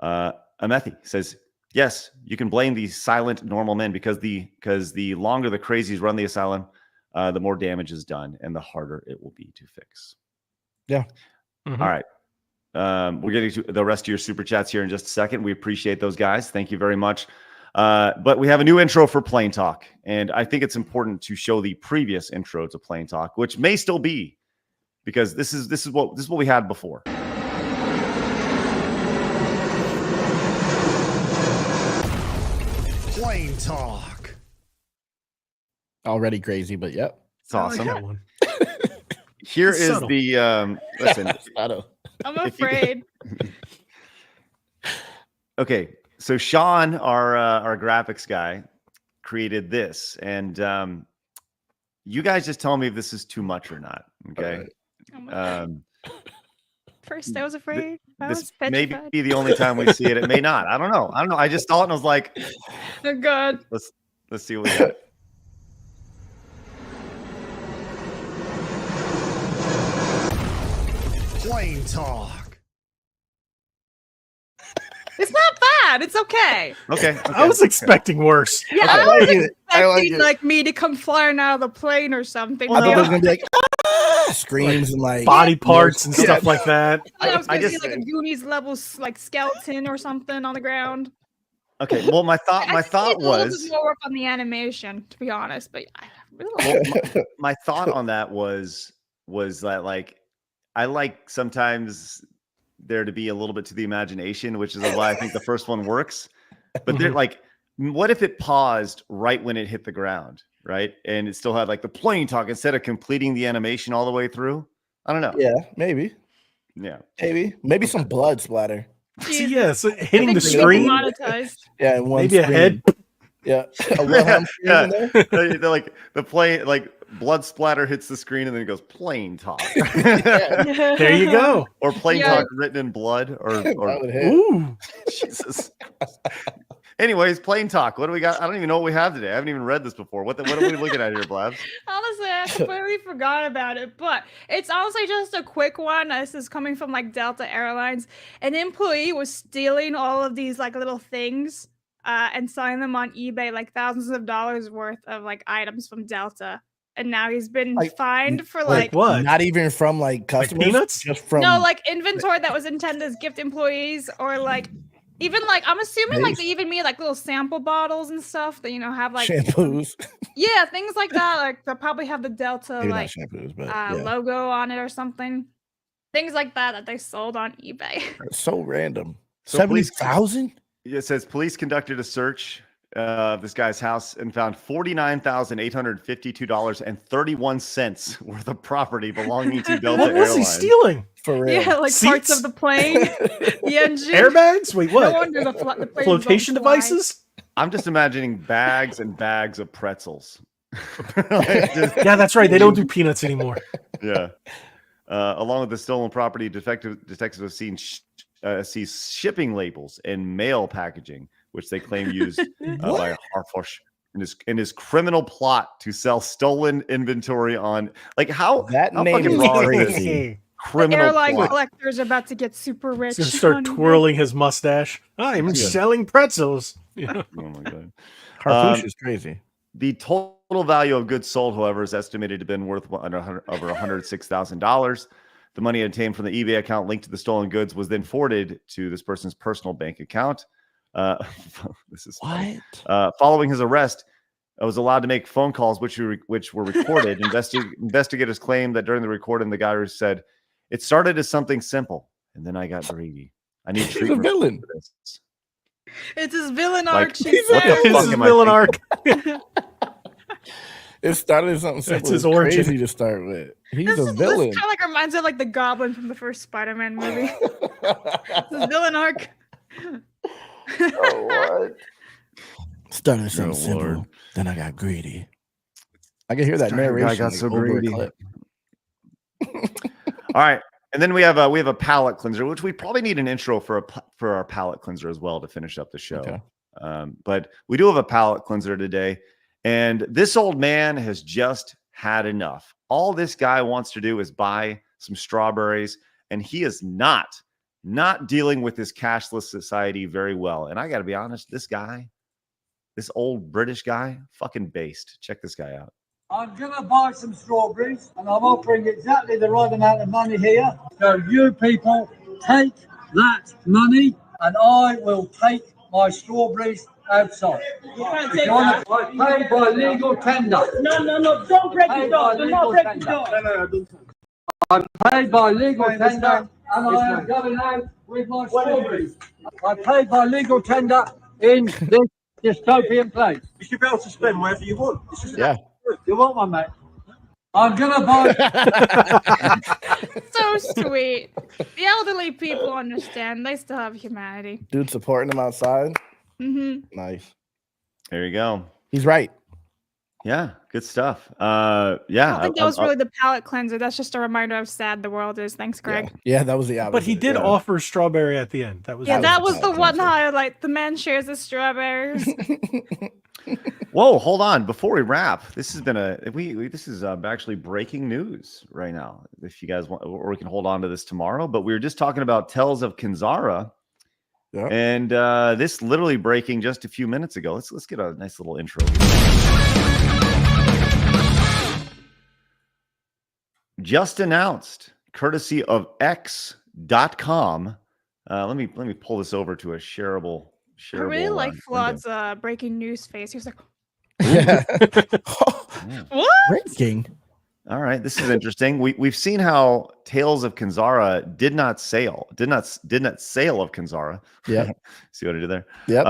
that. Amethi says, yes, you can blame the silent normal men because the longer the crazies run the asylum, the more damage is done and the harder it will be to fix. Yeah. Mm-hmm. All right. We're getting to the rest of your super chats here in just a second. We appreciate those guys. Thank you very much. But we have a new intro for Plain Talk, and I think it's important to show the previous intro to Plain Talk, which may still be, because this is what we had before. Plain Talk. Already crazy, but yep. It's awesome. I like that one. Here It's is subtle. the listen. I'm afraid. Okay, so Sean, our graphics guy, created this, and you guys just tell me if this is too much or not. Okay. First, I was afraid. I This was may petrified. be the only time we see it. It may not. I don't know. I just saw it and I was like, Oh God. let's see what we got. Plain Talk. It's not bad. It's okay. Okay. I was expecting worse. Yeah, Okay. I was I like it. I like expecting it. like me to come flying out of the plane or something. I thought Yeah. it was gonna be like screams and like Body parts and Yeah. stuff like that. I was I gonna just- see like a Goonies level like skeleton or something on the ground. Okay. Well, my thought I just need a little was bit more work on the animation, to be honest. But I really well, my thought on that was that, like, I like sometimes there to be a little bit to the imagination, which is why I think the first one works. But they're like, what if it paused right when it hit the ground, right? And it still had like the Plain Talk instead of completing the animation all the way through? I don't know. Yeah, maybe. Yeah. Maybe some blood splatter. See, yeah, so hitting the think we get screen. demonetized. Yeah, and one Maybe a scream. head. Yeah, a Wilhelm scream in there. They're like the plane, like blood splatter hits the screen and then it goes plain talk. There you go. Or plain talk written in blood or ooh. Jesus. Anyways, plain talk. What do we got? I don't even know what we have today. I haven't even read this before. What are we looking at here, Blabs? Honestly, I completely forgot about it, but it's honestly just a quick one. This is coming from like Delta Airlines. An employee was stealing all of these like little things and selling them on eBay, like thousands of dollars worth of like items from Delta. And now he's been fined for like what? Not even from like customers, peanuts? just from like inventory that was intended as gift employees, or like even like I'm assuming like they even made like little sample bottles and stuff that have like shampoos. Yeah, things like that. Like they'll probably have the Delta Maybe like not shampoos, but logo on it or something. Things like that they sold on eBay. So random. So 70,000? It says police conducted a search of this guy's house and found $49,852.31 worth of property belonging to Delta What was Airlines. he stealing? For real. Yeah, like Seats? parts of the plane, the engine, Airbags? Wait, what? No wonder the plane Flotation don't fly. devices? I'm just imagining bags and bags of pretzels. Yeah, that's right. They don't do peanuts anymore. Yeah. Along with the stolen property, detectives have seen shipping labels and mail packaging, which they claim used by Harfosh in his criminal plot to sell stolen inventory on how name fucking is raw is crazy. this? Criminal airline plot. collector's about to get super rich. He's gonna start on eBay. twirling his mustache. I'm selling pretzels. Oh my god. Harpoosh is crazy. The total value of goods sold, however, is estimated to have been worth over $106,000. The money obtained from the eBay account linked to the stolen goods was then forwarded to this person's personal bank account. This is funny. Following his arrest, I was allowed to make phone calls, which were recorded. Investigators claim that during the recording, the guy said, "It started as something simple, and then I got greedy. I need treatment." He's a villain. For this. It's his villain arc. What the fuck It's his am I villain thinking? arc. It started as something simple. That's his and origin. crazy to start with. He's This a villain. kind of like reminds me of like the Goblin from the first Spider-Man movie. It's his villain arc. What? Started as something simple, Lord. then I got greedy. I can hear that Sorry, narration. I got like, so over a greedy. clip. All right, and then we have a palate cleanser, which we probably need an intro for our palate cleanser as well to finish up the show. Okay. But we do have a palate cleanser today, and this old man has just had enough. All this guy wants to do is buy some strawberries, and he is not dealing with this cashless society very well. And I got to be honest, this old British guy, fucking based. Check this guy out. I'm going to buy some strawberries, and I'm offering exactly the right amount of money here. So you people take that money, and I will take my strawberries outside. I paid by legal tender. No, don't break it off. Do not break it off. I paid by legal tender, and I am going out with my strawberries. I paid by legal tender in this dystopian place. You should be able to spend wherever you want. Yeah. You want one, mate? I'm gonna buy. So sweet. The elderly people understand. They still have humanity. Dude supporting him outside. Mm-hmm. Nice. There you go. He's right. Yeah, good stuff. Yeah, I don't think that was really the palate cleanser. That's just a reminder of how sad the world is. Thanks, Greg. Yeah, that was the opposite. But he did offer strawberry at the end. That was That was the one highlight. The man shares the strawberries. Whoa, hold on. Before we wrap, this has been this is actually breaking news right now. If you guys want, or we can hold on to this tomorrow. But we were just talking about Tales of Kinzara, and this literally breaking just a few minutes ago. Let's get a nice little intro. Just announced, courtesy of X.com. Let me pull this over to a shareable. I really like Flawd's breaking news face. He was like, "What? Breaking." All right, this is interesting. We've seen how Tales of Kinzara did not sail of Kinzara. Yeah. See what I did there? Yep.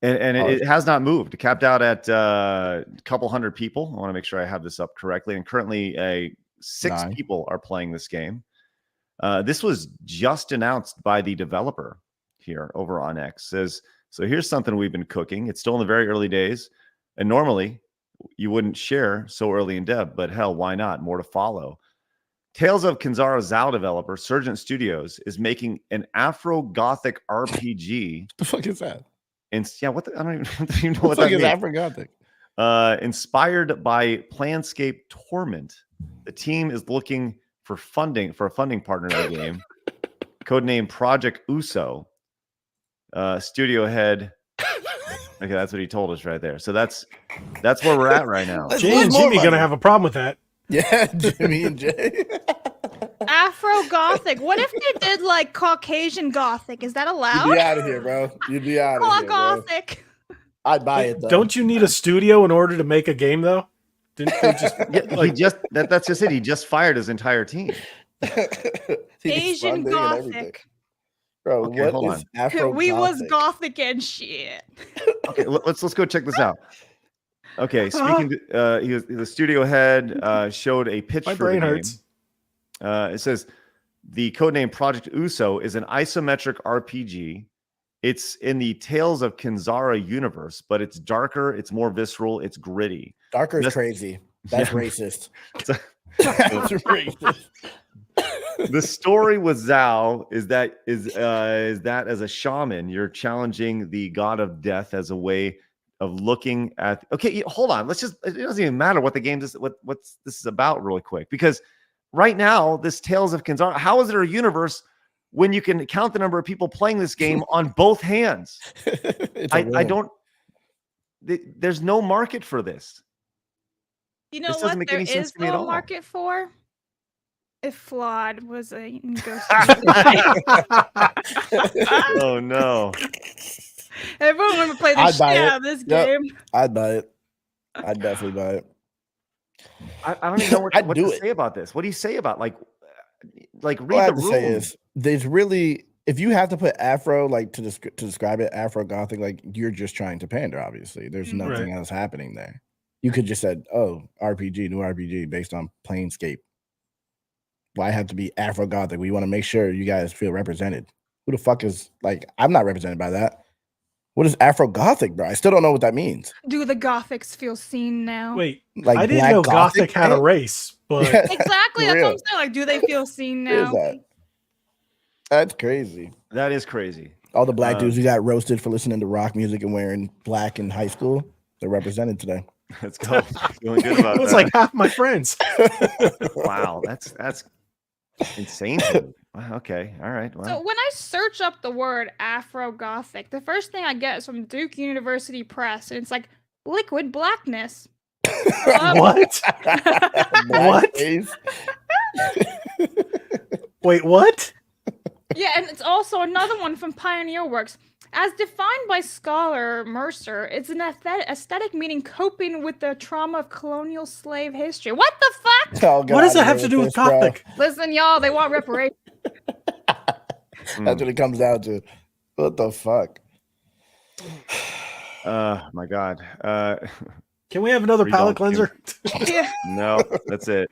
And it has not moved. It capped out at a couple hundred people. I want to make sure I have this up correctly. And currently, 6 people are playing this game. This was just announced by the developer here over on X. So here's something we've been cooking. It's still in the very early days, and normally you wouldn't share so early in dev, but hell, why not? More to follow. Tales of Kinzara ZAU developer Surgent Studios is making an Afro-Gothic RPG. The fuck is that? Yeah, what the, I don't even know what the fuck that is means. Afro-Gothic? Inspired by Planscape Torment, the team is looking for a funding partner in the game. Codename Project Uso. Studio head. Okay, that's what he told us right there. So that's where we're at right now. Jay and Jimmy gonna have a problem with that. Yeah, Jimmy and Jay. Afro Gothic. What if they did like Caucasian Gothic? Is that allowed? You'd be out of here, bro. You'd be out of here. Gothic. I'd buy it though. Don't you need a studio in order to make a game though? Didn't they just that's just it. He just fired his entire team. Asian Gothic. Bro, okay, hold on. Afro We was Gothic and shit. Okay, let's go check this out. Okay, speaking to, the studio head showed a pitch My for brain the hurts. game. It says the codename Project Uso is an isometric RPG. It's in the Tales of Kinzara universe, but it's darker, it's more visceral, it's gritty. Darker is crazy. That's racist. That's racist. The story with ZAU is that as a shaman, you're challenging the god of death as a way of looking at. Okay, hold on. It doesn't even matter what the game is. What's this is about, really quick, because right now this Tales of Kinzara. How is there a universe when you can count the number of people playing this game on both hands? I don't. There's no market for this. You know This doesn't what make there any sense is to me at no all. market for? If Flawd was a ghost. Oh no. Everyone would play the shit out of this game. I'd buy it. I'd definitely buy it. I don't even know what to say about this. What do you say about like read All I have the to room? say is there's really, if you have to put Afro like to describe it, Afro Gothic, like you're just trying to pander. Obviously, there's nothing else happening there. You could just said, "Oh, RPG, new RPG based on Planescape." Why have to be Afro Gothic? We want to make sure you guys feel represented. Who the fuck is like? I'm not represented by that. What is Afro Gothic, bro? I still don't know what that means. Do the Gothics feel seen now? Wait, Like I didn't Black know Gothic Gothic, had a man? race, but Yeah. Exactly. For That's what real. I'm saying. Like, do they feel seen What is now? that? That's crazy. That is crazy. All the black dudes who got roasted for listening to rock music and wearing black in high school, they're represented today. Let's go. Feeling good about it's that. like half my friends. Wow, that's insane. to me. Wow, okay, all right. Well, So when I search up the word Afro Gothic, the first thing I get is from Duke University Press, and it's like liquid blackness. What? What? Wait, what? Yeah, and it's also another one from Pioneer Works. As defined by scholar Mercer, it's an aesthetic meaning coping with the trauma of colonial slave history. What the fuck? Oh, What does that have to do with Gothic? Listen, y'all, they want reparations. That's what it comes down to. What the fuck? my God. Can we have another We palate don't cleanser? Yeah. No, that's it.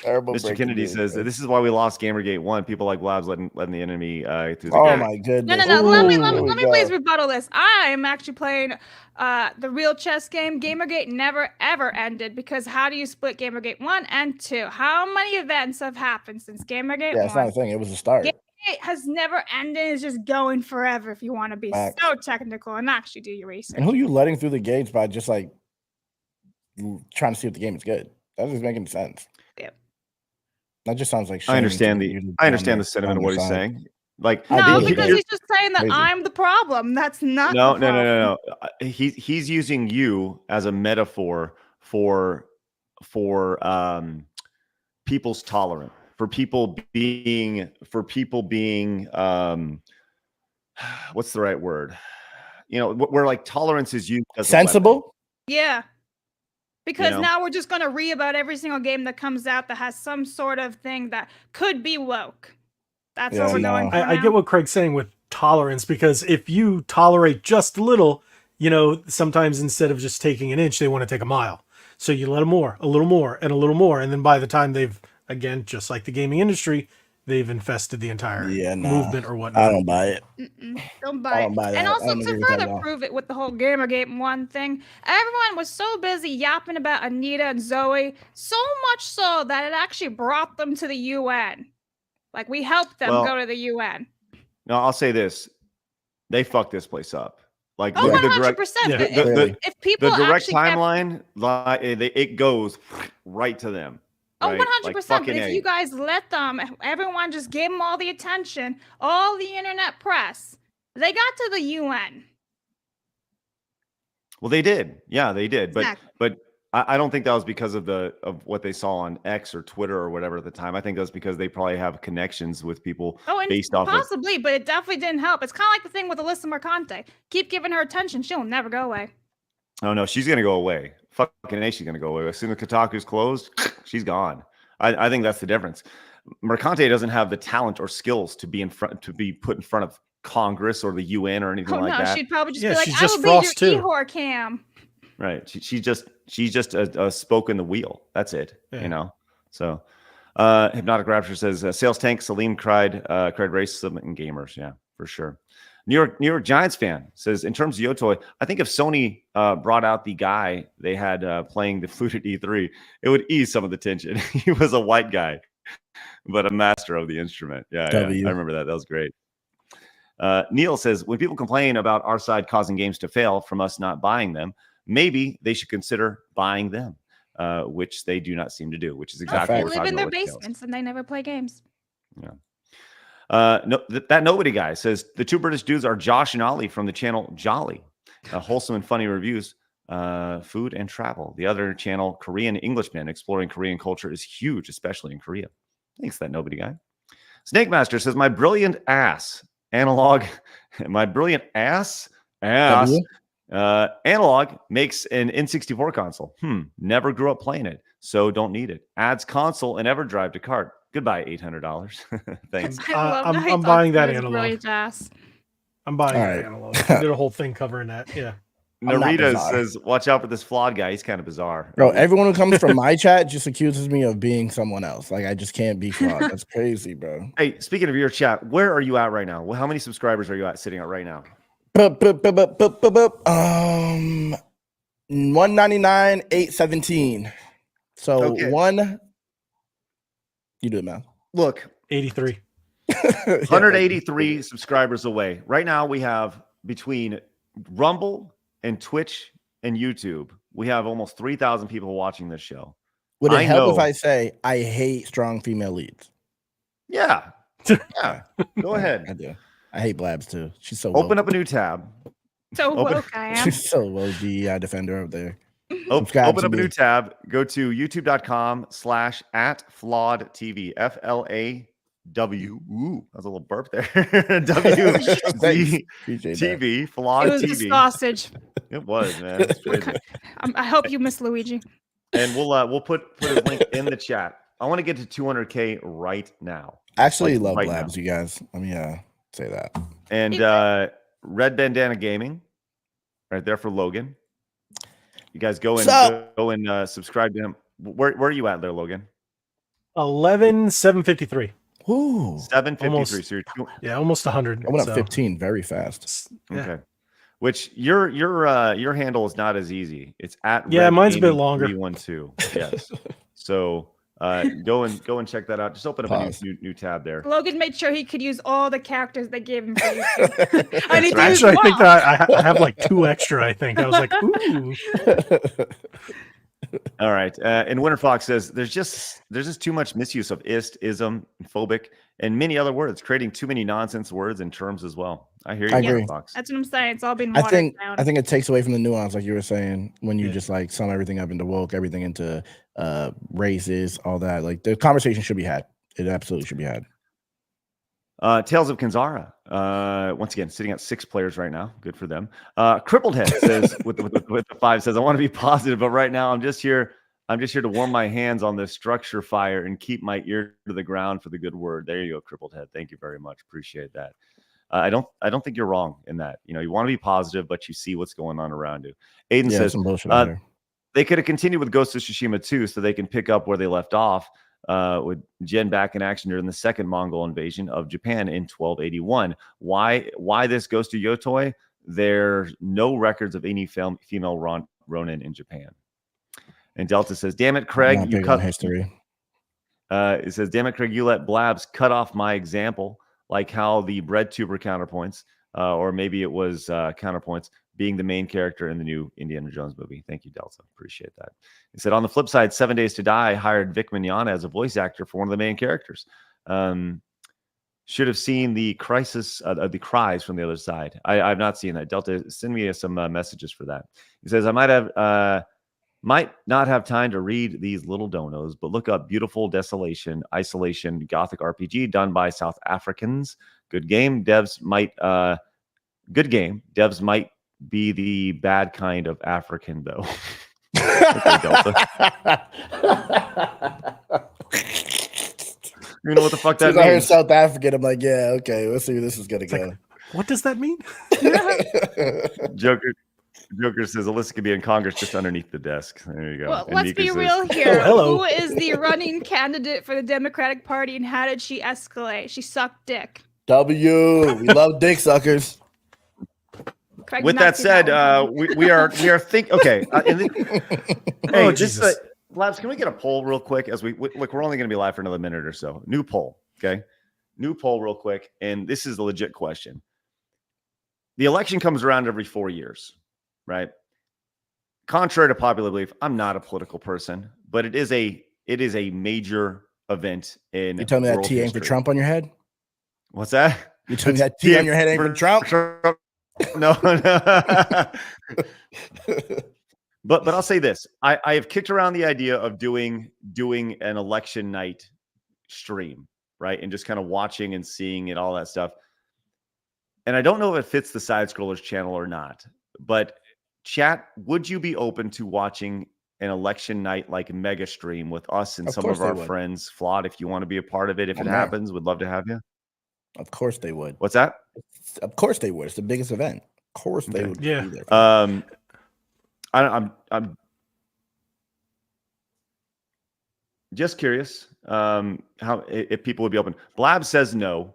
Terrible Mr. breaking Kennedy news, says man. this is why we lost Gamergate 1. People like Blabs letting the enemy through the Oh game. my No, goodness. no, no. Let me God. please rebuttal this. I am actually playing the real chess game. Gamergate never ever ended because how do you split Gamergate 1 and 2? How many events have happened since Gamergate Yeah, it's 1? not a thing. It was a start. Gamergate has never ended. It's just going forever if you want to be Facts. so technical and actually do your research. And who you letting through the gates by just like trying to see if the game is good? That doesn't make any sense. Yep. That just sounds like I understand shaming the somebody sentiment of what he's saying. Like No, do. because you're- he's just saying that Crazy. I'm the problem. That's not no, the no, problem. no, no, no. He's using you as a metaphor for people's tolerance, for people being what's the right word? You know, where like tolerance is used as a weapon. Sensible? Yeah. Because know? now we're just going to read about every single game that comes out that has some sort of thing that could be woke. That's Yeah, what we're no. going for I now. get what Craig's saying with tolerance, because if you tolerate just a little, you know, sometimes instead of just taking an inch, they want to take a mile. So you let them more, a little more, and a little more. And then by the time they've, again, just like the gaming industry, they've infested the entire movement or whatnot. I don't buy it. Don't buy it. buy that. And I also don't to agree with that further at all. prove it with the whole Gamergate 1 thing, everyone was so busy yapping about Anita and Zoe, so much so that it actually brought them to the UN. Like, we helped them go to the UN. No, I'll say this: they fucked this place up. Like, Oh, 100%. If people the direct actually kept- timeline, it goes right to them. Oh, right? 100%. Like, But fucking if A. you guys let them, everyone just gave them all the attention, all the internet press, they got to the UN. Well, they did. Yeah, they did. Exactly. But I don't think that was because of what they saw on X or Twitter or whatever at the time. I think that's because they probably have connections with people And based off of. possibly, but it definitely didn't help. It's kind of like the thing with Alyssa Mercante. Keep giving her attention, she'll never go away. Oh no, she's gonna go away. Fucking A, she's gonna go away. As soon as Kotaku's closed, she's gone. I think that's the difference. Mercante doesn't have the talent or skills to be put in front of Congress or the UN or anything like that. She'd probably just be like, I will be your Ehor cam. Right. She's just a spoke in the wheel. That's it. Yeah. You know. So, Hypnotic Rapture says sales tank. Salim cried racism and gamers. Yeah, for sure. New York Giants fan says, in terms of Yotei, I think if Sony brought out the guy they had playing the flute at E3, it would ease some of the tension. He was a white guy, but a master of the instrument. Yeah, I remember that. That was great. Neil says, when people complain about our side causing games to fail from us not buying them, maybe they should consider buying them, which they do not seem to do, which is exactly what we're They talking live in about. their basements and they never play games. Yeah. That nobody guy says the two British dudes are Josh and Ollie from the channel Jolly, wholesome and funny reviews, food and travel. The other channel, Korean Englishmen, exploring Korean culture, is huge, especially in Korea. Thanks, that nobody guy. Snake Master says my brilliant ass analog makes an N64 console. Never grew up playing it, so don't need it. Adds console and EverDrive to cart. Goodbye, $800. Thanks. I'm buying that analog. Ass. I'm buying that analog. I did a whole thing covering that. Yeah. Narita says, watch out for this Flawd guy. He's kind of bizarre. Bro, everyone who comes from my chat just accuses me of being someone else. Like, I just can't be Flawd. That's crazy, bro. Hey, speaking of your chat, where are you at right now? Well, how many subscribers are you sitting at right now? 199, 817. So you do it, man. Look, 83. 183 subscribers away. Right now, we have between Rumble and Twitch and YouTube, we have almost 3,000 people watching this show. Would it help if I say I hate strong female leads? Yeah. Yeah. Go ahead. I do. I hate Blabs too. She's so open up a new tab. So woke I am. She's so low defender up there. Open up a new tab. Go to youtube.com/@FlawdTV. FLAW. Ooh, that was a little burp there. WTV. Flawd It was TV. the sausage. It was, man. It's crazy. I hope you miss Luigi. And we'll put a link in the chat. I want to get to 200K right now. I actually love right Blabs, now. you guys. Let me say that. And Red Bandana Gaming, right there for Logan. You guys go and subscribe to him. Where are you at there, Logan? 11,753. Ooh, 753. So you're almost 100. I went up 15 very fast. Okay. Which your handle is not as easy. It's at mine's a bit longer. 312. Yes. So go and check that out. Just open up a new tab there. Logan made sure he could use all the characters they gave him for YouTube. I need to use Actually, I think one. that I have like 2 extra. I think I was like, ooh. All right. And Winter Fox says there's just too much misuse of ism, phobic, and many other words, creating too many nonsense words and terms as well. I hear you, Winter Fox. That's what I'm saying. It's all been watered down. I think it takes away from the nuance, like you were saying, when you just like sum everything up into woke, everything into races, all that. Like the conversation should be had. It absolutely should be had. Tales of Kanzara. Once again, sitting at 6 players right now. Good for them. Crippled Head says with the 5 says, I want to be positive, but right now I'm just here to warm my hands on this structure fire and keep my ear to the ground for the good word. There you go, Crippled Head. Thank you very much. Appreciate that. I don't think you're wrong in that. You know, you want to be positive, but you see what's going on around you. Aiden says some bullshit out there. They could have continued with Ghost of Tsushima 2 so they can pick up where they left off. with Jen back in action during the second Mongol invasion of Japan in 1281. Why this goes to Yotei? There's no records of any female Ronin in Japan. And Delta says, "Damn it, Craig, you cut history." It says, "Damn it, Craig, you let Blabs cut off my example, like how the bread tuber counterpoints, or maybe it was counterpoints, being the main character in the new Indiana Jones movie." Thank you, Delta. Appreciate that. He said, "On the flip side, 7 Days to Die hired Vic Mignogna as a voice actor for one of the main characters. Should have seen the cries from the other side." I've not seen that. Delta, send me some messages for that. He says, "I might not have time to read these little donos, but look up Beautiful Desolation, Isolation, Gothic RPG done by South Africans. Good game. Devs might be the bad kind of African, though." Okay, Delta. You know what the fuck that means? I heard South African. I'm like, yeah, okay. Let's see where this is gonna go. Like, what does that mean? Joker says Alyssa could be in Congress just underneath the desk. There you go. Well, And let's Mika be says, real here. hello. Who is the running candidate for the Democratic Party, and how did she escalate? She sucked dick. W. We love dick suckers. Craig With did not that see said, one. we are thinking. Okay. Hey, Jesus. Labs, can we get a poll real quick? As we're only going to be live for another minute or so. New poll. Okay. New poll real quick. And this is a legit question. The election comes around every 4 years, right? Contrary to popular belief, I'm not a political person, but it is a major event in. You tell me that world T ain't for history. Trump on your head? What's that? You tell me that T on your head ain't for Trump? No. But I'll say this. I have kicked around the idea of doing an election night stream, right? And just kind of watching and seeing and all that stuff. And I don't know if it fits the Side Scrollers channel or not, but chat, would you be open to watching an election night like mega stream with us and some of our friends? Flawd, if you want to be a part of it, if it happens, we'd love to have you. Of course they would. What's that? Of course they would. It's the biggest event. Of course they would. Yeah. Be there. I'm just curious how if people would be open. Blab says no.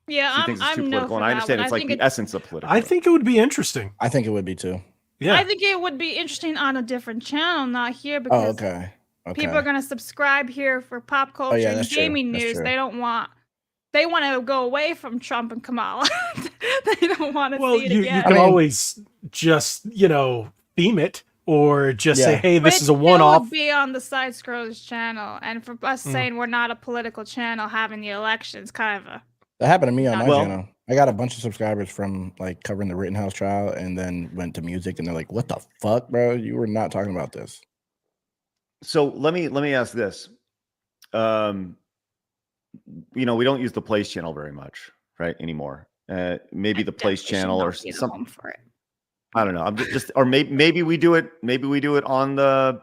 Yeah, She thinks it's too I'm political, and I understand it's like the essence of political. I think it would be interesting. I think it would be too. Yeah. I think it would be interesting on a different channel, not here, Oh, because okay. people are going to subscribe here for pop culture yeah, and that's true. gaming That's news. true. They want to go away from Trump and Kamala. They don't want to Well, see it you again. can always just, theme it or just say, hey, But this it is a still one-off. would be on the Side Scrollers channel, and for us saying we're not a political channel having the elections, kind of a. That happened to me on my Well- channel. I got a bunch of subscribers from like covering the Rittenhouse trial, and then went to music, and they're like, "What the fuck, bro? You were not talking about this." So let me ask this. We don't use the Place channel very much, right, anymore. Maybe the Place channel or something for it. I don't know. I'm just or maybe we do it. Maybe we do it on the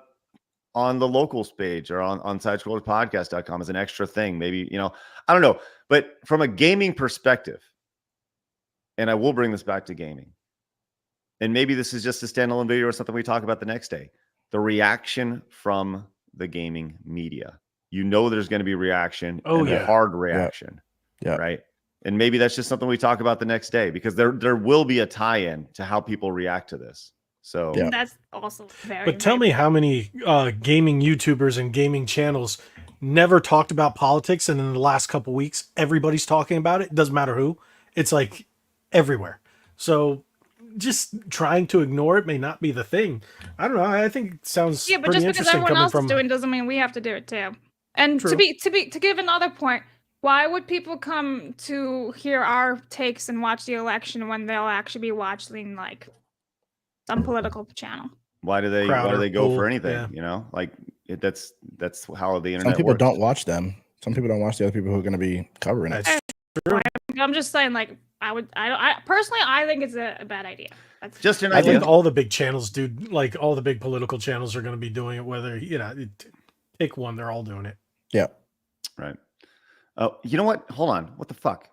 locals page or on sidescrollerspodcast.com as an extra thing. Maybe, I don't know. But from a gaming perspective, and I will bring this back to gaming, and maybe this is just a standalone video or something we talk about the next day. The reaction from the gaming media. There's going to be reaction, a hard reaction, right? And maybe that's just something we talk about the next day, because there will be a tie-in to how people react to this. So That's also very. But tell me how many gaming YouTubers and gaming channels never talked about politics, and in the last couple weeks, everybody's talking about it. It doesn't matter who. It's like everywhere. So just trying to ignore it may not be the thing. I don't know. I think it sounds Yeah, but pretty just because interesting everyone coming else from. is doing doesn't mean we have to do it too. And True. to give another point, why would people come to hear our takes and watch the election when they'll actually be watching like some political channel? why do they go for anything? Yeah. That's how the internet Some people works. don't watch them. Some people don't watch the other people who are going to be covering it. I'm just saying, like, I personally think it's a bad idea. That's Just an I idea. think all the big channels do, like all the big political channels are going to be doing it. Whether pick one, they're all doing it. Yeah. Right. Oh, you know what? Hold on. What the fuck?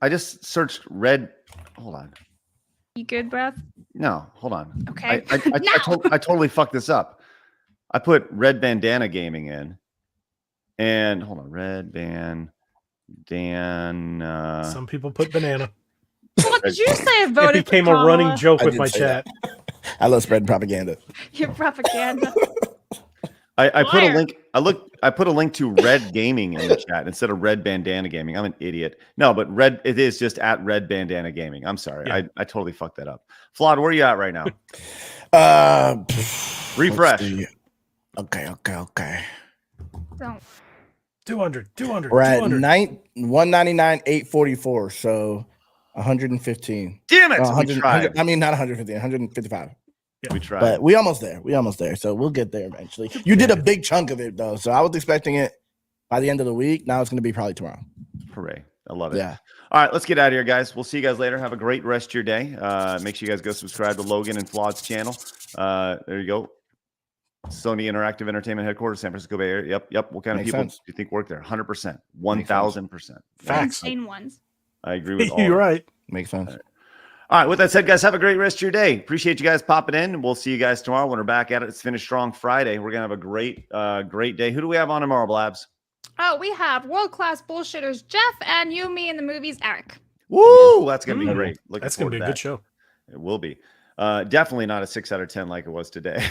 I just searched red. Hold on. You good, Breath? No, hold on. Okay. I totally fucked this up. I put red bandana gaming in, And hold on, red bandana. Some people put banana. What did you say? I voted It became for a running Kamala? joke I with did my say chat. I love spreading propaganda. Your propaganda. I put a Liar. link. I put a link to Red Gaming in the chat instead of Red Bandana Gaming. I'm an idiot. No, but Red. It is just at Red Bandana Gaming. I'm sorry. Yeah. I totally fucked that up. Flawd, where are you at right now? Refresh. Okay. Don't. 200. We're at 200. 199, 844. So 115. Damn it! 100, we tried. I mean, not 150, 155. Yeah, we tried. But we almost there. So we'll get there eventually. You did a big chunk of it though. So I was expecting it by the end of the week. Now it's going to be probably tomorrow. Hooray. I love it. Yeah. All right, let's get out of here, guys. We'll see you guys later. Have a great rest of your day. Make sure you guys go subscribe to Logan and Flawd's channel. There you go. Sony Interactive Entertainment Headquarters, San Francisco Bay Area. Yep. What kind of Makes people sense. do you think work there? 100%. 1,000%. Facts. Insane ones. I agree with all. You're right. Makes sense. All right. With that said, guys, have a great rest of your day. Appreciate you guys popping in. We'll see you guys tomorrow when we're back at it. It's Finish Strong Friday. We're going to have a great day. Who do we have on tomorrow, Blabs? Oh, we have world-class bullshitters Jeff and you, me, in the movies Eric. Woo! That's going to be great. That's going to be a good show. It will be. Definitely not a 6 out of 10 like it was today.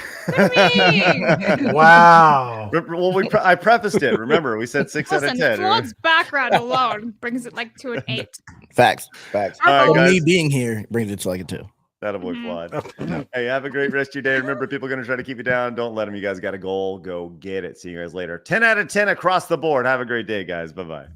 Wow. Well, I prefaced it. Remember, we said 6 out of 10. Flawd's background alone brings it like to an 8. Facts. All right, guys. Me being here brings it to like a 2. That'll boy Flawd. Hey, have a great rest of your day. Remember, people are going to try to keep you down. Don't let them. You guys got a goal. Go get it. See you guys later. 10 out of 10 across the board. Have a great day, guys. Bye-bye.